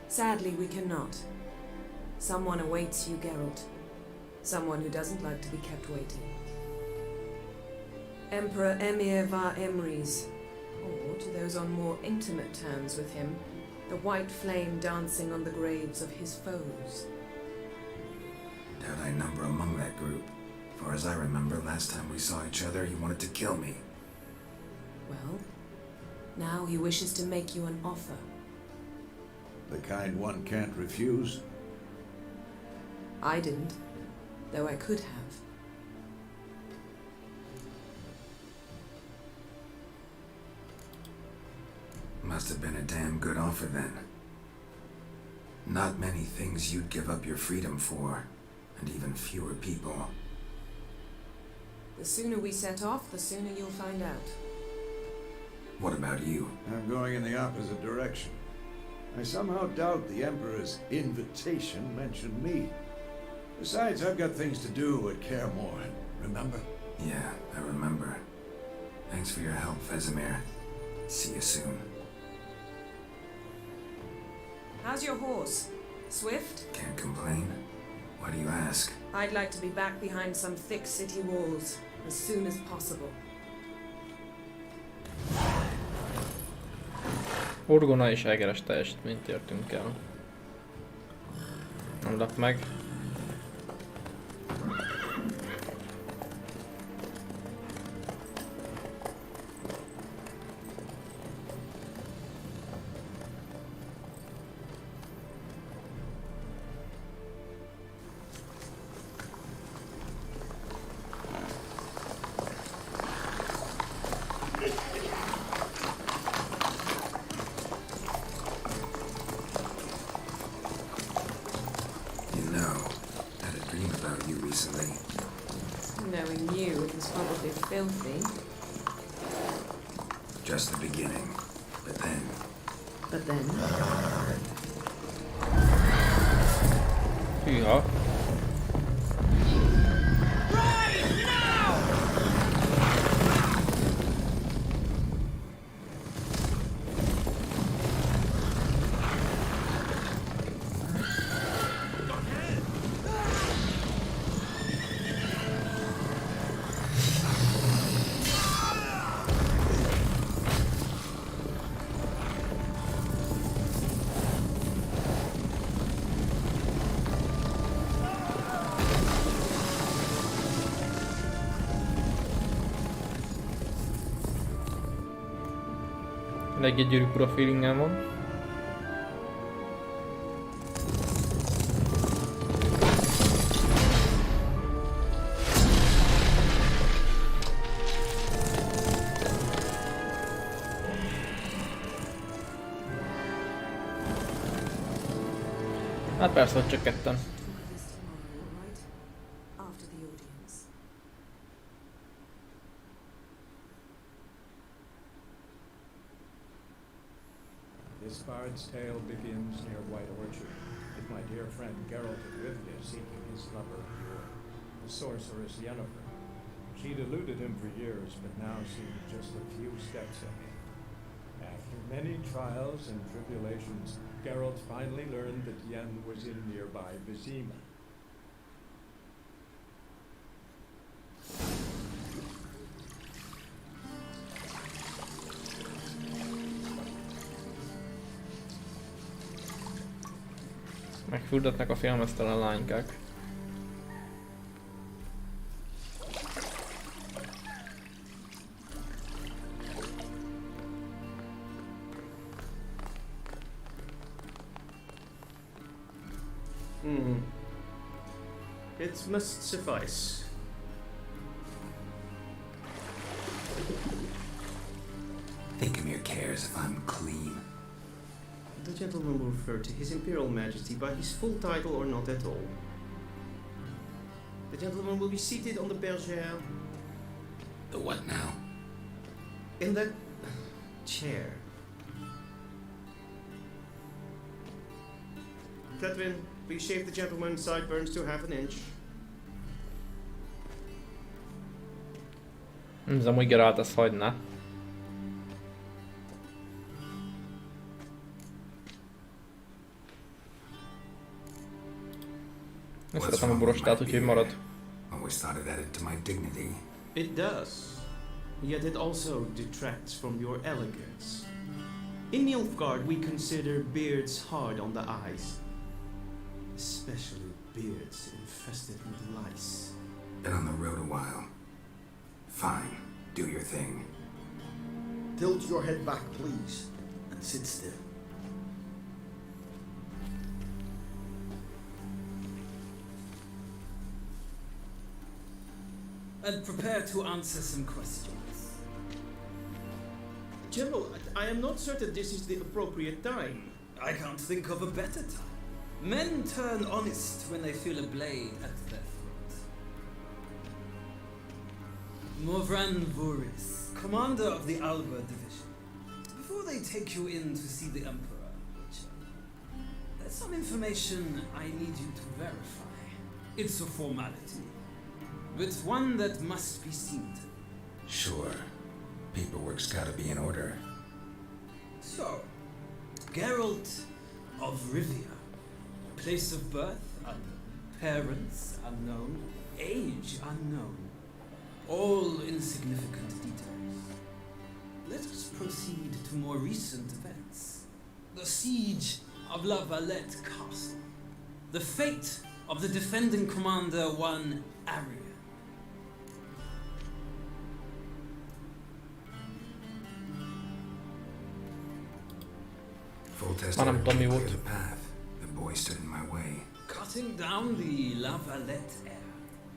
Sadly, we cannot. Someone awaits you, Geralt. Someone who doesn't like to be kept waiting. Emperor Emir var Emrys, or to those on more intimate terms with him, the white flame dancing on the graves of his foes. Doubt I number among that group. Far as I remember, last time we saw each other, he wanted to kill me. Well, now he wishes to make you an offer. The kind one can't refuse? I didn't, though I could have. Must have been a damn good offer then. Not many things you'd give up your freedom for, and even fewer people. The sooner we set off, the sooner you'll find out. What about you? I'm going in the opposite direction. I somehow doubt the Emperor's invitation mentioned me. Besides, I've got things to do at Kaer Morhen, remember? Yeah, I remember. Thanks for your help, Vesemir. See you soon. How's your horse? Swift? Can't complain. Why do you ask? I'd like to be back behind some thick city walls as soon as possible. Orgona és egeres teljesítményt értünk el. Nem lep meg. Knowing you, it was probably filthy. Just the beginning. But then... But then? Hűha. Egy gyűrűk ura feelingem van. Hát persze, hogy csak ketten. This bard's tale begins near White Orchard, with my dear friend Geralt of Rivia seeking his lover, the sorceress Yennefer. She'd eluded him for years, but now seemed just a few steps ahead. After many trials and tribulations, Geralt finally learned that Yen was in nearby Vizima. Megfürdetnek a félmeztelen lánykák. It must suffice. Think Emir cares if I'm clean. The gentleman will refer to His Imperial Majesty by his full title or not at all. The gentleman will be seated on the bergère. The what now? In that chair. Catherine, please shave the gentleman's sideburns to half an inch. Ez amúgy Geralt ezt hagyná. Ezt szeretem a borostát, úgyhogy marad. Always thought it added to my dignity. It does. Yet it also detracts from your elegance. In Nilfgaard, we consider beards hard on the eyes. Especially beards infested with lice. Been on the road a while. Fine, do your thing. Tilt your head back, please, and sit still. And prepare to answer some questions. General, I am not certain this is the appropriate time. I can't think of a better time. Men turn honest when they feel a blade at their throat. Morvran Voris, commander of the Alba division. Before they take you in to see the Emperor, there's some information I need you to verify. It's a formality, but one that must be seen to. Sure. Paperwork's gotta be in order. So, Geralt of Rivia. Place of birth unknown. Parents unknown. Age unknown. All insignificant details. Let us proceed to more recent events. The siege of La Valette Castle. The fate of the defending commander, one Arian. Full test Manam order Tommy to Wood. clear the path. The boy stood in my way. Cutting down the La Valette air.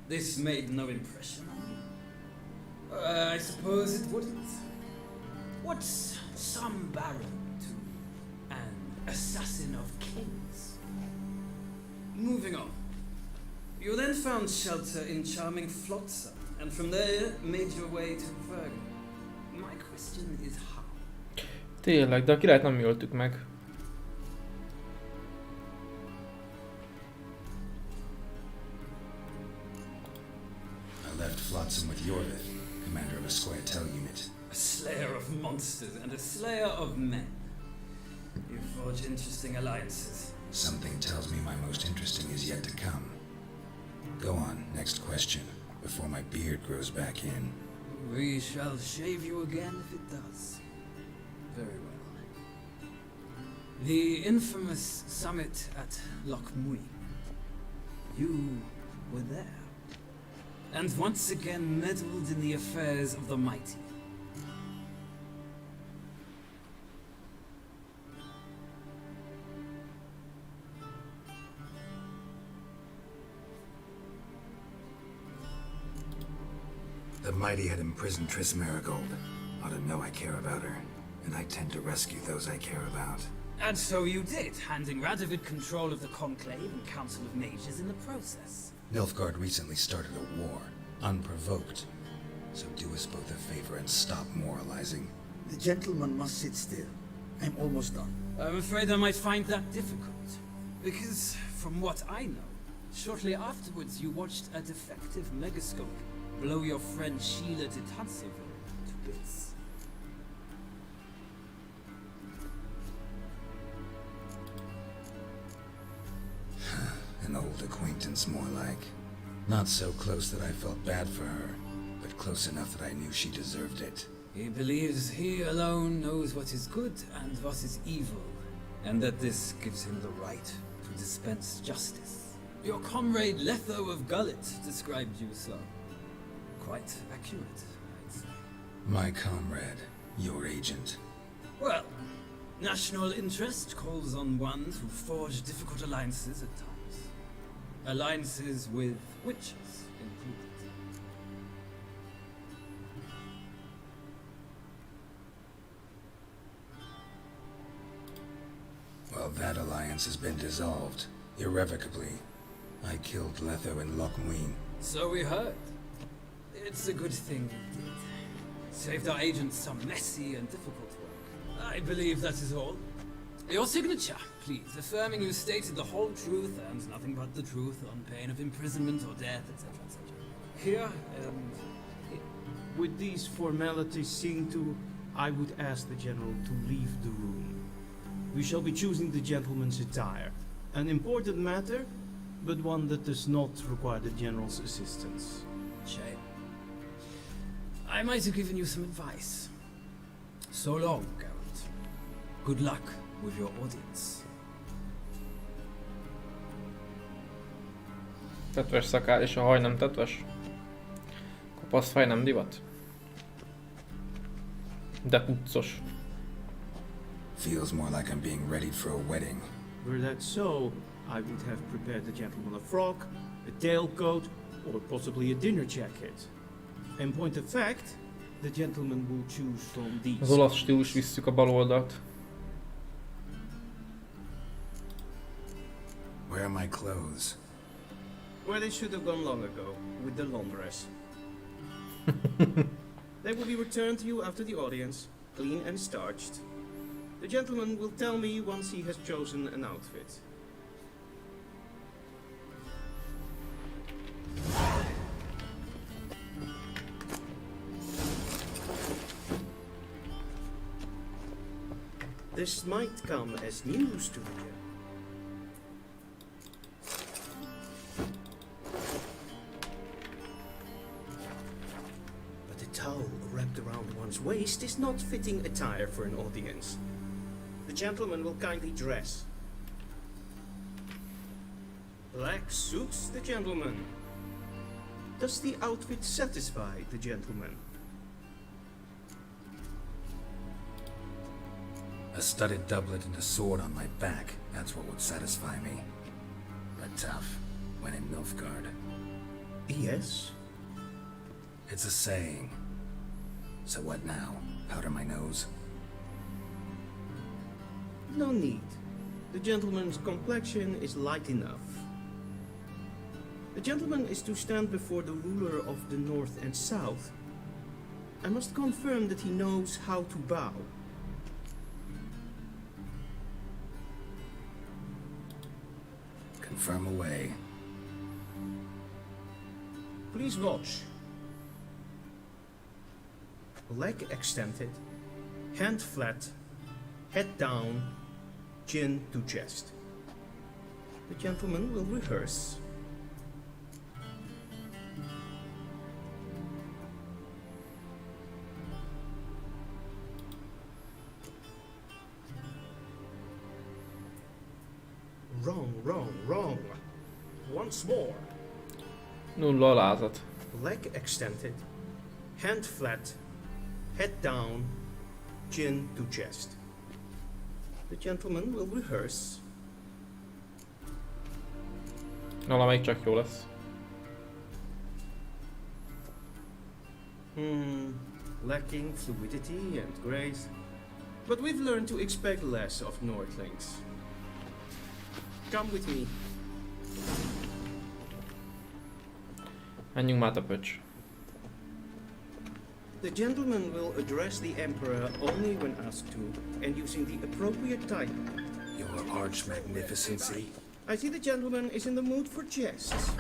This made no impression on you. I suppose it wouldn't. What's some baron to an assassin of kings? Moving on. You then found shelter in charming Flotsam, and from there made your way to Virgo. My question is how? Tényleg, de a királyt nem öltük meg. I left Flotsam with Jorvith, commander of a Squirtel unit. A slayer of monsters and a slayer of men. You forge interesting alliances. Something tells me my most interesting is yet to come. Go on, next question, before my beard grows back in. We shall shave you again if it does. Very well. The infamous summit at Loch Muin. You were there. And once again meddled in the affairs of the mighty. The mighty had imprisoned Triss Marigold. Ought to know I care about her, and I tend to rescue those I care about. And so you did, handing Radovid control of the Conclave and Council of Mages in the process. Nilfgaard recently started a war, unprovoked. So do us both a favor and stop moralizing. The gentleman must sit still. I'm almost done. I'm afraid I might find that difficult. Because, from what I know, shortly afterwards you watched a defective megascope blow your friend Sheila de Tudseville to bits. An old acquaintance, more like. Not so close that I felt bad for her, but close enough that I knew she deserved it. He believes he alone knows what is good and what is evil, and that this gives him the right to dispense justice. Your comrade Letho of Gullet described you so. Quite accurate, I'd say. My comrade, your agent. Well, national interest calls on one to forge difficult alliances at times. Alliances with witches included. Well, that alliance has been dissolved, irrevocably. I killed Letho in Loch Muin. So we heard. It's a good thing you did. Saved our agents some messy and difficult work. I believe that is all. Your signature, please, affirming you stated the whole truth and nothing but the truth on pain of imprisonment or death, etc., etc. Here and here. With these formalities seen to, I would ask the general to leave the room. We shall be choosing the gentleman's attire. An important matter, but one that does not require the General's assistance. Shame. I might have given you some advice. So long, Geralt. Good luck with your audience. Tetves szakál és a haj nem tetves? Kopasz fej nem divat? De tudzos. Feels more like I'm being readied for a wedding. Were that so, I would have prepared the gentleman a frock, a tailcoat, or possibly a dinner jacket. In point of fact, the gentleman will choose from these. Az olasz stílus visszük a bal oldalt. Where are my clothes? Where they should have gone long ago, with the laundress. They will be returned to you after the audience, clean and starched. The gentleman will tell me once he has chosen an outfit. This might come as news to the general. But the towel wrapped around one's waist is not fitting attire for an audience. The gentleman will kindly dress. Black suits the gentleman. Does the outfit satisfy the gentleman? A studded doublet and a sword on my back, that's what would satisfy me. But tough, when in Nilfgaard. Yes? It's a saying. So what now? Powder my nose? No need. The gentleman's complexion is light enough. The gentleman is to stand before the ruler of the North and South. I must confirm that he knows how to bow. Confirm away. Please watch. Leg extended, hand flat, head down, chin to chest. The gentleman will rehearse. Wrong, wrong, wrong. Once more. Nulla alázat. Leg extended, hand flat, head down, chin to chest. The gentleman will rehearse. Valamelyik csak jó lesz. Lacking fluidity and grace. But we've learned to expect less of Nordlings. Come with me. Menjünk már a pöcs. The gentleman will address the Emperor only when asked to, and using the appropriate title. Your Arch Magnificency? I see the gentleman is in the mood for jests.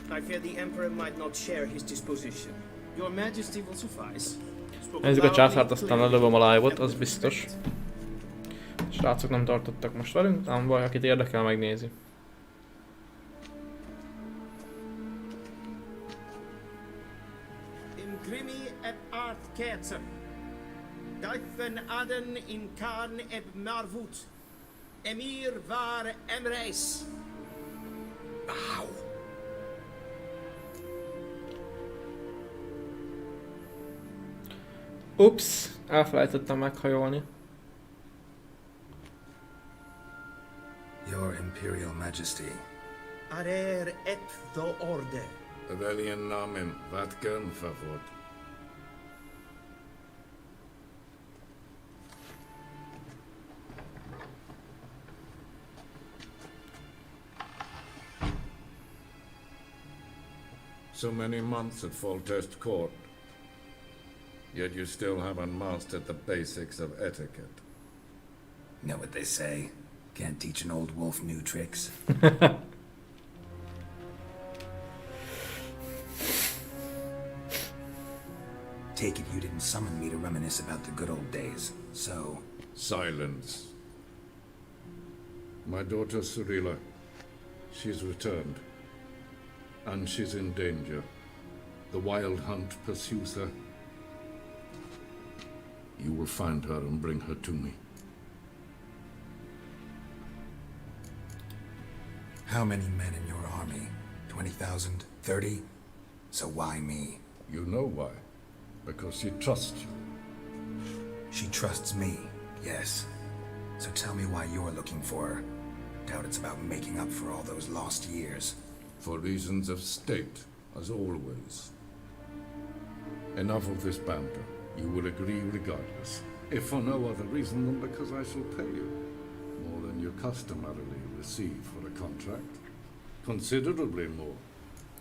I fear the Emperor might not share his disposition. Your Majesty will suffice. Nézzük a császárt, aztán lelövöm a live-ot, az biztos. Srácok nem tartottak most velünk, nem baj, akit érdekel, megnézi. Grimi eb art kerzen. Duiven aden in Karn eb marvut. Emir var emreis. Ow. Ups, elfelejtettem meghajolni. Your Imperial Majesty. Arer ep the order. Väljen namen, vatkan favor. So many months at Foltest Court, yet you still haven't mastered the basics of etiquette. Know what they say? Can't teach an old wolf new tricks. Take it you didn't summon me to reminisce about the good old days, so... Silence. My daughter Cyrilla, She's returned. And she's in danger. The wild hunt pursues her. You will find her and bring her to me. How many men in your army? 20,000? 30? So why me? You know why. Because she trusts you. She trusts me, yes. So tell me why you're looking for her. Doubt it's about making up for all those lost years. For reasons of state, as always. Enough of this banter. You will agree regardless. If for no other reason than because I shall pay you. More than you customarily receive for a contract. Considerably more.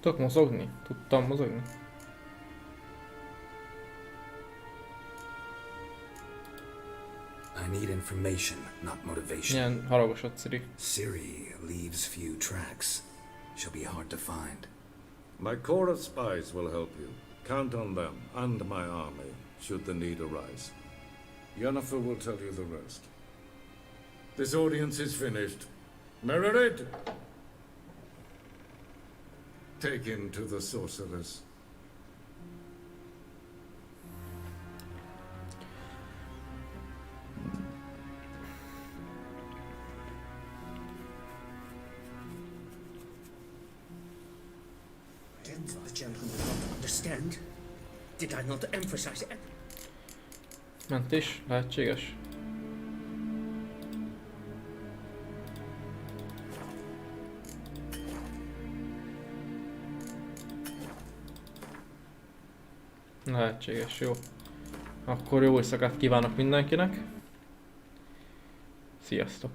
Tudok mozogni? Tudtam mozogni? I need information, not motivation. Milyen haragosod, Ciri. Ciri leaves few tracks. She'll be hard to find. My corps of spies will help you. Count on them and my army, should the need arise. Yennefer will tell you the rest. This audience is finished. Meredith! Take him to the sorceress. Did the gentleman not understand? Did I not emphasize it? Mentés? Lehetséges? Lehetséges, jó. Akkor jó éjszakát kívánok mindenkinek. Sziasztok!